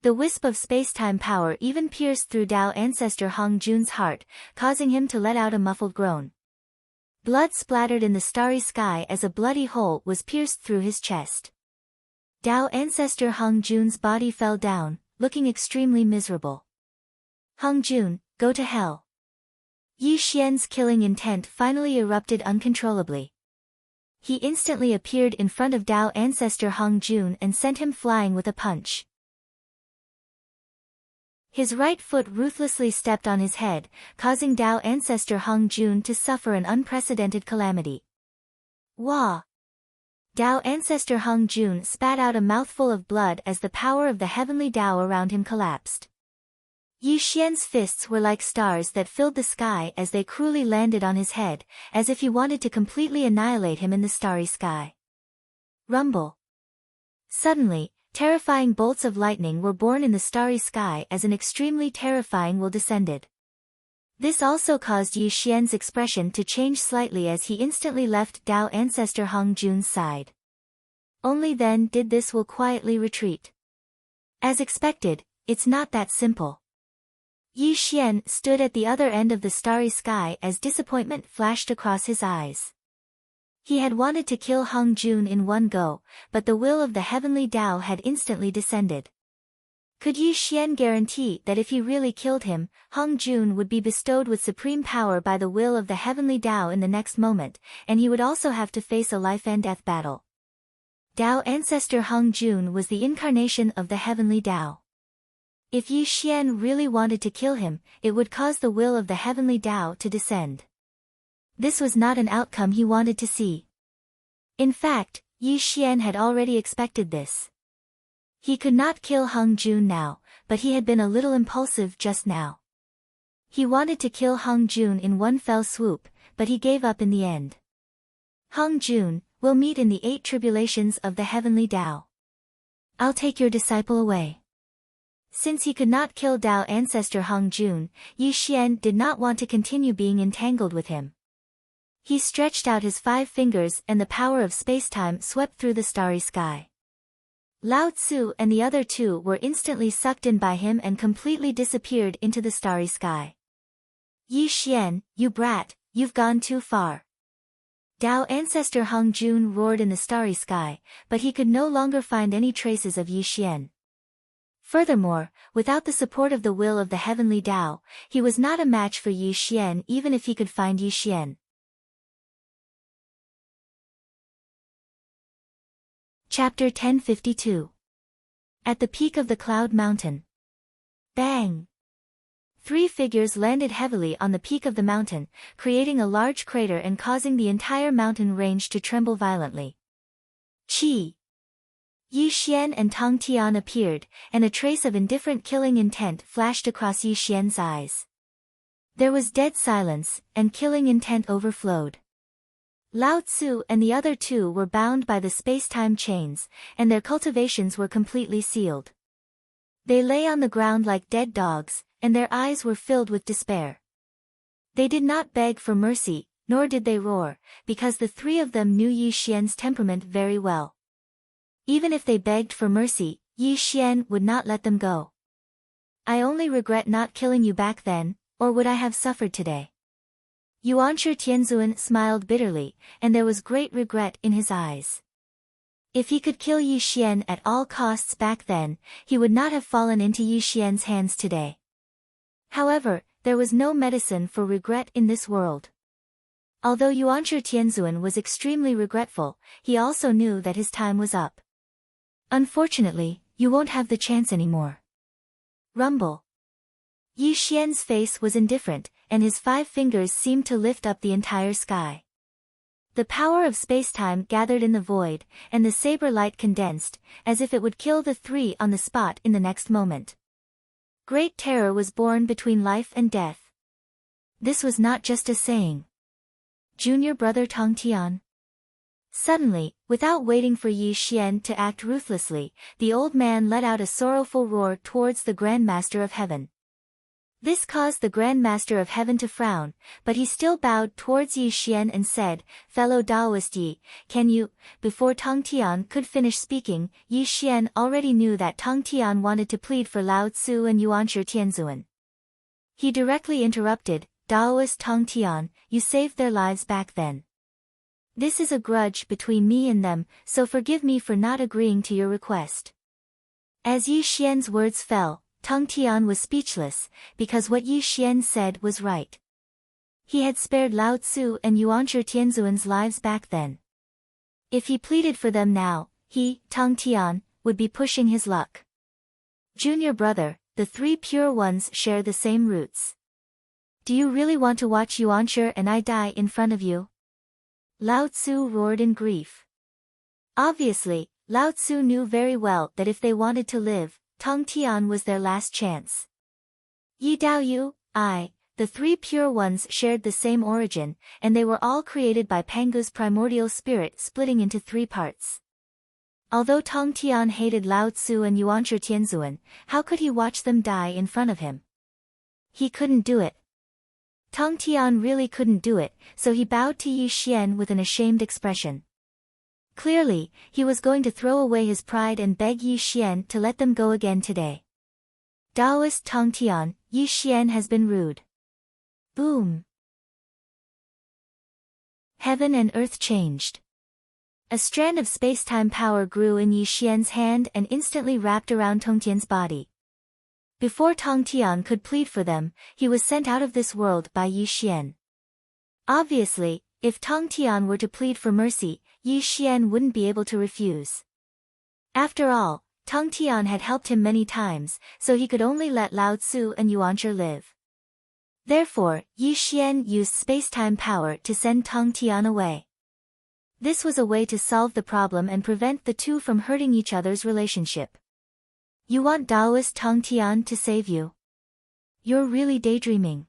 The wisp of spacetime power even pierced through Tao ancestor Hung Jun's heart, causing him to let out a muffled groan. Blood splattered in the starry sky as a bloody hole was pierced through his chest. Tao ancestor Hung Jun's body fell down, looking extremely miserable. Hung Jun, go to hell. Yi Xian's killing intent finally erupted uncontrollably. He instantly appeared in front of Tao ancestor Hung Jun and sent him flying with a punch. His right foot ruthlessly stepped on his head, causing Tao ancestor Hung Jun to suffer an unprecedented calamity. Wah! Tao ancestor Hung Jun spat out a mouthful of blood as the power of the heavenly Tao around him collapsed. Yi Xian's fists were like stars that filled the sky as they cruelly landed on his head, as if he wanted to completely annihilate him in the starry sky. Rumble. Suddenly, terrifying bolts of lightning were born in the starry sky as an extremely terrifying will descended. This also caused Yi Xian's expression to change slightly as he instantly left Tao ancestor Hung Jun's side. Only then did this will quietly retreat. As expected, it's not that simple. Yi Xian stood at the other end of the starry sky as disappointment flashed across his eyes. He had wanted to kill Hung Jun in one go, but the will of the heavenly Tao had instantly descended. Could Yi Xian guarantee that if he really killed him, Hung Jun would be bestowed with supreme power by the will of the heavenly Tao in the next moment, and he would also have to face a life-and-death battle? Tao ancestor Hung Jun was the incarnation of the heavenly Tao. If Yi Xian really wanted to kill him, it would cause the will of the heavenly Tao to descend. This was not an outcome he wanted to see. In fact, Yi Xian had already expected this. He could not kill Hung Jun now, but he had been a little impulsive just now. He wanted to kill Hung Jun in one fell swoop, but he gave up in the end. Hung Jun, we'll meet in the 8 tribulations of the heavenly Tao. I'll take your disciple away. Since he could not kill Tao ancestor Hung Jun, Yi Xian did not want to continue being entangled with him. He stretched out his 5 fingers and the power of spacetime swept through the starry sky. Lao Tzu and the other 2 were instantly sucked in by him and completely disappeared into the starry sky. Yi Xian, you brat, you've gone too far. Tao ancestor Hung Jun roared in the starry sky, but he could no longer find any traces of Yi Xian. Furthermore, without the support of the will of the heavenly Tao, he was not a match for Yi Xian even if he could find Yi Xian. Chapter 1052. At the peak of the cloud mountain. Bang! 3 figures landed heavily on the peak of the mountain, creating a large crater and causing the entire mountain range to tremble violently. Chi! Yi Xian and Tang Tian appeared, and a trace of indifferent killing intent flashed across Yi Xian's eyes. There was dead silence, and killing intent overflowed. Lao Tzu and the other 2 were bound by the space-time chains, and their cultivations were completely sealed. They lay on the ground like dead dogs, and their eyes were filled with despair. They did not beg for mercy, nor did they roar, because the 3 of them knew Yi Xian's temperament very well. Even if they begged for mercy, Yi Xian would not let them go. I only regret not killing you back then, or would I have suffered today? Yuanshi Tianzuan smiled bitterly, and there was great regret in his eyes. If he could kill Yi Xian at all costs back then, he would not have fallen into Yi Xian's hands today. However, there was no medicine for regret in this world. Although Yuanshi Tianzuan was extremely regretful, he also knew that his time was up. Unfortunately, you won't have the chance anymore. Rumble. Yi Xian's face was indifferent, and his 5 fingers seemed to lift up the entire sky. The power of spacetime gathered in the void, and the saber light condensed, as if it would kill the 3 on the spot in the next moment. Great terror was born between life and death. This was not just a saying. Junior brother Tang Tian. Suddenly, without waiting for Yi Xian to act ruthlessly, the old man let out a sorrowful roar towards the Grand Master of Heaven. This caused the Grand Master of Heaven to frown, but he still bowed towards Yi Xian and said, "Fellow Taoist Yi, can you?" Before Tang Tian could finish speaking, Yi Xian already knew that Tang Tian wanted to plead for Lao Tzu and Yuanshi Tianzuan. He directly interrupted, "Taoist Tang Tian, you saved their lives back then. This is a grudge between me and them, so forgive me for not agreeing to your request." As Yi Xian's words fell, Tang Tian was speechless, because what Yi Xian said was right. He had spared Lao Tzu and Yuanshi Tianzuan's lives back then. If he pleaded for them now, he, Tang Tian, would be pushing his luck. Junior brother, the 3 pure ones share the same roots. Do you really want to watch Yuanshi and I die in front of you? Lao Tzu roared in grief. Obviously, Lao Tzu knew very well that if they wanted to live, Tang Tian was their last chance. Yi Dao Yu, I, the 3 pure ones shared the same origin, and they were all created by Pangu's primordial spirit splitting into 3 parts. Although Tang Tian hated Lao Tzu and Yuanshi Tianzuan, how could he watch them die in front of him? He couldn't do it. Tang Tian really couldn't do it, so he bowed to Yi Xian with an ashamed expression. Clearly, he was going to throw away his pride and beg Yi Xian to let them go again today. Taoist Tongtian, Yi Xian has been rude. Boom. Heaven and earth changed. A strand of space-time power grew in Yi Xian's hand and instantly wrapped around Tongtian's body. Before Tongtian could plead for them, he was sent out of this world by Yi Xian. Obviously, if Tongtian were to plead for mercy, Yi Xian wouldn't be able to refuse. After all, Tongtian had helped him many times, so he could only let Lao Tzu and Yuanzhi live. Therefore, Yi Xian used space-time power to send Tongtian away. This was a way to solve the problem and prevent the two from hurting each other's relationship. You want Taoist Tongtian to save you? You're really daydreaming.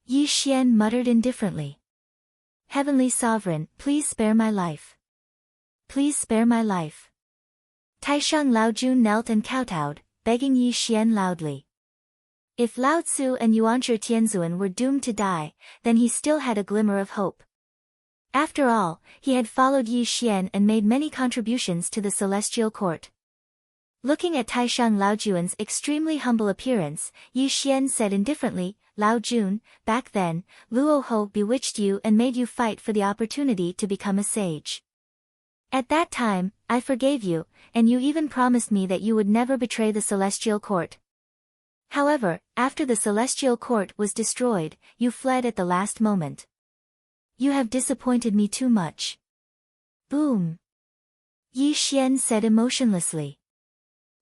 Yi Xian muttered indifferently. Heavenly Sovereign, please spare my life. Please spare my life. Taishang Laojun knelt and kowtowed, begging Yi Xian loudly. If Lao Tzu and Yuanzhi Tianzuan were doomed to die, then he still had a glimmer of hope. After all, he had followed Yi Xian and made many contributions to the celestial court. Looking at Taishang Laojun's extremely humble appearance, Yi Xian said indifferently, Laojun, back then, Luo Ho bewitched you and made you fight for the opportunity to become a sage. At that time, I forgave you, and you even promised me that you would never betray the celestial court. However, after the celestial court was destroyed, you fled at the last moment. You have disappointed me too much. Boom. Yi Xian said emotionlessly.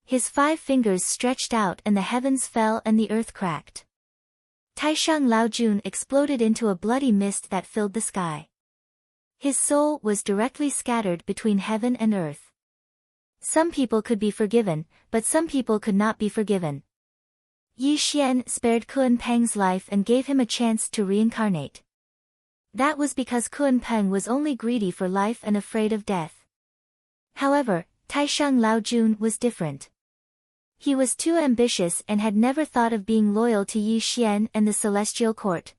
His 5 fingers stretched out and the heavens fell and the earth cracked. Taishang Laojun exploded into a bloody mist that filled the sky. His soul was directly scattered between heaven and earth. Some people could be forgiven, but some people could not be forgiven. Yi Xian spared Kunpeng's life and gave him a chance to reincarnate. That was because Kunpeng was only greedy for life and afraid of death. However, Taishang Laojun was different. He was too ambitious and had never thought of being loyal to Yi Xian and the celestial court.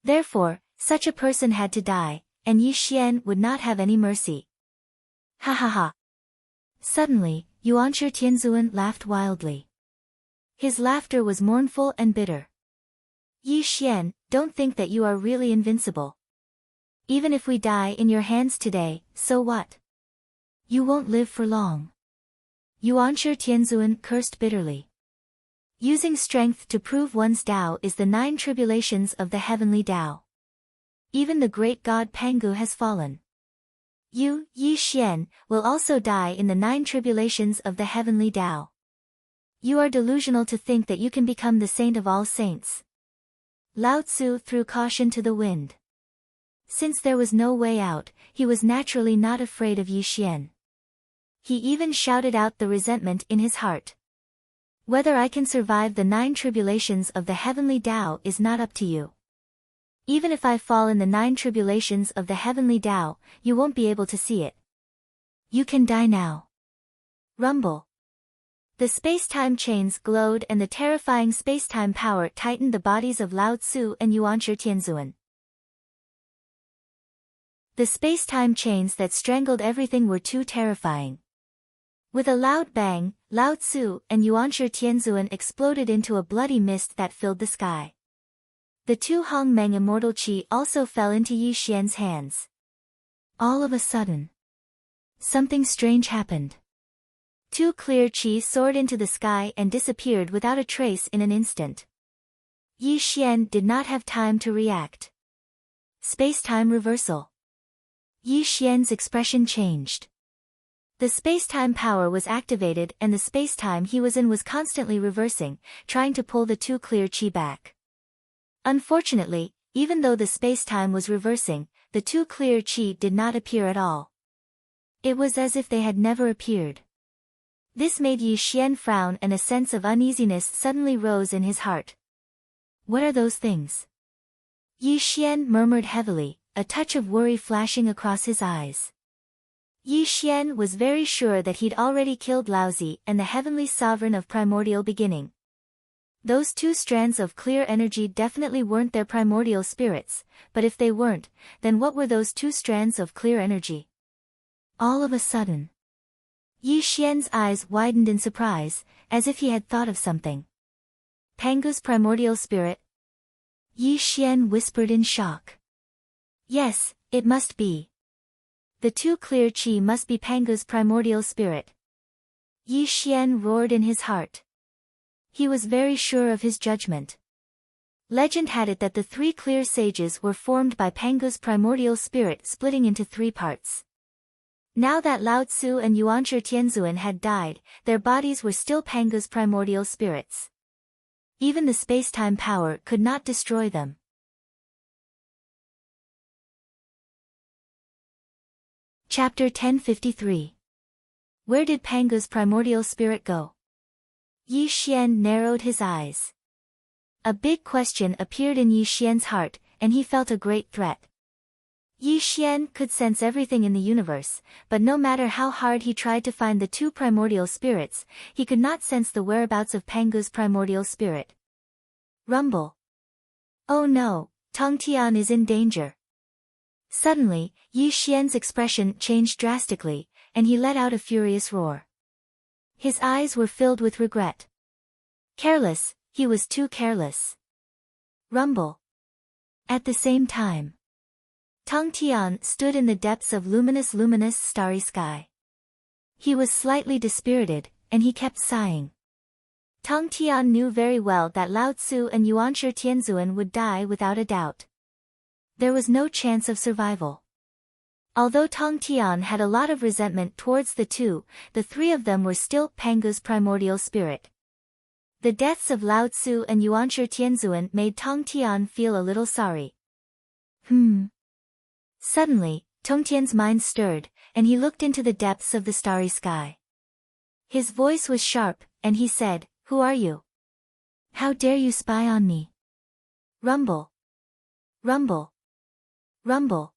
Therefore, such a person had to die, and Yi Xian would not have any mercy. Ha ha ha. Suddenly, Yuanzhi Tianzuan laughed wildly. His laughter was mournful and bitter. Yi Xian, don't think that you are really invincible. Even if we die in your hands today, so what? You won't live for long. Yuanzhi Tianzuan cursed bitterly. Using strength to prove one's Tao is the 9 tribulations of the heavenly Tao. Even the great god Pangu has fallen. You, Yi Xian, will also die in the 9 tribulations of the heavenly Tao. You are delusional to think that you can become the saint of all saints. Lao Tzu threw caution to the wind. Since there was no way out, he was naturally not afraid of Yi Xian. He even shouted out the resentment in his heart. Whether I can survive the 9 tribulations of the heavenly Tao is not up to you. Even if I fall in the 9 tribulations of the heavenly Tao, you won't be able to see it. You can die now. Rumble. The space-time chains glowed and the terrifying space-time power tightened the bodies of Lao Tzu and Yuanzhi Tianzuan. The space-time chains that strangled everything were too terrifying. With a loud bang, Lao Tzu and Yuanzhi Tianzuan exploded into a bloody mist that filled the sky. The 2 Hongmeng immortal qi also fell into Yi Xian's hands. All of a sudden, something strange happened. 2 clear qi soared into the sky and disappeared without a trace in an instant. Yi Xian did not have time to react. Space-time reversal. Yi Xian's expression changed. The space-time power was activated and the space-time he was in was constantly reversing, trying to pull the 2 clear qi back. Unfortunately, even though the space-time was reversing, the 2 clear qi did not appear at all. It was as if they had never appeared. This made Yi Xian frown and a sense of uneasiness suddenly rose in his heart. What are those things? Yi Xian murmured heavily, a touch of worry flashing across his eyes. Yi Xian was very sure that he'd already killed Laozi and the heavenly sovereign of primordial beginning. Those 2 strands of clear energy definitely weren't their primordial spirits, but if they weren't, then what were those 2 strands of clear energy? All of a sudden, Yi Xian's eyes widened in surprise, as if he had thought of something. Pangu's primordial spirit? Yi Xian whispered in shock. Yes, it must be. The two clear qi must be Pangu's primordial spirit. Yi Xian roared in his heart. He was very sure of his judgment. Legend had it that the three clear sages were formed by Pangu's primordial spirit splitting into three parts. Now that Lao Tzu and Yuanshi Tianzuan had died, their bodies were still Pangu's primordial spirits. Even the space-time power could not destroy them. Chapter 1053. Where did Pangu's primordial spirit go? Yi Xian narrowed his eyes. A big question appeared in Yi Xian's heart, and he felt a great threat. Yi Xian could sense everything in the universe, but no matter how hard he tried to find the two primordial spirits, he could not sense the whereabouts of Pangu's primordial spirit. Rumble. Oh no, Tong Tian is in danger. Suddenly, Yi Xian's expression changed drastically, and he let out a furious roar. His eyes were filled with regret. Careless, he was too careless. Rumble. At the same time, Tong Tian stood in the depths of luminous starry sky. He was slightly dispirited, and he kept sighing. Tong Tian knew very well that Lao Tzu and Yuanshi Tianzuan would die without a doubt. There was no chance of survival. Although Tong Tian had a lot of resentment towards the two, the three of them were still Pangu's primordial spirit. The deaths of Lao Tzu and Yuanshi Tianzuan made Tong Tian feel a little sorry. Suddenly, Tong Tian's mind stirred, and he looked into the depths of the starry sky. His voice was sharp, and he said, "Who are you? How dare you spy on me?" Rumble. Rumble. Rumble.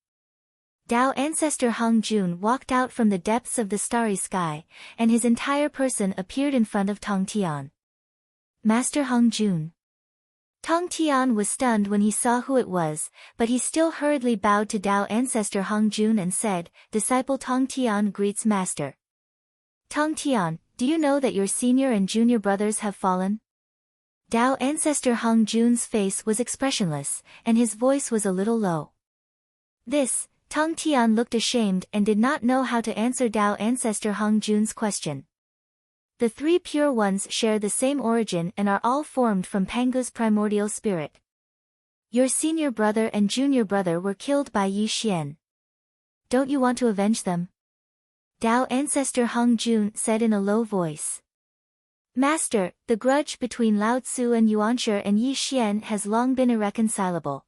Tao ancestor Hung Jun walked out from the depths of the starry sky, and his entire person appeared in front of Tong Tian. Master Hung Jun. Tong Tian was stunned when he saw who it was, but he still hurriedly bowed to Tao ancestor Hung Jun and said, "Disciple Tong Tian greets Master." Tong Tian, do you know that your senior and junior brothers have fallen? Tao ancestor Hung Jun's face was expressionless, and his voice was a little low. This, Tong Tian looked ashamed and did not know how to answer Tao ancestor Hung Jun's question. The three pure ones share the same origin and are all formed from Pangu's primordial spirit. Your senior brother and junior brother were killed by Yi Xian. Don't you want to avenge them? Tao ancestor Hung Jun said in a low voice. Master, the grudge between Lao Tzu and Yuanshi and Yi Xian has long been irreconcilable.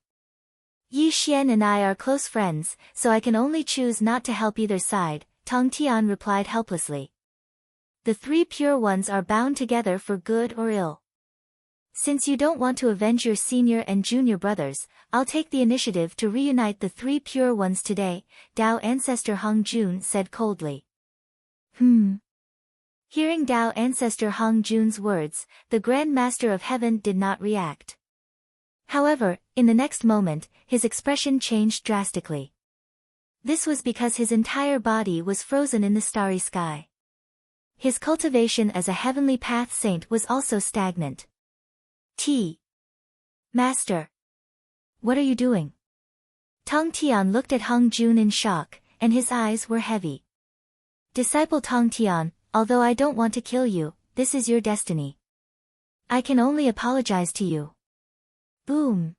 Yi Xian and I are close friends, so I can only choose not to help either side, Tong Tian replied helplessly. The three pure ones are bound together for good or ill. Since you don't want to avenge your senior and junior brothers, I'll take the initiative to reunite the three pure ones today, Tao ancestor Hung Jun said coldly. Hearing Tao ancestor Hung Jun's words, the Grand Master of Heaven did not react. However, in the next moment, his expression changed drastically. This was because his entire body was frozen in the starry sky. His cultivation as a heavenly path saint was also stagnant. Master. What are you doing? Tong Tian looked at Hung Jun in shock, and his eyes were heavy. Disciple Tong Tian, although I don't want to kill you, this is your destiny. I can only apologize to you. Boom.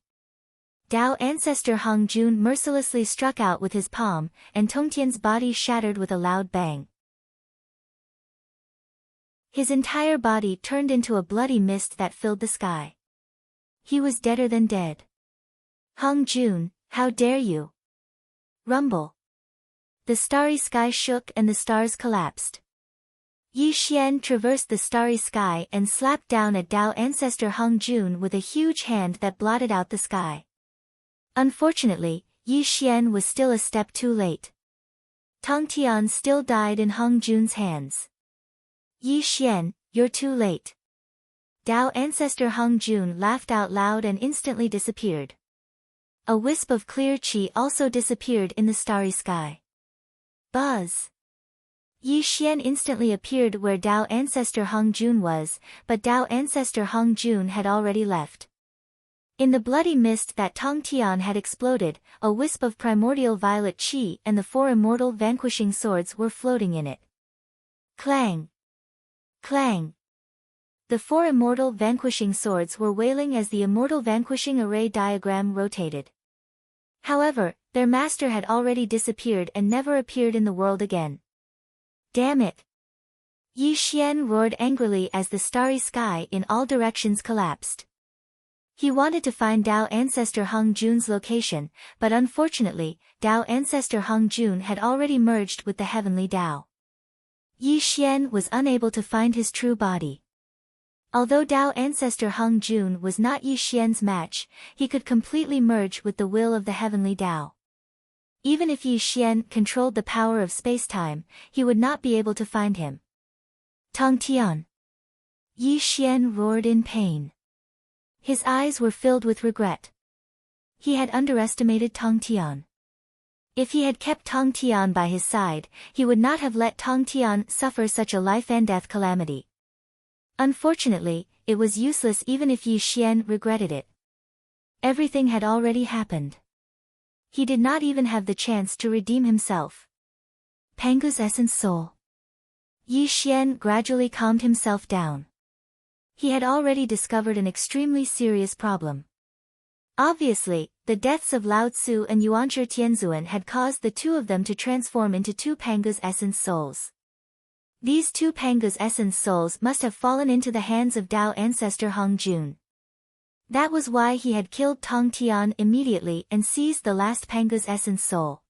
Tao ancestor Hung Jun mercilessly struck out with his palm, and Tong Tian's body shattered with a loud bang. His entire body turned into a bloody mist that filled the sky. He was deader than dead. Hung Jun, how dare you? Rumble. The starry sky shook and the stars collapsed. Yi Xian traversed the starry sky and slapped down at Tao ancestor Hung Jun with a huge hand that blotted out the sky. Unfortunately, Yi Xian was still a step too late. Tong Tian still died in Hung Jun's hands. Yi Xian, you're too late. Tao ancestor Hung Jun laughed out loud and instantly disappeared. A wisp of clear qi also disappeared in the starry sky. Buzz. Yi Xian instantly appeared where Dao ancestor Hong Jun was, but Dao ancestor Hong Jun had already left. In the bloody mist that Tong Tian had exploded, a wisp of primordial violet qi and the 4 immortal vanquishing swords were floating in it. Clang! Clang! The 4 immortal vanquishing swords were wailing as the immortal vanquishing array diagram rotated. However, their master had already disappeared and never appeared in the world again. Damn it! Yi Xian roared angrily as the starry sky in all directions collapsed. He wanted to find Dao ancestor Hong Jun's location, but unfortunately, Dao ancestor Hong Jun had already merged with the heavenly Dao. Yi Xian was unable to find his true body. Although Dao ancestor Hong Jun was not Yi Xian's match, he could completely merge with the will of the heavenly Dao. Even if Yi Xian controlled the power of space-time, he would not be able to find him. Tong Tian! Yi Xian roared in pain. His eyes were filled with regret. He had underestimated Tong Tian. If he had kept Tong Tian by his side, he would not have let Tong Tian suffer such a life-and-death calamity. Unfortunately, it was useless even if Yi Xian regretted it. Everything had already happened. He did not even have the chance to redeem himself. Pangu's essence soul. Yi Xian gradually calmed himself down. He had already discovered an extremely serious problem. Obviously, the deaths of Lao Tzu and Yuanzhi Tianzuan had caused the two of them to transform into 2 Pangu's essence souls. These 2 Pangu's essence souls must have fallen into the hands of Dao ancestor Hong Jun. That was why he had killed Tong Tian immediately and seized the last Pangu's essence soul.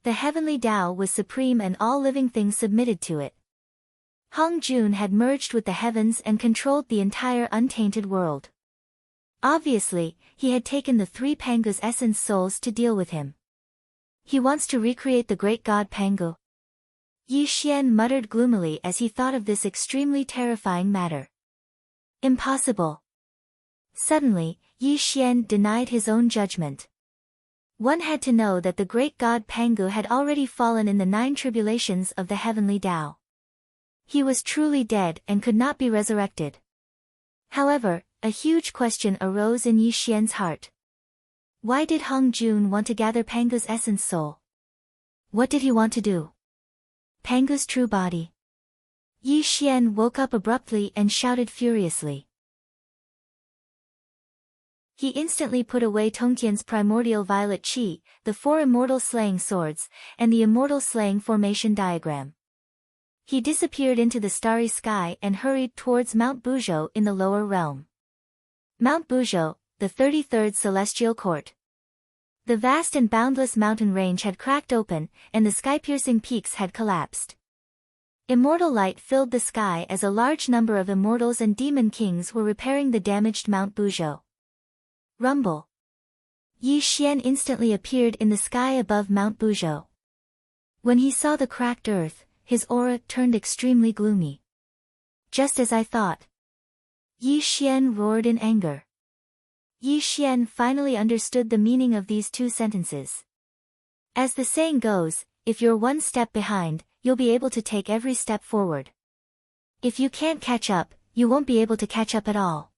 The heavenly Dao was supreme and all living things submitted to it. Hong Jun had merged with the heavens and controlled the entire untainted world. Obviously, he had taken the 3 Pangu's essence souls to deal with him. He wants to recreate the great god Pangu. Yi Xian muttered gloomily as he thought of this extremely terrifying matter. Impossible. Suddenly, Yi Xian denied his own judgment. One had to know that the great god Pangu had already fallen in the 9 tribulations of the heavenly Dao. He was truly dead and could not be resurrected. However, a huge question arose in Yi Xian's heart. Why did Hong Jun want to gather Pangu's essence soul? What did he want to do? Pangu's true body. Yi Xian woke up abruptly and shouted furiously. He instantly put away Tongtian's primordial violet qi, the 4 immortal slaying swords, and the immortal slaying formation diagram. He disappeared into the starry sky and hurried towards Mount Buzhou in the lower realm. Mount Buzhou, the 33rd celestial court. The vast and boundless mountain range had cracked open, and the sky-piercing peaks had collapsed. Immortal light filled the sky as a large number of immortals and demon kings were repairing the damaged Mount Buzhou. Rumble. Yi Xian instantly appeared in the sky above Mount Buzhou. When he saw the cracked earth, his aura turned extremely gloomy. Just as I thought. Yi Xian roared in anger. Yi Xian finally understood the meaning of these 2 sentences. As the saying goes, if you're 1 step behind, you'll be able to take every step forward. If you can't catch up, you won't be able to catch up at all.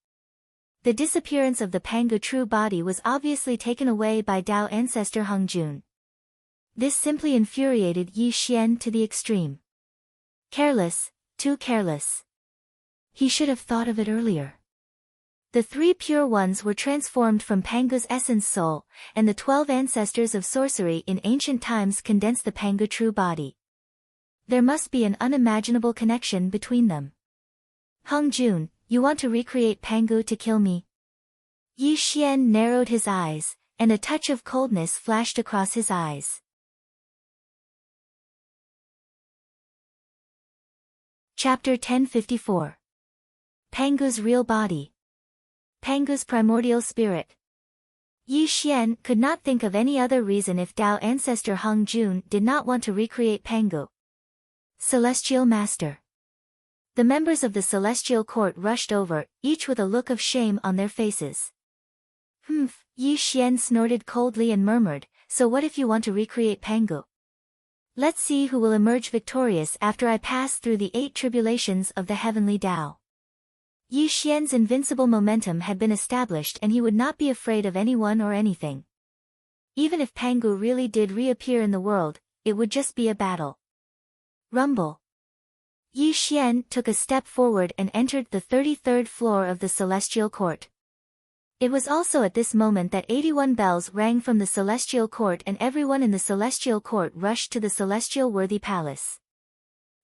The disappearance of the Pangu true body was obviously taken away by Dao ancestor Hong Jun. This simply infuriated Yi Xian to the extreme. Careless, too careless. He should have thought of it earlier. The 3 pure ones were transformed from Pangu's essence soul, and the 12 ancestors of sorcery in ancient times condensed the Pangu true body. There must be an unimaginable connection between them. Hong Jun, you want to recreate Pangu to kill me? Yi Xian narrowed his eyes, and a touch of coldness flashed across his eyes. Chapter 1054. Pangu's real body. Pangu's primordial spirit. Yi Xian could not think of any other reason if Dao ancestor Hong Jun did not want to recreate Pangu. Celestial Master. The members of the celestial court rushed over, each with a look of shame on their faces. Yi Xian snorted coldly and murmured, so what if you want to recreate Pangu? Let's see who will emerge victorious after I pass through the 8 tribulations of the heavenly Tao. Yi Xian's invincible momentum had been established and he would not be afraid of anyone or anything. Even if Pangu really did reappear in the world, it would just be a battle. Rumble. Yi Xian took a step forward and entered the 33rd floor of the Celestial Court. It was also at this moment that 81 bells rang from the Celestial Court and everyone in the Celestial Court rushed to the Celestial Worthy Palace.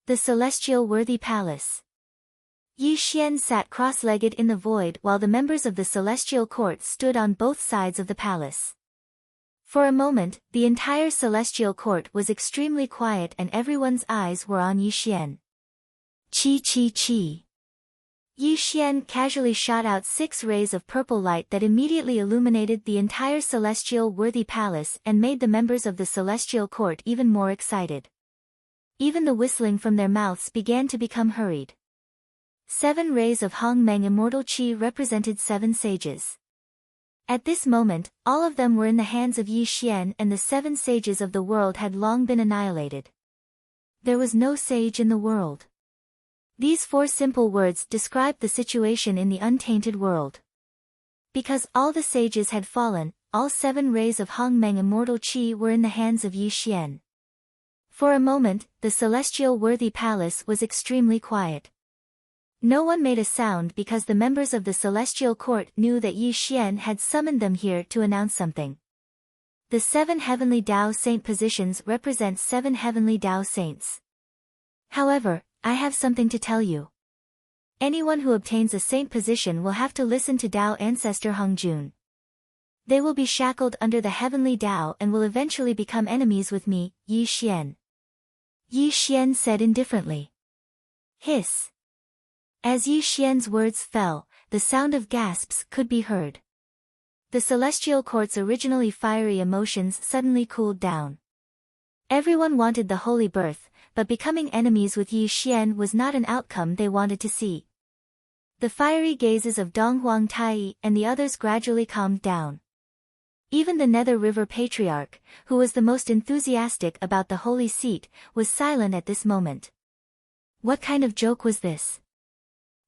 The Celestial Worthy Palace. Yi Xian sat cross-legged in the void while the members of the Celestial Court stood on both sides of the palace. For a moment, the entire Celestial Court was extremely quiet and everyone's eyes were on Yi Xian. Chi chi chi. Yi Xian casually shot out 6 rays of purple light that immediately illuminated the entire Celestial Worthy Palace and made the members of the Celestial Court even more excited. Even the whistling from their mouths began to become hurried. 7 rays of Hong Meng Immortal Qi represented 7 sages. At this moment, all of them were in the hands of Yi Xian and the 7 sages of the world had long been annihilated. There was no sage in the world. These 4 simple words described the situation in the untainted world. Because all the sages had fallen, all 7 rays of Hong Meng Immortal Qi were in the hands of Yi Xian. For a moment, the Celestial Worthy Palace was extremely quiet. No one made a sound because the members of the Celestial Court knew that Yi Xian had summoned them here to announce something. The 7 Heavenly Tao Saint positions represent 7 Heavenly Tao Saints. However, I have something to tell you. Anyone who obtains a saint position will have to listen to Tao Ancestor Hong Jun. They will be shackled under the Heavenly Tao and will eventually become enemies with me, Yi Xian. Yi Xian said indifferently. Hiss. As Yi Xian's words fell, the sound of gasps could be heard. The Celestial Court's originally fiery emotions suddenly cooled down. Everyone wanted the holy birth, but becoming enemies with Yi Xian was not an outcome they wanted to see. The fiery gazes of Dong Huang Tai and the others gradually calmed down. Even the Nether River Patriarch, who was the most enthusiastic about the holy seat, was silent at this moment. What kind of joke was this?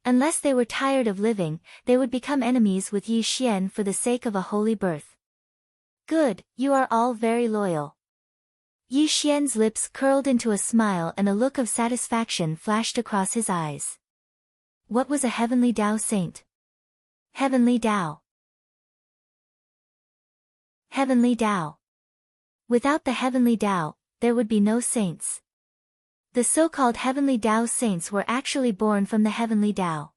Unless they were tired of living, they would become enemies with Yi Xian for the sake of a holy birth. Good, you are all very loyal. Yi Xian's lips curled into a smile and a look of satisfaction flashed across his eyes. What was a Heavenly Tao Saint? Heavenly Tao. Heavenly Tao. Without the Heavenly Tao, there would be no saints. The so-called Heavenly Tao Saints were actually born from the Heavenly Tao.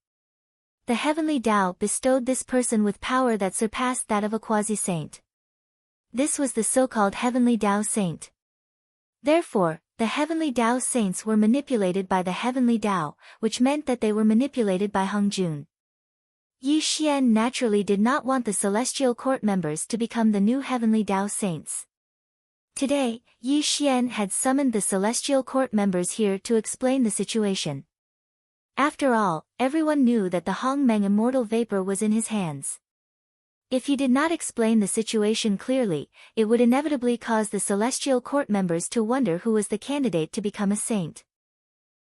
The Heavenly Tao bestowed this person with power that surpassed that of a quasi-saint. This was the so-called Heavenly Tao Saint. Therefore, the Heavenly Tao Saints were manipulated by the Heavenly Tao, which meant that they were manipulated by Hong Jun. Yi Xian naturally did not want the Celestial Court members to become the new Heavenly Tao Saints. Today, Yi Xian had summoned the Celestial Court members here to explain the situation. After all, everyone knew that the Hong Meng Immortal Vapor was in his hands. If he did not explain the situation clearly, it would inevitably cause the Celestial Court members to wonder who was the candidate to become a saint.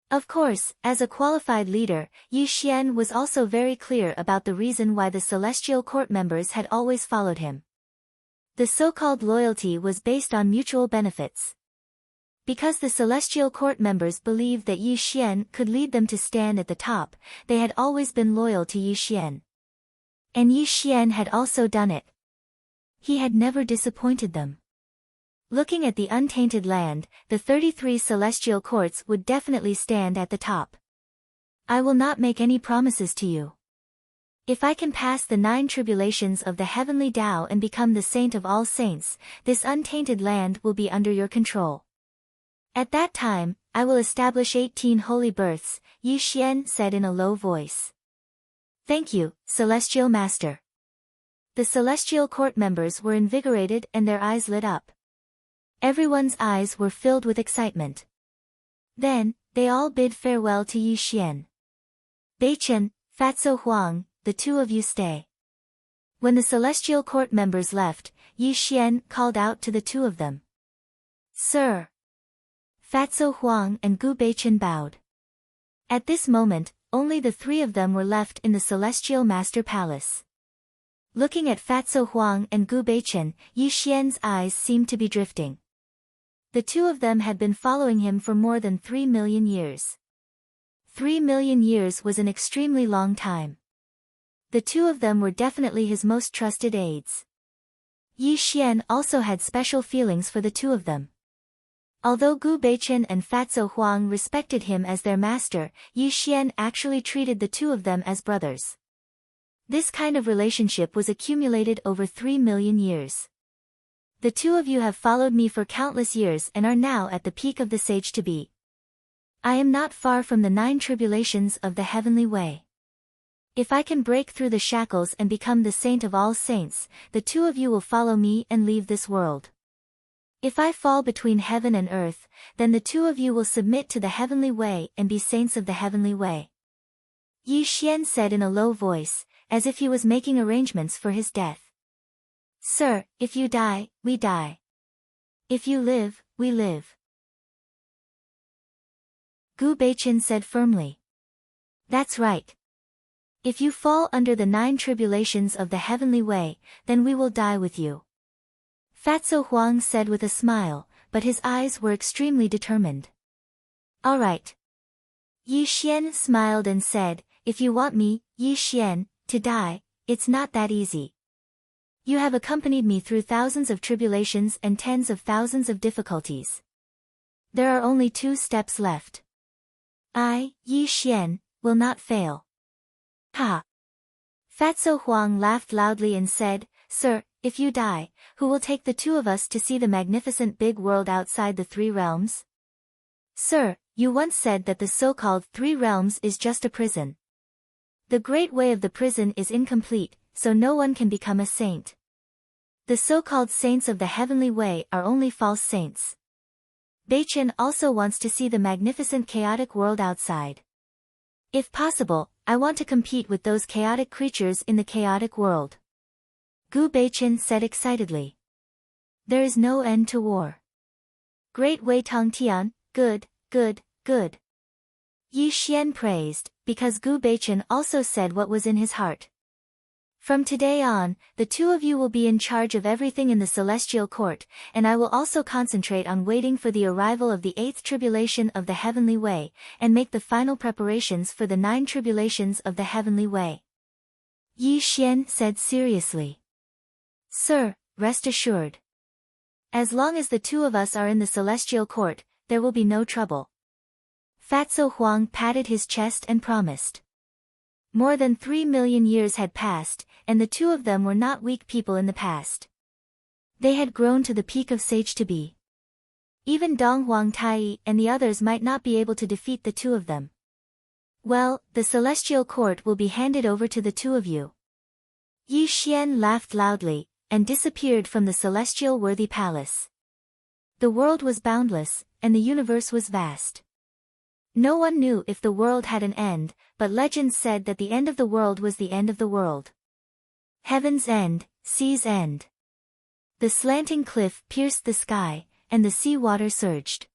Of course, as a qualified leader, Yi Xian was also very clear about the reason why the Celestial Court members had always followed him. The so-called loyalty was based on mutual benefits. Because the Celestial Court members believed that Yi Xian could lead them to stand at the top, they had always been loyal to Yi Xian. And Yi Xian had also done it. He had never disappointed them. Looking at the untainted land, the 33 celestial courts would definitely stand at the top. I will not make any promises to you. If I can pass the 9 tribulations of the heavenly Tao and become the saint of all saints, this untainted land will be under your control. At that time, I will establish 18 holy births, Yi Xian said in a low voice. Thank you, Celestial Master. The Celestial Court members were invigorated and their eyes lit up. Everyone's eyes were filled with excitement. Then, they all bid farewell to Yi Xian. Beichen, Fatso Huang, the 2 of you stay. When the Celestial Court members left, Yi Xian called out to the 2 of them. Sir. Fatso Huang and Gu Beichen bowed. At this moment, only the three of them were left in the Celestial Master Palace. Looking at Fatso Huang and Gu Beichen, Yi Xian's eyes seemed to be drifting. The two of them had been following him for more than 3 million years. 3 million years was an extremely long time. The two of them were definitely his most trusted aides. Yi Xian also had special feelings for the two of them. Although Gu Beichen and Fatso Huang respected him as their master, Yi Xian actually treated the two of them as brothers. This kind of relationship was accumulated over 3 million years. The two of you have followed me for countless years and are now at the peak of the sage to be. I am not far from the 9 tribulations of the heavenly way. If I can break through the shackles and become the saint of all saints, the two of you will follow me and leave this world. If I fall between heaven and earth, then the two of you will submit to the heavenly way and be saints of the heavenly way. Yi Xian said in a low voice, as if he was making arrangements for his death. Sir, if you die, we die. If you live, we live. Gu Beichen said firmly. That's right. If you fall under the 9 tribulations of the heavenly way, then we will die with you. Fatso Huang said with a smile, but his eyes were extremely determined. All right. Yi Xian smiled and said, if you want me, Yi Xian, to die, it's not that easy. You have accompanied me through thousands of tribulations and tens of thousands of difficulties. There are only 2 steps left. I, Yi Xian, will not fail. Ha! Fatso Huang laughed loudly and said, Sir, if you die, who will take the two of us to see the magnificent big world outside the 3 realms? Sir, you once said that the so-called 3 realms is just a prison. The great way of the prison is incomplete, so no one can become a saint. The so-called saints of the heavenly way are only false saints. Beichen also wants to see the magnificent chaotic world outside. If possible, I want to compete with those chaotic creatures in the chaotic world. Gu Beichen said excitedly. There is no end to war. Great Wei Tong Tian, good, good, good. Yi Xian praised, because Gu Beichen also said what was in his heart. From today on, the two of you will be in charge of everything in the celestial court, and I will also concentrate on waiting for the arrival of the 8th tribulation of the heavenly way, and make the final preparations for the 9 tribulations of the heavenly way. Yi Xian said seriously. Sir, rest assured. As long as the two of us are in the celestial court, there will be no trouble. Fatso Huang patted his chest and promised. More than 3 million years had passed, and the two of them were not weak people in the past. They had grown to the peak of sage to be. Even Dong Huang Tai and the others might not be able to defeat the two of them. Well, the celestial court will be handed over to the two of you. Yi Xian laughed loudly, and disappeared from the celestial worthy palace. The world was boundless, and the universe was vast. No one knew if the world had an end, but legends said that the end of the world was the end of the world. Heaven's end, sea's end. The slanting cliff pierced the sky, and the sea water surged.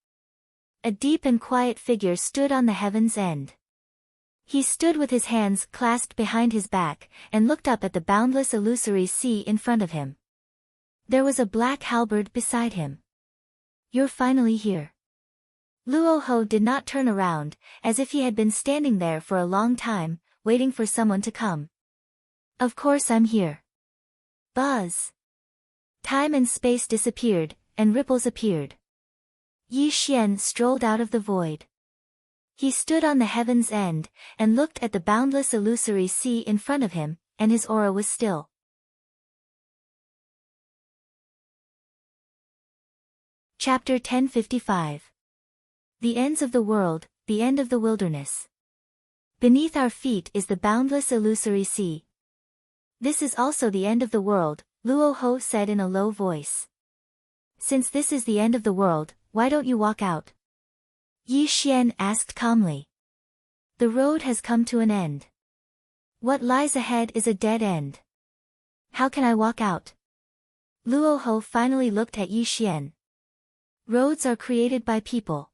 A deep and quiet figure stood on the heaven's end. He stood with his hands clasped behind his back, and looked up at the boundless illusory sea in front of him. There was a black halberd beside him. You're finally here. Luo Ho did not turn around, as if he had been standing there for a long time, waiting for someone to come. Of course I'm here. Buzz. Time and space disappeared, and ripples appeared. Yi Xian strolled out of the void. He stood on the heaven's end, and looked at the boundless illusory sea in front of him, and his aura was still. Chapter 1055. The ends of the world, the end of the wilderness. Beneath our feet is the boundless illusory sea. This is also the end of the world, Luo Ho said in a low voice. Since this is the end of the world, why don't you walk out? Yi Xian asked calmly. The road has come to an end. What lies ahead is a dead end. How can I walk out? Luo Ho finally looked at Yi Xian. Roads are created by people.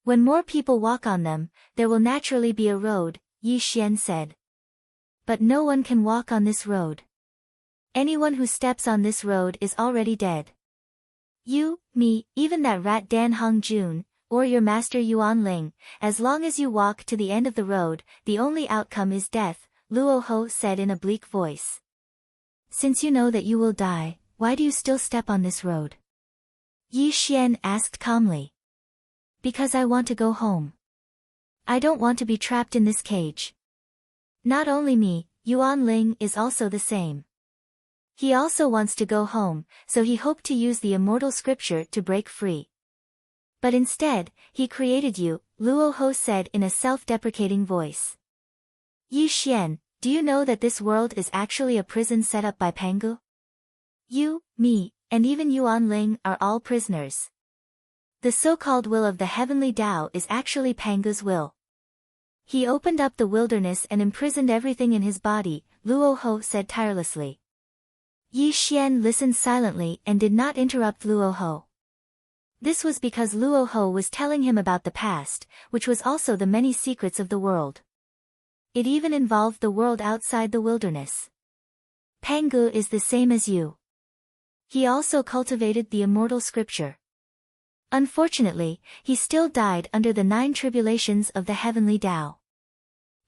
When more people walk on them, there will naturally be a road, Yi Xian said. But no one can walk on this road. Anyone who steps on this road is already dead. You, me, even that rat Dan Hongjun, or your master Yuan Ling, as long as you walk to the end of the road, the only outcome is death, Luo Ho said in a bleak voice. Since you know that you will die, why do you still step on this road? Yi Xian asked calmly. Because I want to go home. I don't want to be trapped in this cage. Not only me, Yuan Ling is also the same. He also wants to go home, so he hoped to use the immortal scripture to break free. But instead, he created you, Luo Ho said in a self-deprecating voice. Yi Xian, do you know that this world is actually a prison set up by Pangu? You, me, and even Yuan Ling are all prisoners. The so-called will of the heavenly Tao is actually Pangu's will. He opened up the wilderness and imprisoned everything in his body, Luo Ho said tirelessly. Yi Xian listened silently and did not interrupt Luo Ho. This was because Luo Ho was telling him about the past, which was also the many secrets of the world. It even involved the world outside the wilderness. Pangu is the same as you. He also cultivated the immortal scripture. Unfortunately, he still died under the 9 tribulations of the heavenly Tao.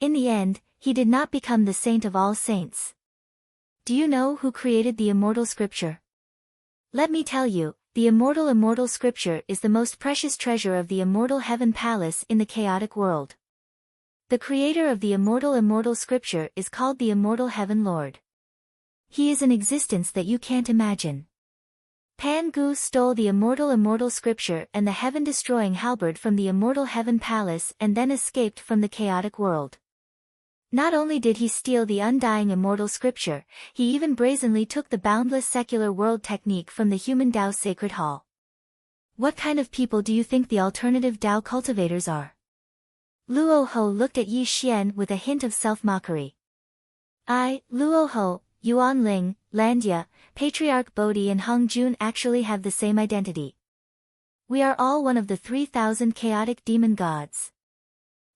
In the end, he did not become the saint of all saints. Do you know who created the immortal scripture? Let me tell you, the immortal scripture is the most precious treasure of the immortal heaven palace in the chaotic world. The creator of the immortal scripture is called the immortal heaven lord. He is an existence that you can't imagine. Pangu stole the immortal scripture and the heaven-destroying halberd from the immortal heaven palace and then escaped from the chaotic world. Not only did he steal the undying immortal scripture, he even brazenly took the boundless secular world technique from the human Tao sacred hall. What kind of people do you think the alternative Tao cultivators are? Luo Ho looked at Yi Xian with a hint of self-mockery. I, Luo Ho, Yuan Ling, Landia, Patriarch Bodhi and Hong Jun actually have the same identity. We are all one of the 3,000 chaotic demon gods.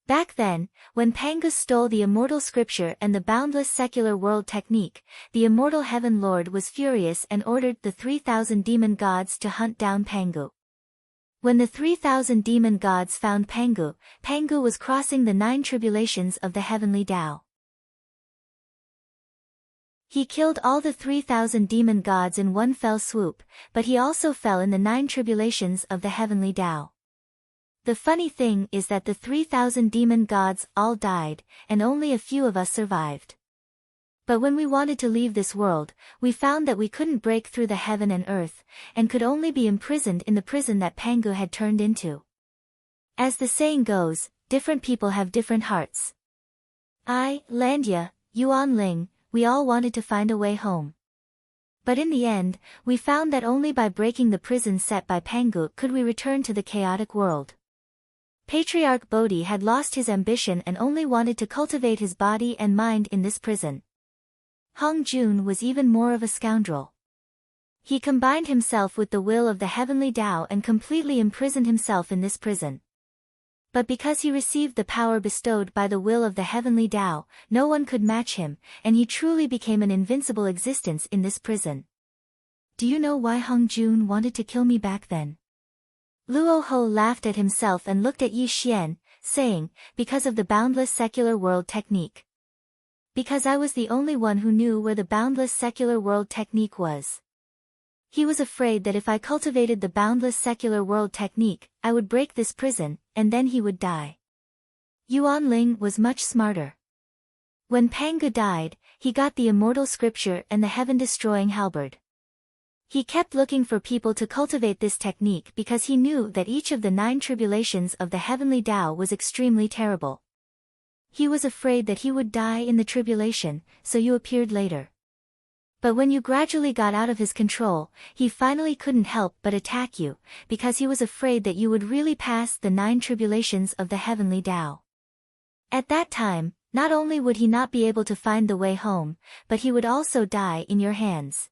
Back then, when Pangu stole the immortal scripture and the boundless secular world technique, the immortal heaven lord was furious and ordered the 3,000 demon gods to hunt down Pangu. When the 3,000 demon gods found Pangu, Pangu was crossing the 9 tribulations of the heavenly Tao. He killed all the 3,000 demon gods in one fell swoop, but he also fell in the 9 tribulations of the heavenly Tao. The funny thing is that the 3,000 demon gods all died, and only a few of us survived. But when we wanted to leave this world, we found that we couldn't break through the heaven and earth, and could only be imprisoned in the prison that Pangu had turned into. As the saying goes, different people have different hearts. I, Landia, Yuan Ling, we all wanted to find a way home. But in the end, we found that only by breaking the prison set by Pangu could we return to the chaotic world. Patriarch Bodhi had lost his ambition and only wanted to cultivate his body and mind in this prison. Hong Jun was even more of a scoundrel. He combined himself with the will of the heavenly Tao and completely imprisoned himself in this prison. But because he received the power bestowed by the will of the heavenly Tao, no one could match him, and he truly became an invincible existence in this prison. Do you know why Hong Jun wanted to kill me back then? Luo Ho laughed at himself and looked at Yi Xian, saying, because of the boundless secular world technique. Because I was the only one who knew where the boundless secular world technique was. He was afraid that if I cultivated the boundless secular world technique, I would break this prison, and then he would die. Yuan Ling was much smarter. When Pangu died, he got the immortal scripture and the heaven-destroying halberd. He kept looking for people to cultivate this technique because he knew that each of the 9 tribulations of the heavenly Tao was extremely terrible. He was afraid that he would die in the tribulation, so you appeared later. But when you gradually got out of his control, he finally couldn't help but attack you, because he was afraid that you would really pass the 9 tribulations of the heavenly Tao. At that time, not only would he not be able to find the way home, but he would also die in your hands.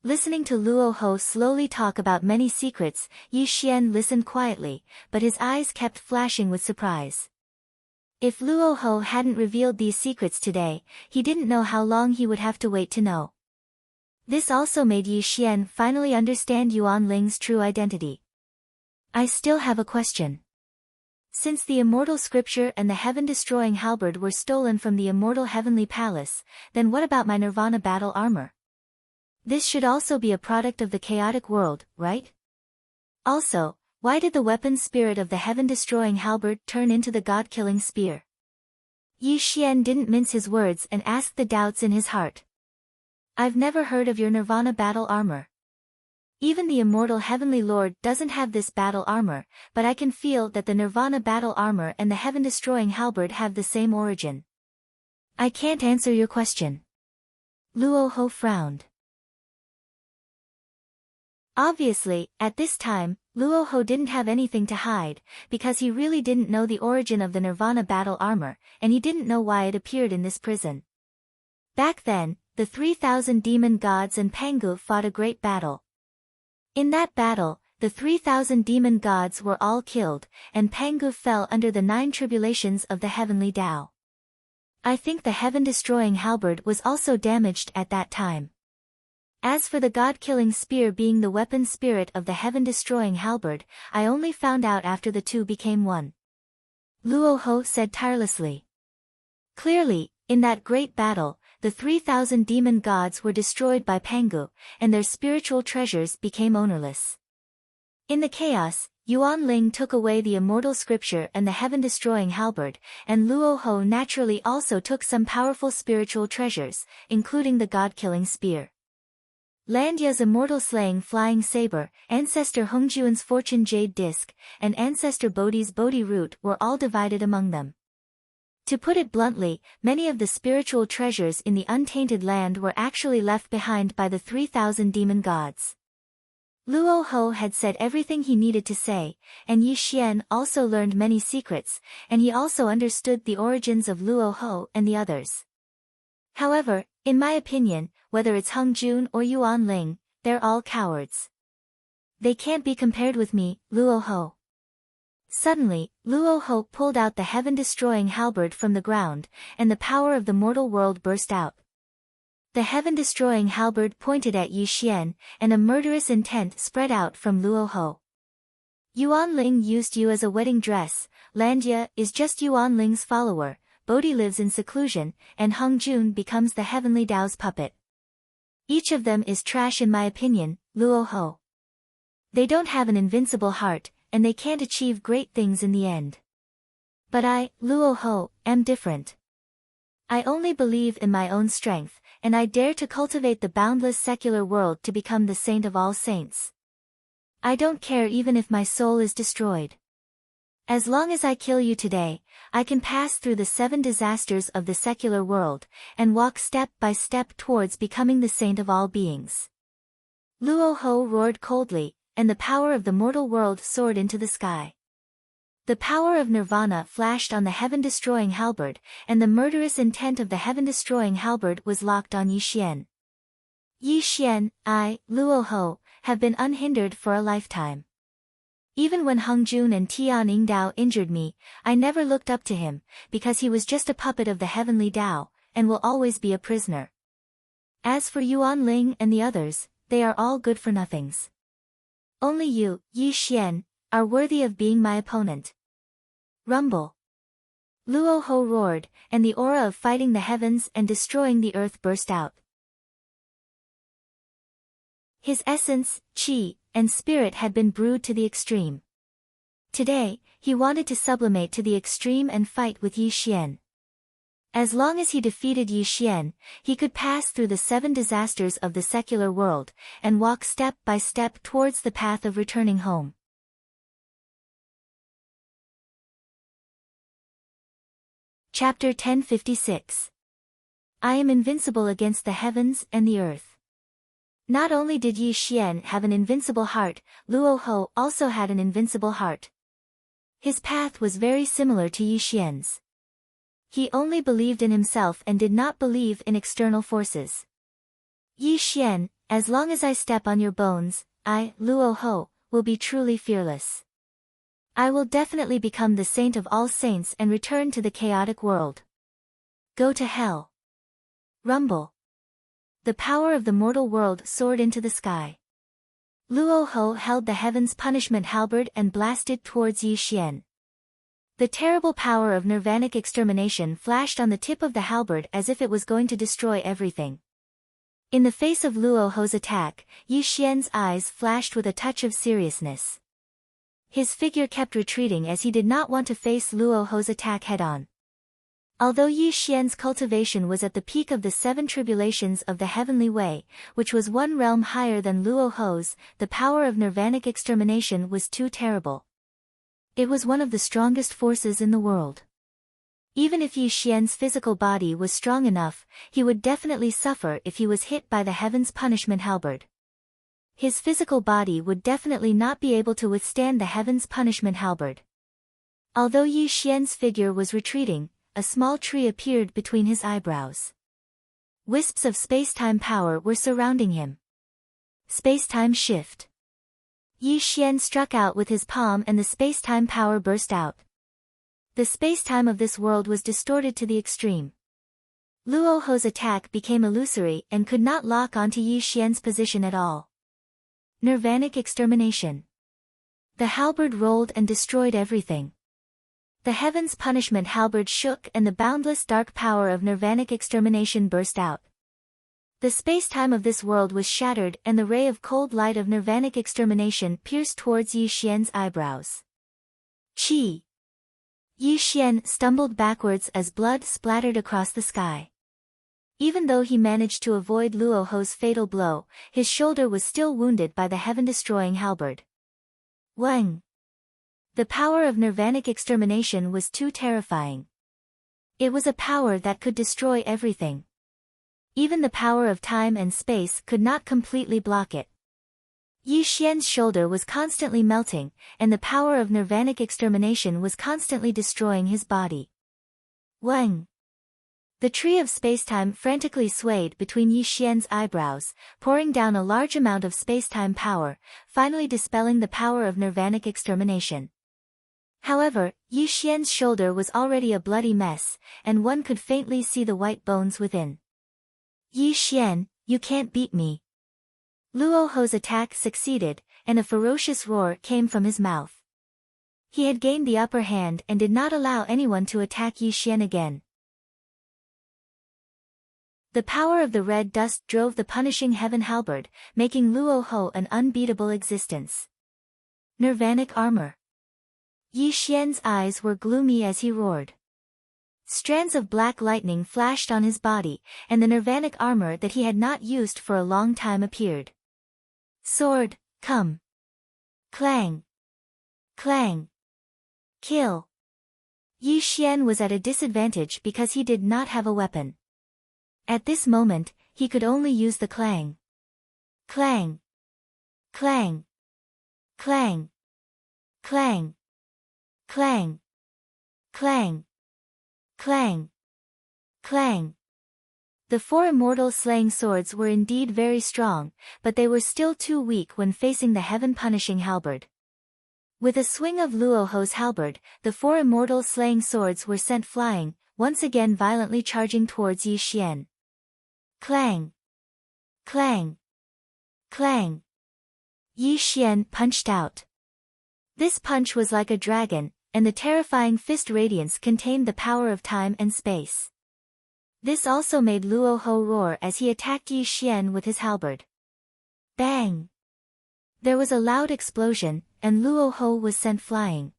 Listening to Luo Ho slowly talk about many secrets, Yi Xian listened quietly, but his eyes kept flashing with surprise. If Luo Ho hadn't revealed these secrets today, he didn't know how long he would have to wait to know. This also made Yi Xian finally understand Yuan Ling's true identity. I still have a question. Since the immortal scripture and the heaven-destroying halberd were stolen from the immortal heavenly palace, then what about my nirvana battle armor? This should also be a product of the chaotic world, right? Also, why did the weapon spirit of the heaven-destroying halberd turn into the god-killing spear? Yi Xian didn't mince his words and asked the doubts in his heart. I've never heard of your nirvana battle armor. Even the immortal heavenly lord doesn't have this battle armor, but I can feel that the nirvana battle armor and the heaven-destroying halberd have the same origin. I can't answer your question. Luo Ho frowned. Obviously, at this time, Luo Ho didn't have anything to hide, because he really didn't know the origin of the nirvana battle armor, and he didn't know why it appeared in this prison. Back then, the 3,000 demon gods and Pangu fought a great battle. In that battle, the 3,000 demon gods were all killed, and Pangu fell under the 9 tribulations of the heavenly Tao. I think the heaven-destroying halberd was also damaged at that time. As for the god-killing spear being the weapon spirit of the heaven-destroying halberd, I only found out after the two became one. Luo Ho said tirelessly. Clearly, in that great battle, the 3,000 demon gods were destroyed by Pangu, and their spiritual treasures became ownerless. In the chaos, Yuan Ling took away the immortal scripture and the heaven-destroying halberd, and Luo Ho naturally also took some powerful spiritual treasures, including the god-killing spear. Landia's immortal slaying flying saber, Ancestor Hongjuan's fortune jade disc, and Ancestor Bodhi's Bodhi root were all divided among them. To put it bluntly, many of the spiritual treasures in the untainted land were actually left behind by the 3,000 demon gods. Luo Ho had said everything he needed to say, and Yi Xian also learned many secrets, and he also understood the origins of Luo Ho and the others. However, in my opinion, whether it's Hung Jun or Yuan Ling, they're all cowards. They can't be compared with me, Luo Ho. Suddenly, Luo Ho pulled out the heaven-destroying halberd from the ground, and the power of the mortal world burst out. The heaven-destroying halberd pointed at Yi Xian, and a murderous intent spread out from Luo Ho. Yuan Ling used you as a wedding dress, Landia is just Yuan Ling's follower, Bodhi lives in seclusion, and Hung Jun becomes the heavenly Tao's puppet. Each of them is trash in my opinion, Luo Ho. They don't have an invincible heart, and they can't achieve great things in the end. But I, Luo Ho, am different. I only believe in my own strength, and I dare to cultivate the boundless secular world to become the saint of all saints. I don't care even if my soul is destroyed. As long as I kill you today, I can pass through the 7 disasters of the secular world, and walk step by step towards becoming the saint of all beings. Luo Ho roared coldly, and the power of the mortal world soared into the sky. The power of nirvana flashed on the heaven-destroying halberd, and the murderous intent of the heaven-destroying halberd was locked on Yi Xian. Yi Xian, I, Luo Ho, have been unhindered for a lifetime. Even when Hung Jun and Tian Yingdao injured me, I never looked up to him, because he was just a puppet of the heavenly Tao, and will always be a prisoner. As for Yuan Ling and the others, they are all good for nothings. Only you, Yi Xian, are worthy of being my opponent. Rumble. Luo Ho roared, and the aura of fighting the heavens and destroying the earth burst out. His essence, qi, and spirit had been brewed to the extreme. Today, he wanted to sublimate to the extreme and fight with Yi Xian. As long as he defeated Yi Xian, he could pass through the 7 disasters of the secular world, and walk step by step towards the path of returning home. Chapter 1056. I am invincible against the heavens and the earth. Not only did Yi Xian have an invincible heart, Luo Ho also had an invincible heart. His path was very similar to Yi Xian's. He only believed in himself and did not believe in external forces. Yi Xian, As long as I step on your bones, I, Luo Ho, will be truly fearless. I will definitely become the saint of all saints and return to the chaotic world. Go to hell. Rumble. The power of the mortal world soared into the sky. Luo Ho held the heaven's punishment halberd and blasted towards Yi Xian. The terrible power of nirvanic extermination flashed on the tip of the halberd as if it was going to destroy everything. In the face of Luo Ho's attack, Yi Xian's eyes flashed with a touch of seriousness. His figure kept retreating as he did not want to face Luo Ho's attack head-on. Although Yi Xian's cultivation was at the peak of the 7 tribulations of the heavenly way, which was 1 realm higher than Luo Ho's, the power of nirvanic extermination was too terrible. It was one of the strongest forces in the world. Even if Yi Xian's physical body was strong enough, he would definitely suffer if he was hit by the heaven's punishment halberd. His physical body would definitely not be able to withstand the heaven's punishment halberd. Although Yi Xian's figure was retreating, a small tree appeared between his eyebrows. Wisps of space-time power were surrounding him. Space-time shift. Yi Xian struck out with his palm and the space-time power burst out. The space-time of this world was distorted to the extreme. Luo Ho's attack became illusory and could not lock onto Yi Xian's position at all. Nirvanic extermination. The halberd rolled and destroyed everything. The heaven's punishment halberd shook and the boundless dark power of nirvanic extermination burst out. The space-time of this world was shattered and the ray of cold light of nirvanic extermination pierced towards Yi Xian's eyebrows. Chi! Yi Xian stumbled backwards as blood splattered across the sky. Even though he managed to avoid Luo Ho's fatal blow, his shoulder was still wounded by the heaven-destroying halberd. Wang! The power of nirvanic extermination was too terrifying. It was a power that could destroy everything. Even the power of time and space could not completely block it. Yi Xian's shoulder was constantly melting, and the power of nirvanic extermination was constantly destroying his body. Wang! The tree of spacetime frantically swayed between Yi Xian's eyebrows, pouring down a large amount of spacetime power, finally dispelling the power of nirvanic extermination. However, Yi Xian's shoulder was already a bloody mess, and one could faintly see the white bones within. Yi Xian, you can't beat me. Luo Ho's attack succeeded, and a ferocious roar came from his mouth. He had gained the upper hand and did not allow anyone to attack Yi Xian again. The power of the red dust drove the punishing heaven halberd, making Luo Ho an unbeatable existence. Nirvanic armor. Yi Xian's eyes were gloomy as he roared. Strands of black lightning flashed on his body, and the nirvanic armor that he had not used for a long time appeared. Sword, come. Clang. Clang. Kill. Yi Xian was at a disadvantage because he did not have a weapon. At this moment, he could only use the clang. Clang. Clang. Clang. Clang. Clang. Clang. Clang. Clang. The 4 immortal slaying swords were indeed very strong, but they were still too weak when facing the heaven-punishing halberd. With a swing of Luo Ho's halberd, the 4 immortal slaying swords were sent flying, once again violently charging towards Yi Xian. Clang. Clang. Clang. Yi Xian punched out. This punch was like a dragon, and the terrifying fist radiance contained the power of time and space. This also made Luo Ho roar as he attacked Yi Xian with his halberd. Bang! There was a loud explosion, and Luo Ho was sent flying.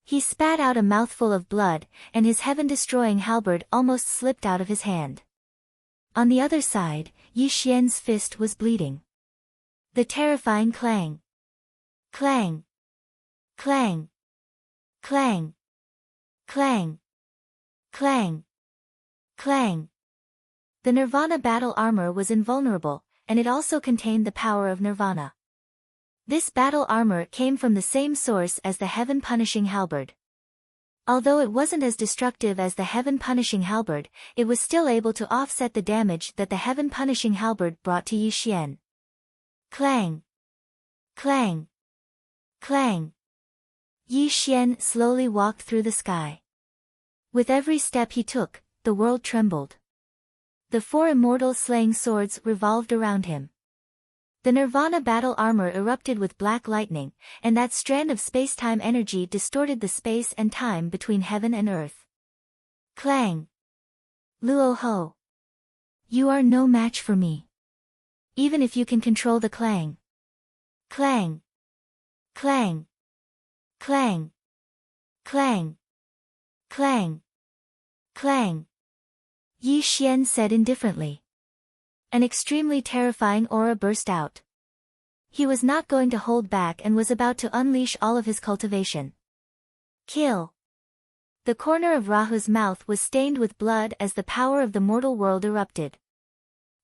He spat out a mouthful of blood, and his heaven-destroying halberd almost slipped out of his hand. On the other side, Yi Xian's fist was bleeding. The terrifying clang. Clang. Clang. Clang. Clang. Clang. Clang. The Nirvana battle armor was invulnerable, and it also contained the power of Nirvana. This battle armor came from the same source as the heaven-punishing halberd. Although it wasn't as destructive as the heaven-punishing halberd, it was still able to offset the damage that the heaven-punishing halberd brought to Yi Xian. Clang! Clang! Clang! Yi Xian slowly walked through the sky. With every step he took, the world trembled. The four immortal slaying swords revolved around him. The Nirvana battle armor erupted with black lightning, and that strand of space-time energy distorted the space and time between heaven and earth. Clang! Luo Ho! You are no match for me. Even if you can control the clang. Clang! Clang! Clang! Clang! Clang! Clang! Yi Xian said indifferently. An extremely terrifying aura burst out. He was not going to hold back and was about to unleash all of his cultivation. Kill! The corner of Rahu's mouth was stained with blood as the power of the mortal world erupted.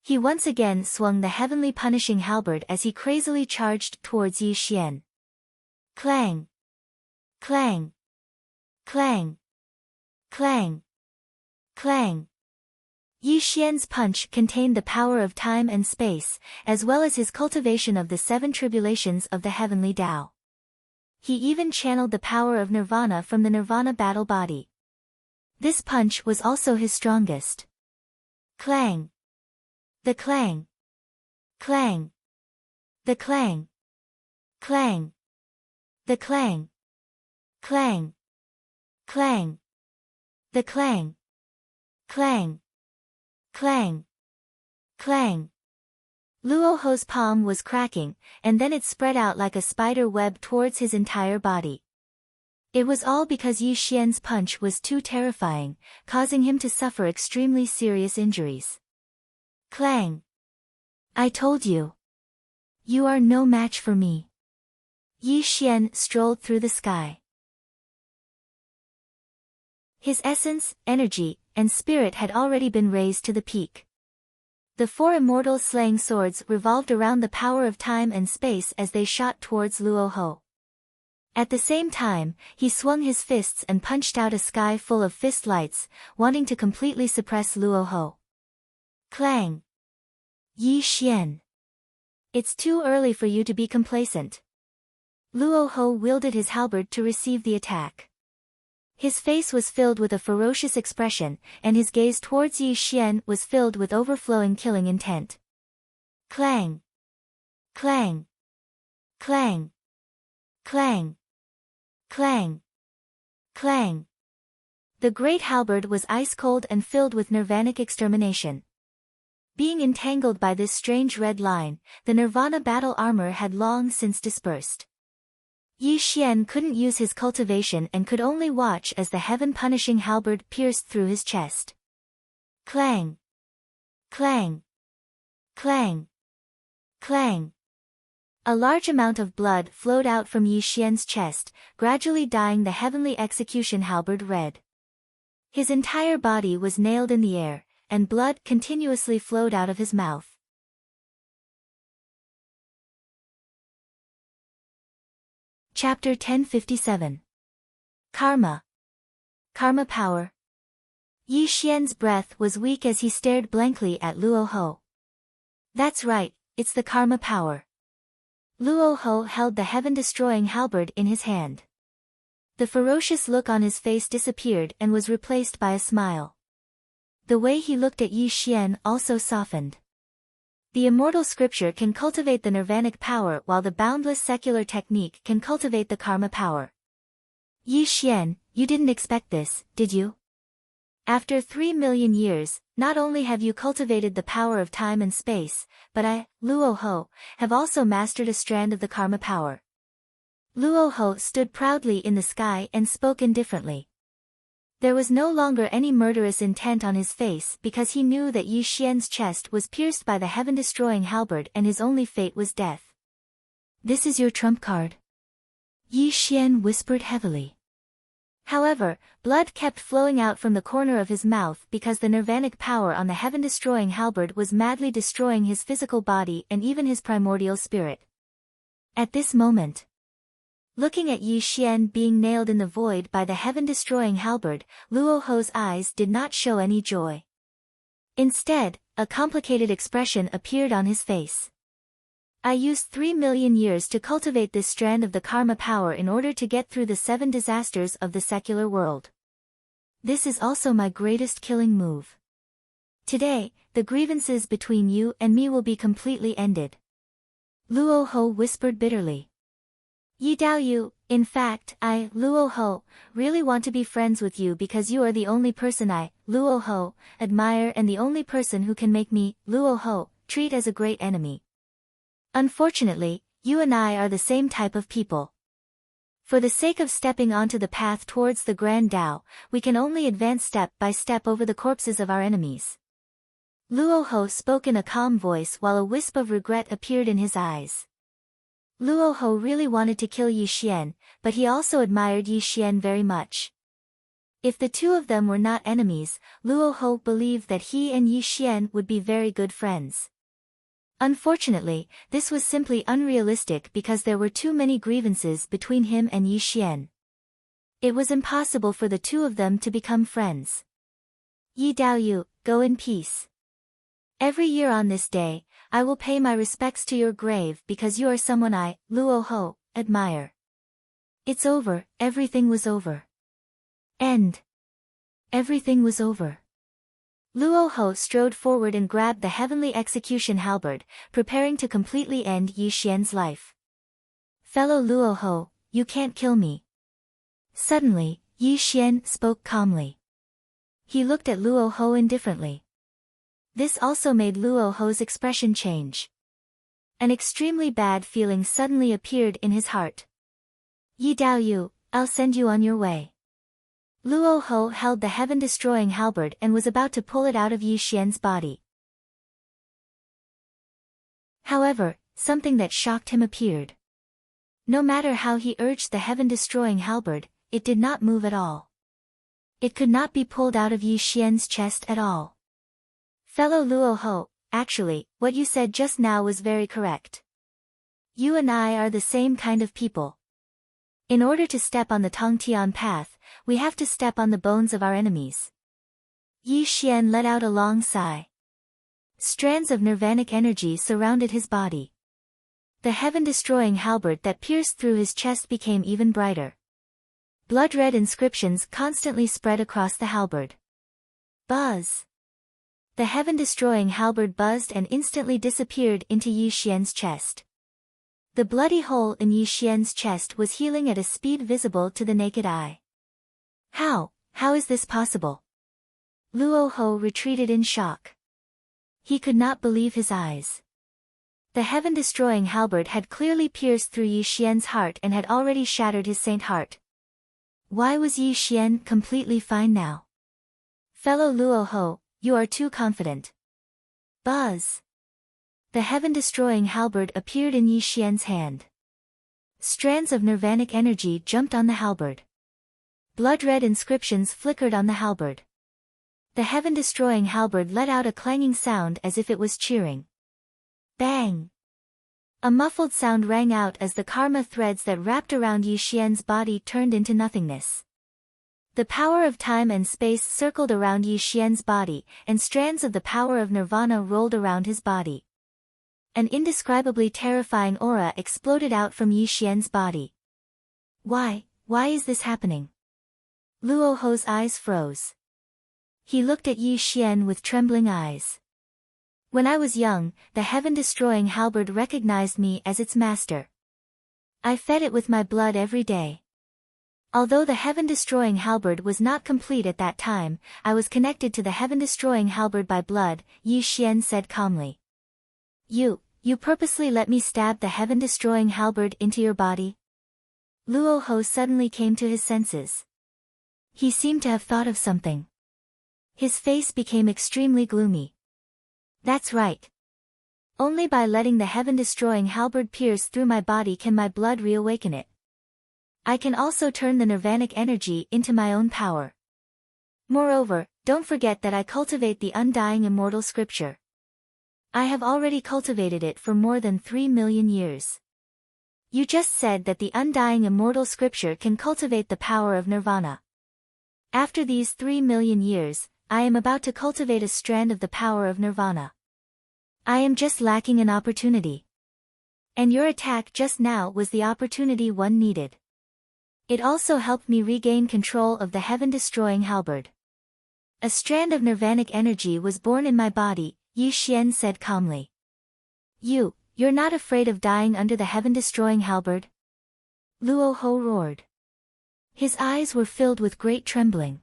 He once again swung the heavenly punishing halberd as he crazily charged towards Yi Xian. Clang! Clang! Clang! Clang! Clang! Yi Xian's punch contained the power of time and space, as well as his cultivation of the 7 tribulations of the heavenly Tao. He even channeled the power of Nirvana from the Nirvana battle body. This punch was also his strongest. Clang! The clang! Clang! The clang! Clang! The clang! Clang! Clang! The clang! Clang! Clang! Clang! Luo Ho's palm was cracking, and then it spread out like a spider web towards his entire body. It was all because Yi Xian's punch was too terrifying, causing him to suffer extremely serious injuries. Clang! I told you. You are no match for me. Yi Xian strolled through the sky. His essence, energy, and spirit had already been raised to the peak. The 4 immortal slaying swords revolved around the power of time and space as they shot towards Luo Ho. At the same time, he swung his fists and punched out a sky full of fist lights, wanting to completely suppress Luo Ho. Clang! Yi Xian! It's too early for you to be complacent. Luo Ho wielded his halberd to receive the attack. His face was filled with a ferocious expression, and his gaze towards Yi Xian was filled with overflowing killing intent. Clang! Clang! Clang! Clang! Clang! Clang! The great halberd was ice-cold and filled with nirvanic extermination. Being entangled by this strange red line, the Nirvana battle armor had long since dispersed. Yi Xian couldn't use his cultivation and could only watch as the heaven-punishing halberd pierced through his chest. Clang! Clang! Clang! Clang! A large amount of blood flowed out from Yi Xian's chest, gradually dyeing the heavenly execution halberd red. His entire body was nailed in the air, and blood continuously flowed out of his mouth. Chapter 1057. Karma. Karma power. Yi Xian's breath was weak as he stared blankly at Luo Ho. That's right, it's the karma power. Luo Ho held the heaven-destroying halberd in his hand. The ferocious look on his face disappeared and was replaced by a smile. The way he looked at Yi Xian also softened. The immortal scripture can cultivate the nirvanic power while the boundless secular technique can cultivate the karma power. Yi Xian, you didn't expect this, did you? After 3 million years, not only have you cultivated the power of time and space, but I, Luo Ho, have also mastered a strand of the karma power. Luo Ho stood proudly in the sky and spoke indifferently. There was no longer any murderous intent on his face because he knew that Yi Xian's chest was pierced by the heaven-destroying halberd and his only fate was death. This is your trump card? Yi Xian whispered heavily. However, blood kept flowing out from the corner of his mouth because the nirvanic power on the heaven-destroying halberd was madly destroying his physical body and even his primordial spirit. At this moment, Looking at Yi Xian being nailed in the void by the heaven-destroying halberd, Luo Ho's eyes did not show any joy. Instead, a complicated expression appeared on his face. I used 3 million years to cultivate this strand of the karma power in order to get through the 7 disasters of the secular world. This is also my greatest killing move. Today, the grievances between you and me will be completely ended. Luo Ho whispered bitterly. Yi Daoyu, in fact, I, Luo Ho, really want to be friends with you because you are the only person I, Luo Ho, admire and the only person who can make me, Luo Ho, treat as a great enemy. Unfortunately, you and I are the same type of people. For the sake of stepping onto the path towards the Grand Tao, we can only advance step by step over the corpses of our enemies. Luo Ho spoke in a calm voice while a wisp of regret appeared in his eyes. Luo Ho really wanted to kill Yi Xian, but he also admired Yi Xian very much. If the two of them were not enemies, Luo Ho believed that he and Yi Xian would be very good friends. Unfortunately, this was simply unrealistic because there were too many grievances between him and Yi Xian. It was impossible for the two of them to become friends. Yi Daoyu, go in peace. Every year on this day, I will pay my respects to your grave because you are someone I, Luo Ho, admire. It's over, everything was over. End. Everything was over. Luo Ho strode forward and grabbed the heavenly execution halberd, preparing to completely end Yi Xian's life. Fellow Luo Ho, you can't kill me. Suddenly, Yi Xian spoke calmly. He looked at Luo Ho indifferently. This also made Luo Ho's expression change. An extremely bad feeling suddenly appeared in his heart. Yi Daoyu, I'll send you on your way. Luo Ho held the heaven-destroying halberd and was about to pull it out of Yi Xian's body. However, something that shocked him appeared. No matter how he urged the heaven-destroying halberd, it did not move at all. It could not be pulled out of Yi Xian's chest at all. Fellow Luo Ho, actually, what you said just now was very correct. You and I are the same kind of people. In order to step on the Tongtian path, we have to step on the bones of our enemies. Yi Xian let out a long sigh. Strands of nirvanic energy surrounded his body. The heaven-destroying halberd that pierced through his chest became even brighter. Blood-red inscriptions constantly spread across the halberd. Buzz! The heaven-destroying halberd buzzed and instantly disappeared into Yi Xian's chest. The bloody hole in Yi Xian's chest was healing at a speed visible to the naked eye. How is this possible? Luo Ho retreated in shock. He could not believe his eyes. The heaven-destroying halberd had clearly pierced through Yi Xian's heart and had already shattered his saint heart. Why was Yi Xian completely fine now? Fellow Luo Ho, you are too confident. Buzz! The heaven-destroying halberd appeared in Yi Xian's hand. Strands of nirvanic energy jumped on the halberd. Blood-red inscriptions flickered on the halberd. The heaven-destroying halberd let out a clanging sound as if it was cheering. Bang! A muffled sound rang out as the karma threads that wrapped around Yi Xian's body turned into nothingness. The power of time and space circled around Yi Xian's body, and strands of the power of nirvana rolled around his body. An indescribably terrifying aura exploded out from Yi Xian's body. Why is this happening? Luo Ho's eyes froze. He looked at Yi Xian with trembling eyes. When I was young, the heaven-destroying halberd recognized me as its master. I fed it with my blood every day. Although the heaven-destroying halberd was not complete at that time, I was connected to the heaven-destroying halberd by blood, Yi Xian said calmly. You purposely let me stab the heaven-destroying halberd into your body? Luo Ho suddenly came to his senses. He seemed to have thought of something. His face became extremely gloomy. That's right. Only by letting the heaven-destroying halberd pierce through my body can my blood reawaken it. I can also turn the nirvanic energy into my own power. Moreover, don't forget that I cultivate the undying immortal scripture. I have already cultivated it for more than 3 million years. You just said that the undying immortal scripture can cultivate the power of nirvana. After these 3 million years, I am about to cultivate a strand of the power of nirvana. I am just lacking an opportunity. And your attack just now was the opportunity one needed. It also helped me regain control of the heaven-destroying halberd. A strand of nirvanic energy was born in my body, Yi Xian said calmly. You're not afraid of dying under the heaven-destroying halberd? Luo Ho roared. His eyes were filled with great trembling.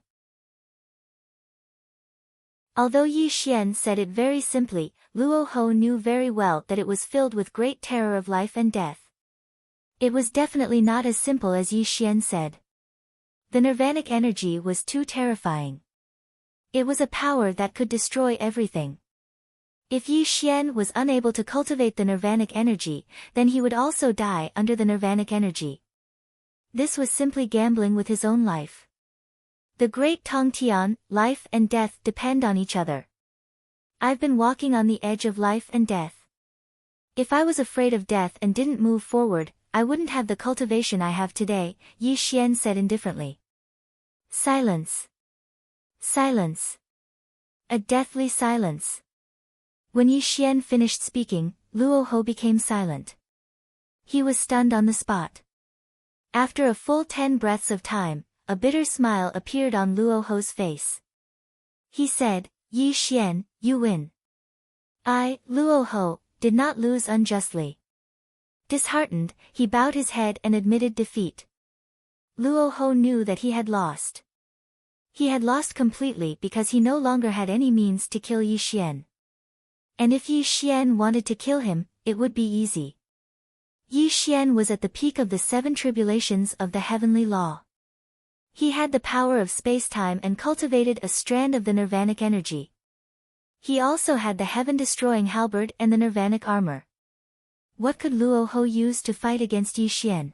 Although Yi Xian said it very simply, Luo Ho knew very well that it was filled with great terror of life and death. It was definitely not as simple as Yi Xian said. The nirvanic energy was too terrifying. It was a power that could destroy everything. If Yi Xian was unable to cultivate the nirvanic energy, then he would also die under the nirvanic energy. This was simply gambling with his own life. The great Tongtian, life and death depend on each other. I've been walking on the edge of life and death. If I was afraid of death and didn't move forward, I wouldn't have the cultivation I have today, Yi Xian said indifferently. Silence. Silence. A deathly silence. When Yi Xian finished speaking, Luo Ho became silent. He was stunned on the spot. After a full 10 breaths of time, a bitter smile appeared on Luo Ho's face. He said, Yi Xian, you win. I, Luo Ho, did not lose unjustly. Disheartened, he bowed his head and admitted defeat. Luo Ho knew that he had lost. He had lost completely because he no longer had any means to kill Yi Xian. And if Yi Xian wanted to kill him, it would be easy. Yi Xian was at the peak of the 7 tribulations of the heavenly law. He had the power of space-time and cultivated a strand of the nirvanic energy. He also had the heaven-destroying halberd and the nirvanic armor. What could Luo Ho use to fight against Yi Xian?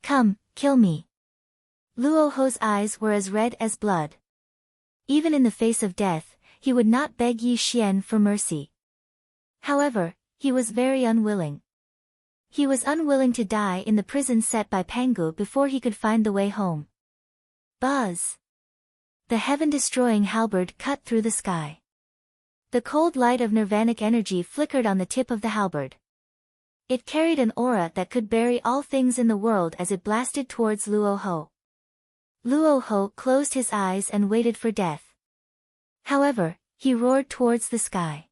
Come, kill me. Luo Ho's eyes were as red as blood. Even in the face of death, he would not beg Yi Xian for mercy. However, he was very unwilling. He was unwilling to die in the prison set by Pangu before he could find the way home. Buzz! The heaven-destroying halberd cut through the sky. The cold light of nirvanic energy flickered on the tip of the halberd. It carried an aura that could bury all things in the world as it blasted towards Luo Ho. Luo Ho closed his eyes and waited for death. However, he roared towards the sky.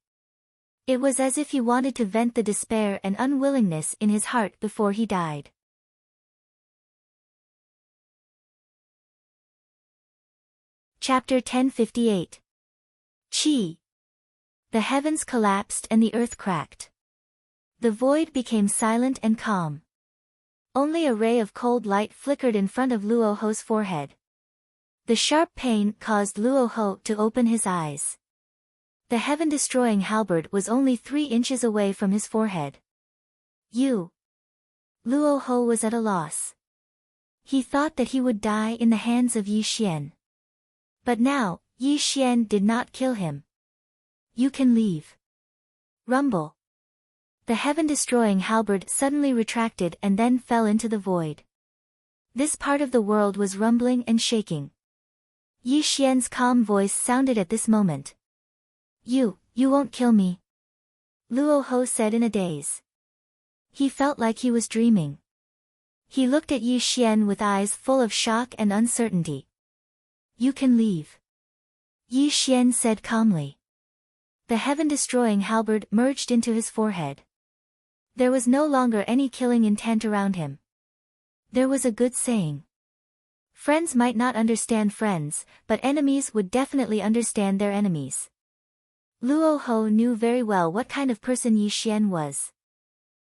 It was as if he wanted to vent the despair and unwillingness in his heart before he died. Chapter 1058. Qi. The heavens collapsed and the earth cracked. The void became silent and calm. Only a ray of cold light flickered in front of Luo Ho's forehead. The sharp pain caused Luo Ho to open his eyes. The heaven-destroying halberd was only 3 inches away from his forehead. Luo Ho was at a loss. He thought that he would die in the hands of Yi Xian. But now, Yi Xian did not kill him. You can leave. Rumble. The heaven-destroying halberd suddenly retracted and then fell into the void. This part of the world was rumbling and shaking. Yi Xian's calm voice sounded at this moment. You won't kill me. Luo Ho said in a daze. He felt like he was dreaming. He looked at Yi Xian with eyes full of shock and uncertainty. You can leave. Yi Xian said calmly. The heaven-destroying halberd merged into his forehead. There was no longer any killing intent around him. There was a good saying. Friends might not understand friends, but enemies would definitely understand their enemies. Luo Ho knew very well what kind of person Yi Xian was.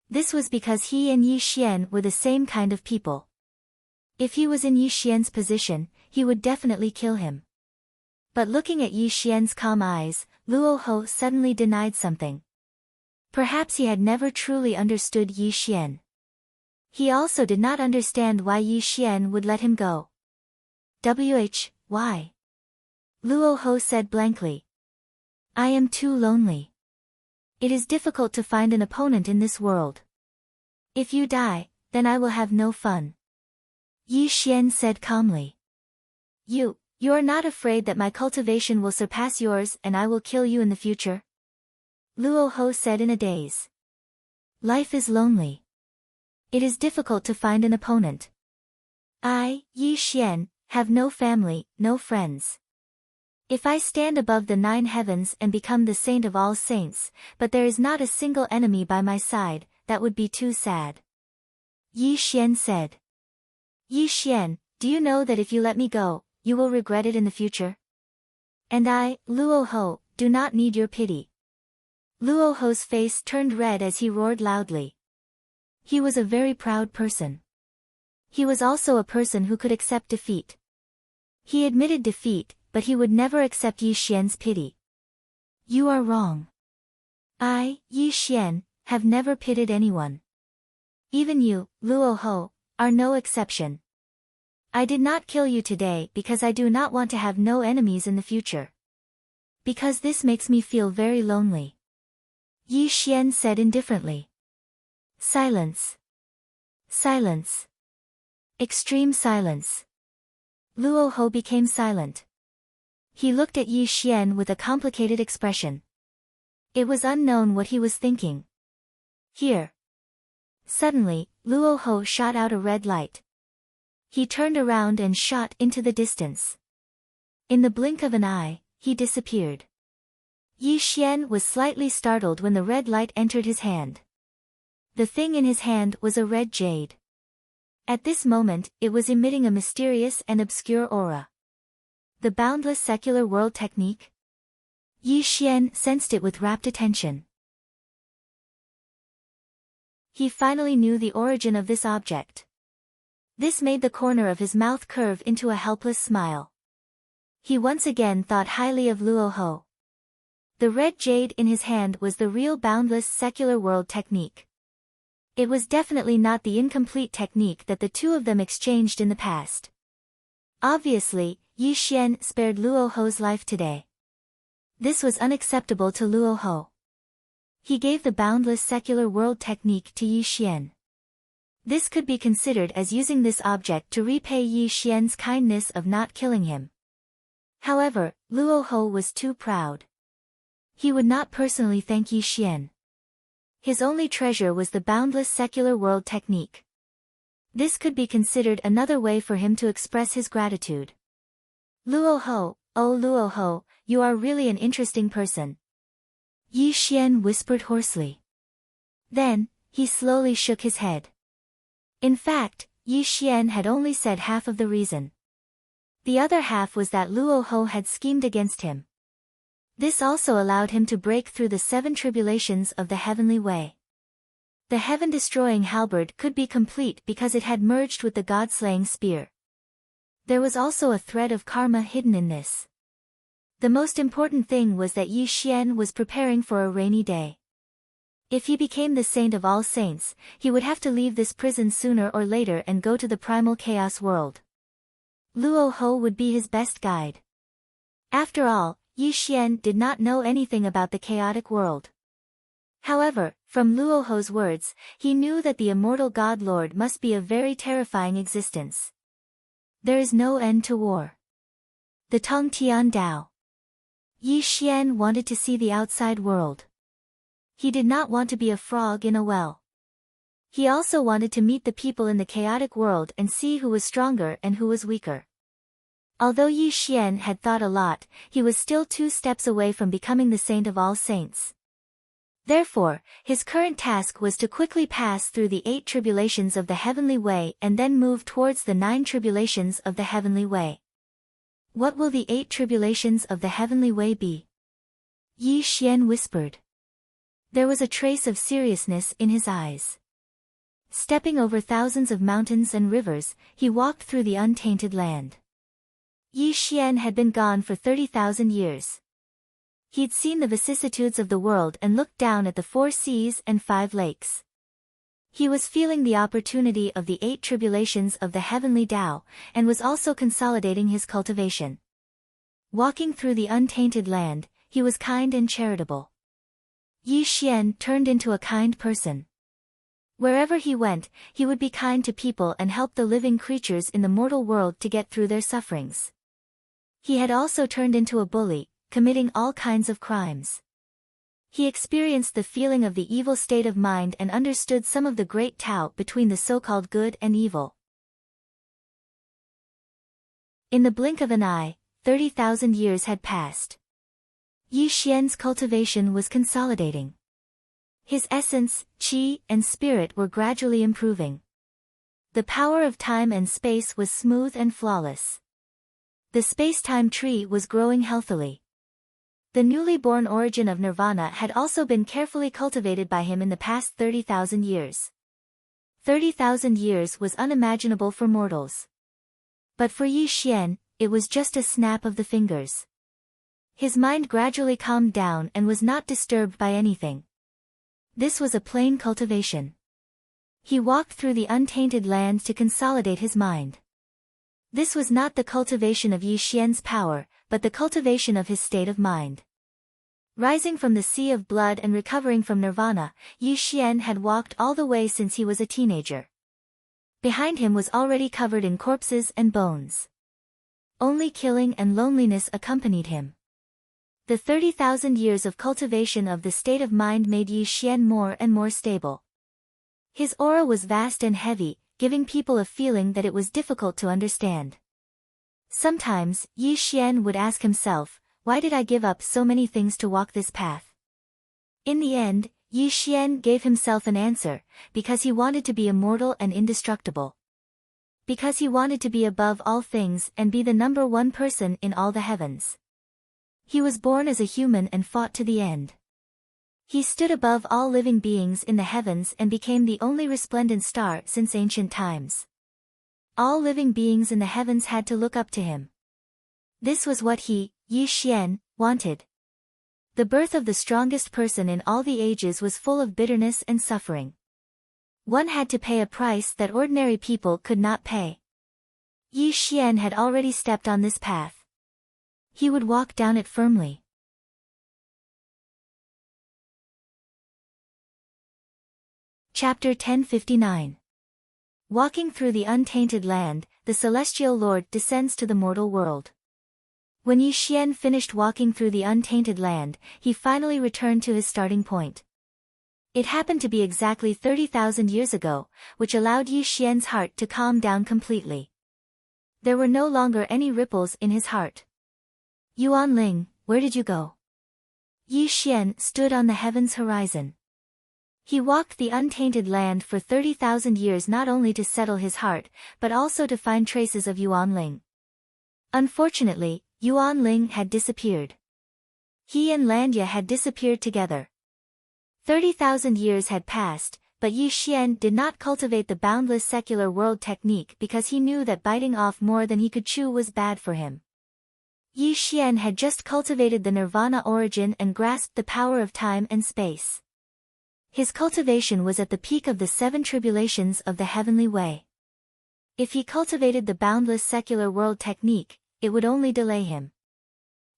This was because he and Yi Xian were the same kind of people. If he was in Yi Xian's position, he would definitely kill him. But looking at Yi Xian's calm eyes, Luo Ho suddenly denied something. Perhaps he had never truly understood Yi Xian. He also did not understand why Yi Xian would let him go. Why? Luo Ho said blankly. I am too lonely. It is difficult to find an opponent in this world. If you die, then I will have no fun. Yi Xian said calmly. You are not afraid that my cultivation will surpass yours and I will kill you in the future? Luo Ho said in a daze. Life is lonely. It is difficult to find an opponent. I, Yi Xian, have no family, no friends. If I stand above the 9 heavens and become the saint of all saints, but there is not a single enemy by my side, that would be too sad. Yi Xian said. Yi Xian, do you know that if you let me go, you will regret it in the future? And I, Luo Ho, do not need your pity. Luo Ho's face turned red as he roared loudly. He was a very proud person. He was also a person who could accept defeat. He admitted defeat, but he would never accept Yi Xian's pity. You are wrong. I, Yi Xian, have never pitied anyone. Even you, Luo Ho, are no exception. I did not kill you today because I do not want to have no enemies in the future. Because this makes me feel very lonely. Yi Xian said indifferently. Silence. Silence. Extreme silence. Luo Ho became silent. He looked at Yi Xian with a complicated expression. It was unknown what he was thinking. Here. Suddenly, Luo Ho shot out a red light. He turned around and shot into the distance. In the blink of an eye, he disappeared. Yi Xian was slightly startled when the red light entered his hand. The thing in his hand was a red jade. At this moment, it was emitting a mysterious and obscure aura. The boundless secular world technique? Yi Xian sensed it with rapt attention. He finally knew the origin of this object. This made the corner of his mouth curve into a helpless smile. He once again thought highly of Luo Ho. The red jade in his hand was the real boundless secular world technique. It was definitely not the incomplete technique that the two of them exchanged in the past. Obviously, Yi Xian spared Luo Ho's life today. This was unacceptable to Luo Ho. He gave the boundless secular world technique to Yi Xian. This could be considered as using this object to repay Yi Xian's kindness of not killing him. However, Luo Ho was too proud. He would not personally thank Yi Xian. His only treasure was the boundless secular world technique. This could be considered another way for him to express his gratitude. Luo Ho, oh Luo Ho, you are really an interesting person. Yi Xian whispered hoarsely. Then, he slowly shook his head. In fact, Yi Xian had only said half of the reason. The other half was that Luo Ho had schemed against him. This also allowed him to break through the 7 tribulations of the heavenly way. The heaven-destroying halberd could be complete because it had merged with the god-slaying spear. There was also a thread of karma hidden in this. The most important thing was that Yi Xian was preparing for a rainy day. If he became the saint of all saints, he would have to leave this prison sooner or later and go to the primal chaos world. Luo Ho would be his best guide. After all, Yi Xian did not know anything about the chaotic world. However, from Luo Ho's words, he knew that the immortal God Lord must be a very terrifying existence. There is no end to war. The Tong Tian Dao. Yi Xian wanted to see the outside world. He did not want to be a frog in a well. He also wanted to meet the people in the chaotic world and see who was stronger and who was weaker. Although Yi Xian had thought a lot, he was still 2 steps away from becoming the saint of all saints. Therefore, his current task was to quickly pass through the 8 tribulations of the heavenly way and then move towards the 9 tribulations of the heavenly way. What will the 8 tribulations of the heavenly way be? Yi Xian whispered. There was a trace of seriousness in his eyes. Stepping over thousands of mountains and rivers, he walked through the untainted land. Yi Xian had been gone for 30,000 years. He'd seen the vicissitudes of the world and looked down at the 4 seas and 5 lakes. He was feeling the opportunity of the 8 tribulations of the heavenly Tao, and was also consolidating his cultivation. Walking through the untainted land, he was kind and charitable. Yi Xian turned into a kind person. Wherever he went, he would be kind to people and help the living creatures in the mortal world to get through their sufferings. He had also turned into a bully, committing all kinds of crimes. He experienced the feeling of the evil state of mind and understood some of the great Tao between the so-called good and evil. In the blink of an eye, 30,000 years had passed. Yi Xian's cultivation was consolidating. His essence, qi, and spirit were gradually improving. The power of time and space was smooth and flawless. The space-time tree was growing healthily. The newly born origin of nirvana had also been carefully cultivated by him in the past 30,000 years. 30,000 years was unimaginable for mortals. But for Yi Xian, it was just a snap of the fingers. His mind gradually calmed down and was not disturbed by anything. This was a plain cultivation. He walked through the untainted land to consolidate his mind. This was not the cultivation of Yi Xian's power, but the cultivation of his state of mind. Rising from the sea of blood and recovering from nirvana, Yi Xian had walked all the way since he was a teenager. Behind him was already covered in corpses and bones. Only killing and loneliness accompanied him. The 30,000 years of cultivation of the state of mind made Yi Xian more and more stable. His aura was vast and heavy, giving people a feeling that it was difficult to understand. Sometimes, Yi Xian would ask himself, why did I give up so many things to walk this path? In the end, Yi Xian gave himself an answer, because he wanted to be immortal and indestructible. Because he wanted to be above all things and be the number one person in all the heavens. He was born as a human and fought to the end. He stood above all living beings in the heavens and became the only resplendent star since ancient times. All living beings in the heavens had to look up to him. This was what he, Yi Xian, wanted. The birth of the strongest person in all the ages was full of bitterness and suffering. One had to pay a price that ordinary people could not pay. Yi Xian had already stepped on this path. He would walk down it firmly. Chapter 1059. Walking through the untainted land, the celestial lord descends to the mortal world. When Yi Xian finished walking through the untainted land, he finally returned to his starting point. It happened to be exactly 30,000 years ago, which allowed Yi Xian's heart to calm down completely. There were no longer any ripples in his heart. Yuan Ling, where did you go? Yi Xian stood on the heavens horizon. He walked the untainted land for 30,000 years not only to settle his heart, but also to find traces of Yuan Ling. Unfortunately, Yuan Ling had disappeared. He and Lanya had disappeared together. 30,000 years had passed, but Yi Xian did not cultivate the boundless secular world technique because he knew that biting off more than he could chew was bad for him. Yi Xian had just cultivated the nirvana origin and grasped the power of time and space. His cultivation was at the peak of the 7 tribulations of the heavenly way. If he cultivated the boundless secular world technique, it would only delay him.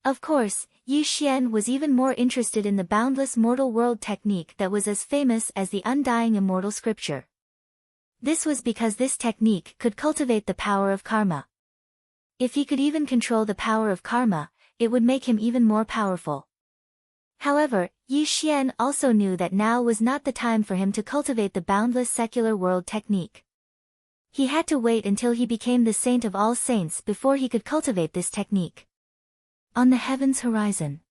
Of course, Yi Xian was even more interested in the boundless mortal world technique that was as famous as the undying immortal scripture. This was because this technique could cultivate the power of karma. If he could even control the power of karma, it would make him even more powerful. However, Yi Xian also knew that now was not the time for him to cultivate the boundless secular world technique. He had to wait until he became the saint of all saints before he could cultivate this technique. On the heavens horizon,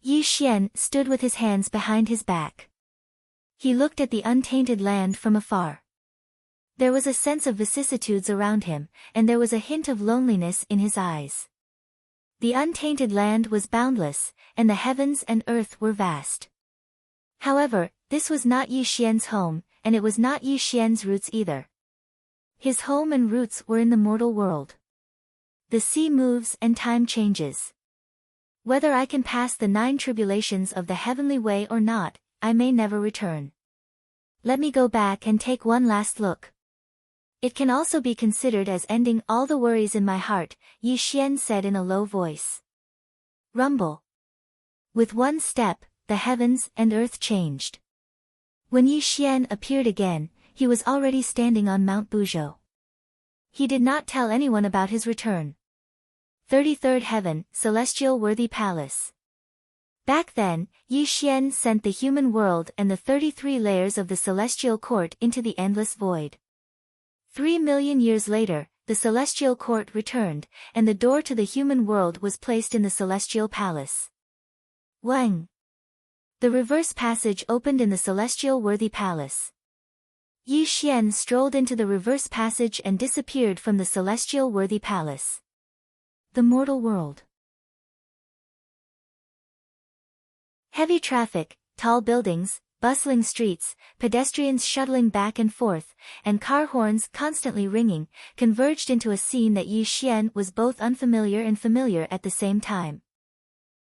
Yi Xian stood with his hands behind his back. He looked at the untainted land from afar. There was a sense of vicissitudes around him, and there was a hint of loneliness in his eyes. The untainted land was boundless, and the heavens and earth were vast. However, this was not Yi Xian's home, and it was not Yi Xian's roots either. His home and roots were in the mortal world. The sea moves and time changes. Whether I can pass the 9 tribulations of the heavenly way or not, I may never return. Let me go back and take one last look. It can also be considered as ending all the worries in my heart, Yi Xian said in a low voice. Rumble. With one step, the heavens and earth changed. When Yi Xian appeared again, he was already standing on Mount Buzhou. He did not tell anyone about his return. 33rd Heaven, Celestial Worthy Palace. Back then, Yi Xian sent the human world and the 33 layers of the celestial court into the endless void. 3 million years later, the celestial court returned, and the door to the human world was placed in the celestial palace. Wang. The reverse passage opened in the celestial worthy palace. Yi Xian strolled into the reverse passage and disappeared from the celestial worthy palace. The mortal world. Heavy traffic, tall buildings, bustling streets, pedestrians shuttling back and forth, and car horns constantly ringing, converged into a scene that Yi Xian was both unfamiliar and familiar at the same time.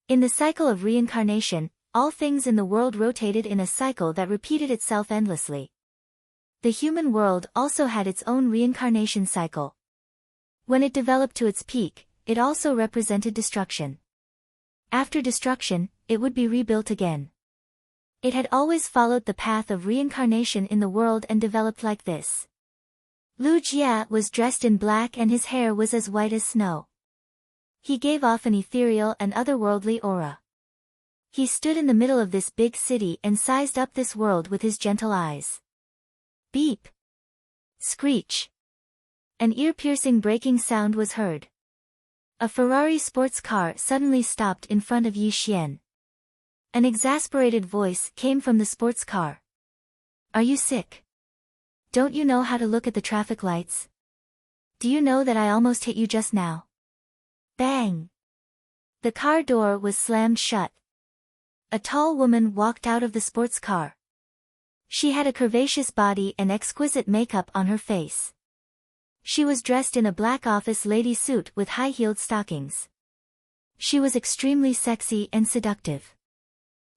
In the cycle of reincarnation, all things in the world rotated in a cycle that repeated itself endlessly. The human world also had its own reincarnation cycle. When it developed to its peak, it also represented destruction. After destruction, it would be rebuilt again. It had always followed the path of reincarnation in the world and developed like this. Lu Jia was dressed in black and his hair was as white as snow. He gave off an ethereal and otherworldly aura. He stood in the middle of this big city and sized up this world with his gentle eyes. Beep. Screech. An ear-piercing braking sound was heard. A Ferrari sports car suddenly stopped in front of Yi Xian. An exasperated voice came from the sports car. Are you sick? Don't you know how to look at the traffic lights? Do you know that I almost hit you just now? Bang! The car door was slammed shut. A tall woman walked out of the sports car. She had a curvaceous body and exquisite makeup on her face. She was dressed in a black office lady suit with high-heeled stockings. She was extremely sexy and seductive.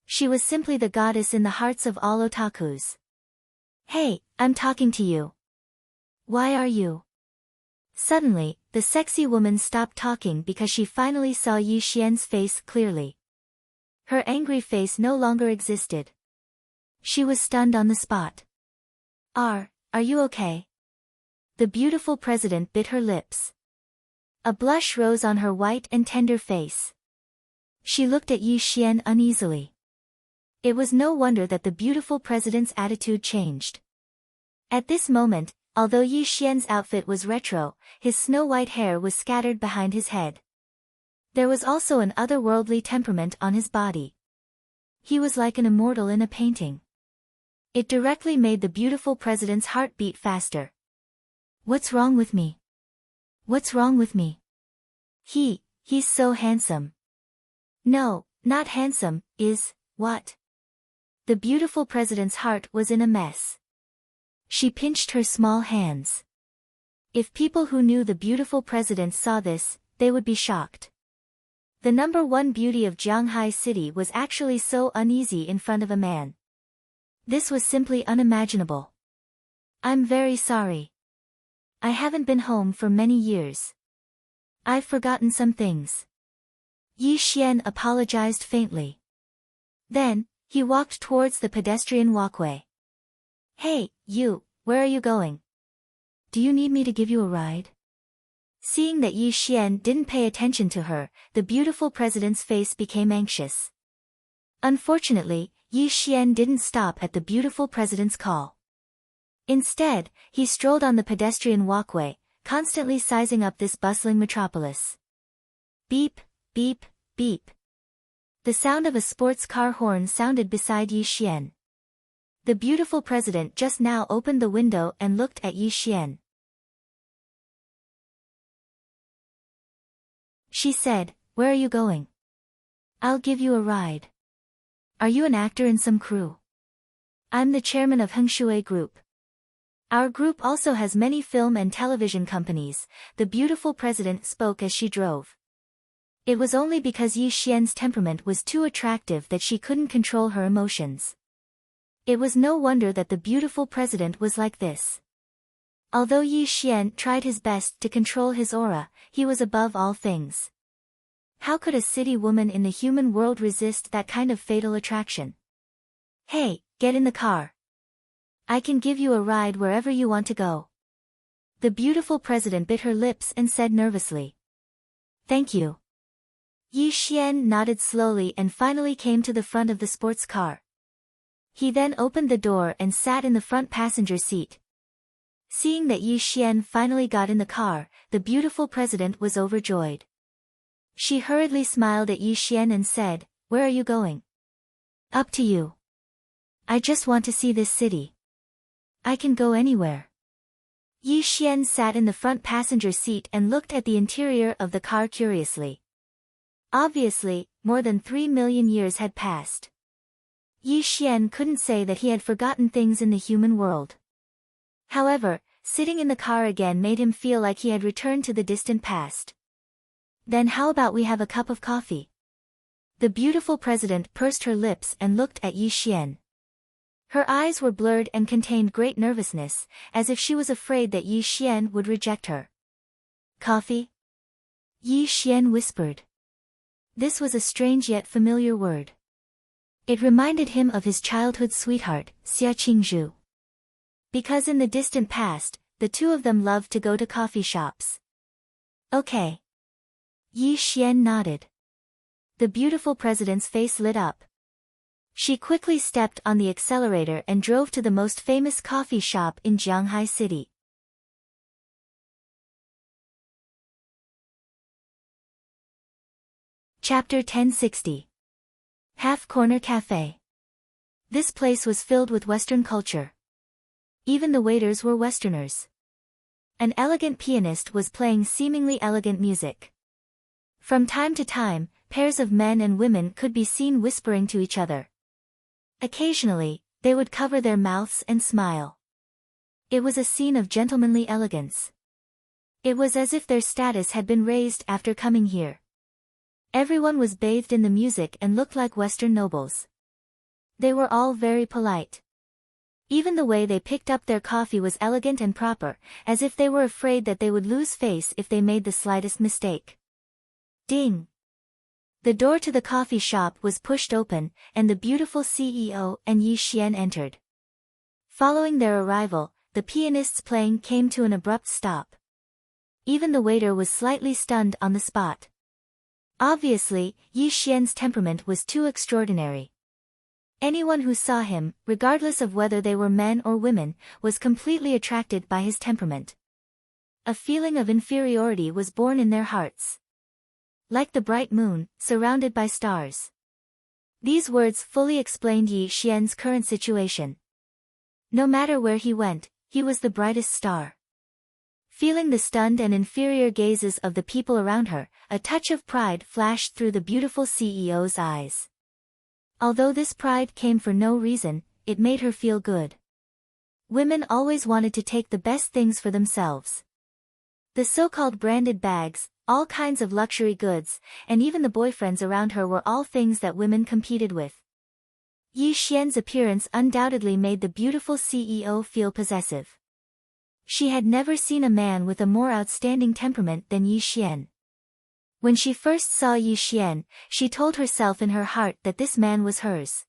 She was simply the goddess in the hearts of all otakus. Hey, I'm talking to you. Why are you? Suddenly, the sexy woman stopped talking because she finally saw Yi Xian's face clearly. Her angry face no longer existed. She was stunned on the spot. Are you okay? The beautiful president bit her lips. A blush rose on her white and tender face. She looked at Yi Xian uneasily. It was no wonder that the beautiful president's attitude changed. At this moment, although Yi Xian's outfit was retro, his snow-white hair was scattered behind his head. There was also an otherworldly temperament on his body. He was like an immortal in a painting. It directly made the beautiful president's heart beat faster. What's wrong with me? What's wrong with me? He's so handsome. No, not handsome, what? The beautiful president's heart was in a mess. She pinched her small hands. If people who knew the beautiful president saw this, they would be shocked. The #1 beauty of Jianghai City was actually so uneasy in front of a man. This was simply unimaginable. I'm very sorry. I haven't been home for many years. I've forgotten some things. Yi Xian apologized faintly. Then, he walked towards the pedestrian walkway. Hey, you, where are you going? Do you need me to give you a ride? Seeing that Yi Xian didn't pay attention to her, the beautiful president's face became anxious. Unfortunately, Yi Xian didn't stop at the beautiful president's call. Instead, he strolled on the pedestrian walkway, constantly sizing up this bustling metropolis. Beep, beep, beep. The sound of a sports car horn sounded beside Yi Xian. The beautiful president just now opened the window and looked at Yi Xian. She said, "Where are you going?" "I'll give you a ride." "Are you an actor in some crew?" "I'm the chairman of Hengshui Group. Our group also has many film and television companies," the beautiful president spoke as she drove. It was only because Yi Xian's temperament was too attractive that she couldn't control her emotions. It was no wonder that the beautiful president was like this. Although Yi Xian tried his best to control his aura, he was above all things. How could a city woman in the human world resist that kind of fatal attraction? "Hey, get in the car. I can give you a ride wherever you want to go. The beautiful president bit her lips and said nervously. Thank you. Yi Xian nodded slowly and finally came to the front of the sports car. He then opened the door and sat in the front passenger seat. Seeing that Yi Xian finally got in the car, the beautiful president was overjoyed. She hurriedly smiled at Yi Xian and said, "Where are you going?" "Up to you. I just want to see this city. I can go anywhere." Yi Xian sat in the front passenger seat and looked at the interior of the car curiously. Obviously, more than 3 million years had passed. Yi Xian couldn't say that he had forgotten things in the human world. However, sitting in the car again made him feel like he had returned to the distant past. "Then how about we have a cup of coffee?" The beautiful president pursed her lips and looked at Yi Xian. Her eyes were blurred and contained great nervousness, as if she was afraid that Yi Xian would reject her. "Coffee?" Yi Xian whispered. This was a strange yet familiar word. It reminded him of his childhood sweetheart, Xia Qingzhu. Because in the distant past, the two of them loved to go to coffee shops. "Okay." Yi Xian nodded. The beautiful president's face lit up. She quickly stepped on the accelerator and drove to the most famous coffee shop in Jianghai City. Chapter 1060. Half Corner Cafe. This place was filled with Western culture. Even the waiters were Westerners. An elegant pianist was playing seemingly elegant music. From time to time, pairs of men and women could be seen whispering to each other. Occasionally, they would cover their mouths and smile. It was a scene of gentlemanly elegance. It was as if their status had been raised after coming here. Everyone was bathed in the music and looked like Western nobles. They were all very polite. Even the way they picked up their coffee was elegant and proper, as if they were afraid that they would lose face if they made the slightest mistake. Ding! The door to the coffee shop was pushed open, and the beautiful CEO and Yi Xian entered. Following their arrival, the pianist's playing came to an abrupt stop. Even the waiter was slightly stunned on the spot. Obviously, Yi Xian's temperament was too extraordinary. Anyone who saw him, regardless of whether they were men or women, was completely attracted by his temperament. A feeling of inferiority was born in their hearts. Like the bright moon, surrounded by stars. These words fully explained Yi Xian's current situation. No matter where he went, he was the brightest star. Feeling the stunned and inferior gazes of the people around her, a touch of pride flashed through the beautiful CEO's eyes. Although this pride came for no reason, it made her feel good. Women always wanted to take the best things for themselves. The so-called branded bags, all kinds of luxury goods, and even the boyfriends around her were all things that women competed with. Yi Xian's appearance undoubtedly made the beautiful CEO feel possessive. She had never seen a man with a more outstanding temperament than Yi Xian. When she first saw Yi Xian, she told herself in her heart that this man was hers.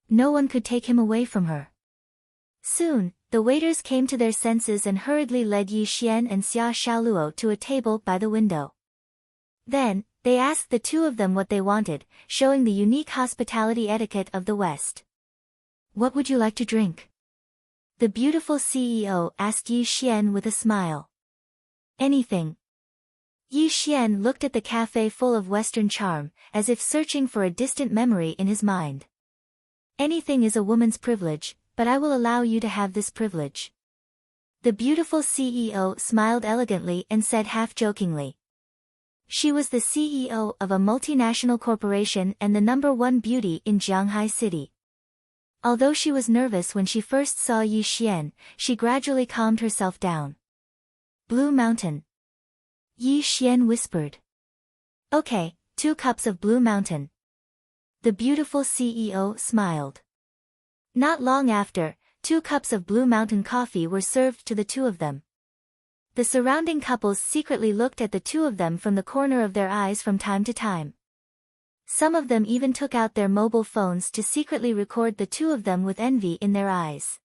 No one could take him away from her. Soon, the waiters came to their senses and hurriedly led Yi Xian and Xia Xiaoluo to a table by the window. Then, they asked the two of them what they wanted, showing the unique hospitality etiquette of the West. "What would you like to drink?" The beautiful CEO asked Yi Xian with a smile. "Anything." Yi Xian looked at the cafe full of Western charm, as if searching for a distant memory in his mind. "Anything is a woman's privilege, but I will allow you to have this privilege." The beautiful CEO smiled elegantly and said half-jokingly. She was the CEO of a multinational corporation and the #1 beauty in Jianghai City. Although she was nervous when she first saw Yi Xian, she gradually calmed herself down. "Blue Mountain." Yi Xian whispered. "Okay, 2 cups of Blue Mountain." The beautiful CEO smiled. Not long after, 2 cups of Blue Mountain coffee were served to the two of them. The surrounding couples secretly looked at the two of them from the corner of their eyes from time to time. Some of them even took out their mobile phones to secretly record the two of them with envy in their eyes.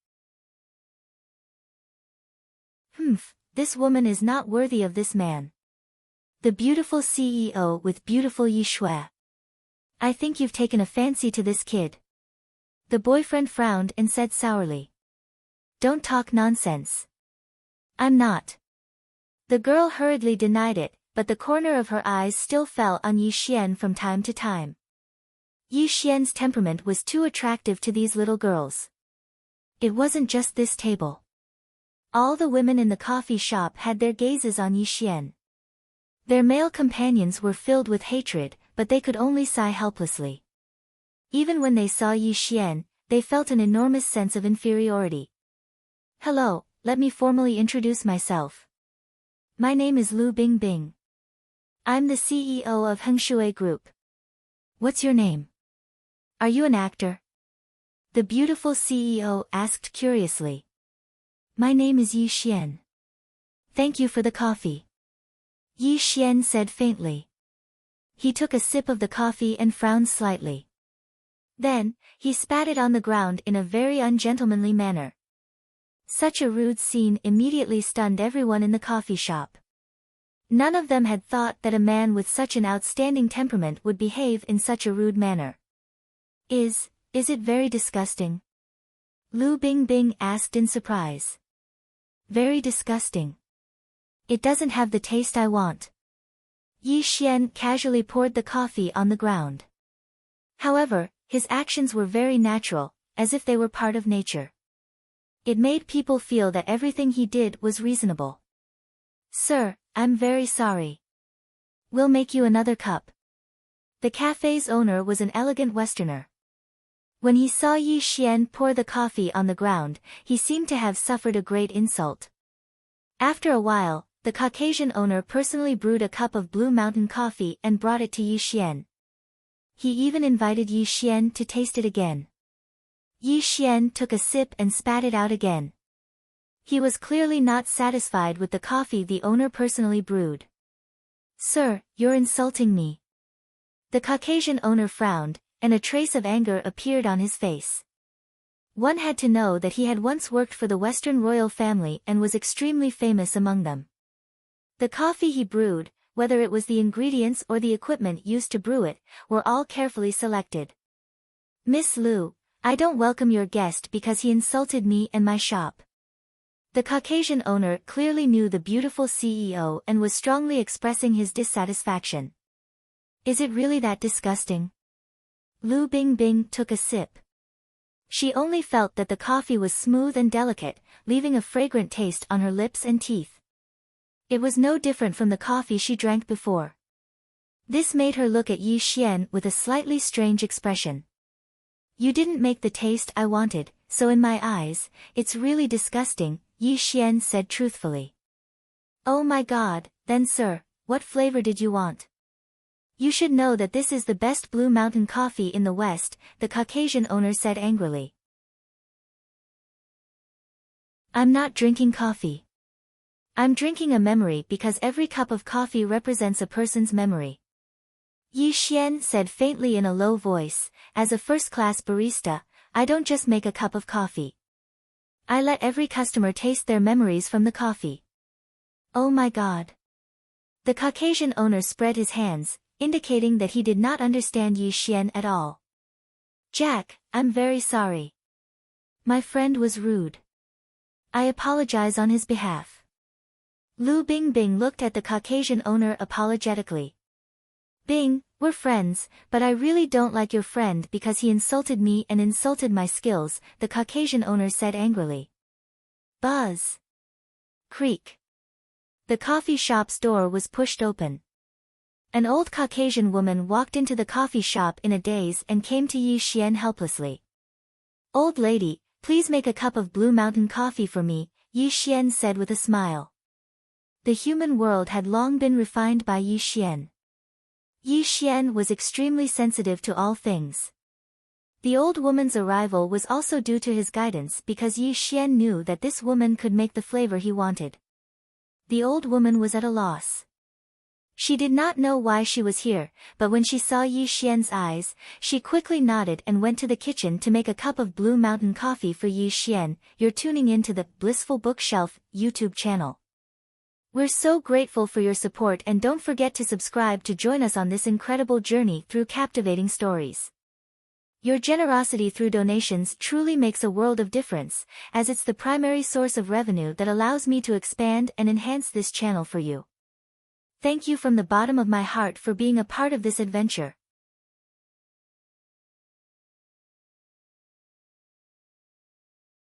This woman is not worthy of this man. The beautiful CEO with beautiful Yi Shui. I think you've taken a fancy to this kid. The boyfriend frowned and said sourly. Don't talk nonsense. I'm not. The girl hurriedly denied it, but the corner of her eyes still fell on Yi Xian from time to time. Yi Xian's temperament was too attractive to these little girls. It wasn't just this table. All the women in the coffee shop had their gazes on Yi Xian. Their male companions were filled with hatred, but they could only sigh helplessly. Even when they saw Yi Xian, they felt an enormous sense of inferiority. Hello, let me formally introduce myself. My name is Lu Bingbing. I'm the CEO of Hengshui Group. What's your name? Are you an actor? The beautiful CEO asked curiously. My name is Yi Xian. Thank you for the coffee. Yi Xian said faintly. He took a sip of the coffee and frowned slightly. Then, he spat it on the ground in a very ungentlemanly manner. Such a rude scene immediately stunned everyone in the coffee shop. None of them had thought that a man with such an outstanding temperament would behave in such a rude manner. Is it very disgusting? Lu Bingbing asked in surprise. Very disgusting. It doesn't have the taste I want. Yi Xian casually poured the coffee on the ground. However, his actions were very natural, as if they were part of nature. It made people feel that everything he did was reasonable. Sir, I'm very sorry. We'll make you another cup. The cafe's owner was an elegant Westerner. When he saw Yi Xian pour the coffee on the ground, he seemed to have suffered a great insult. After a while, the Caucasian owner personally brewed a cup of Blue Mountain coffee and brought it to Yi Xian. He even invited Yi Xian to taste it again. Yi Xian took a sip and spat it out again. He was clearly not satisfied with the coffee the owner personally brewed. Sir, you're insulting me. The Caucasian owner frowned, and a trace of anger appeared on his face. One had to know that he had once worked for the Western royal family and was extremely famous among them. The coffee he brewed, whether it was the ingredients or the equipment used to brew it, were all carefully selected. Miss Lu, I don't welcome your guest because he insulted me and my shop. The Caucasian owner clearly knew the beautiful CEO and was strongly expressing his dissatisfaction. Is it really that disgusting? Lu Bingbing took a sip. She only felt that the coffee was smooth and delicate, leaving a fragrant taste on her lips and teeth. It was no different from the coffee she drank before. This made her look at Yi Xian with a slightly strange expression. You didn't make the taste I wanted, so in my eyes, it's really disgusting, Yi Xian said truthfully. Oh my God, then sir, what flavor did you want? You should know that this is the best Blue Mountain coffee in the West, the Caucasian owner said angrily. I'm not drinking coffee. I'm drinking a memory because every cup of coffee represents a person's memory. Yi Xian said faintly in a low voice, as a first-class barista, I don't just make a cup of coffee. I let every customer taste their memories from the coffee. Oh my God. The Caucasian owner spread his hands, indicating that he did not understand Yi Xian at all. Jack, I'm very sorry. My friend was rude. I apologize on his behalf. Lu Bingbing looked at the Caucasian owner apologetically. Bing, we're friends, but I really don't like your friend because he insulted me and insulted my skills, the Caucasian owner said angrily. Buzz. Creak. The coffee shop's door was pushed open. An old Caucasian woman walked into the coffee shop in a daze and came to Yi Xian helplessly. Old lady, please make a cup of Blue Mountain coffee for me, Yi Xian said with a smile. The human world had long been refined by Yi Xian. Yi Xian was extremely sensitive to all things. The old woman's arrival was also due to his guidance because Yi Xian knew that this woman could make the flavor he wanted. The old woman was at a loss. She did not know why she was here, but when she saw Yi Xian's eyes, she quickly nodded and went to the kitchen to make a cup of Blue Mountain coffee for Yi Xian. You're tuning in to the Blissful Bookshelf YouTube channel. We're so grateful for your support, and don't forget to subscribe to join us on this incredible journey through captivating stories. Your generosity through donations truly makes a world of difference, as it's the primary source of revenue that allows me to expand and enhance this channel for you. Thank you from the bottom of my heart for being a part of this adventure.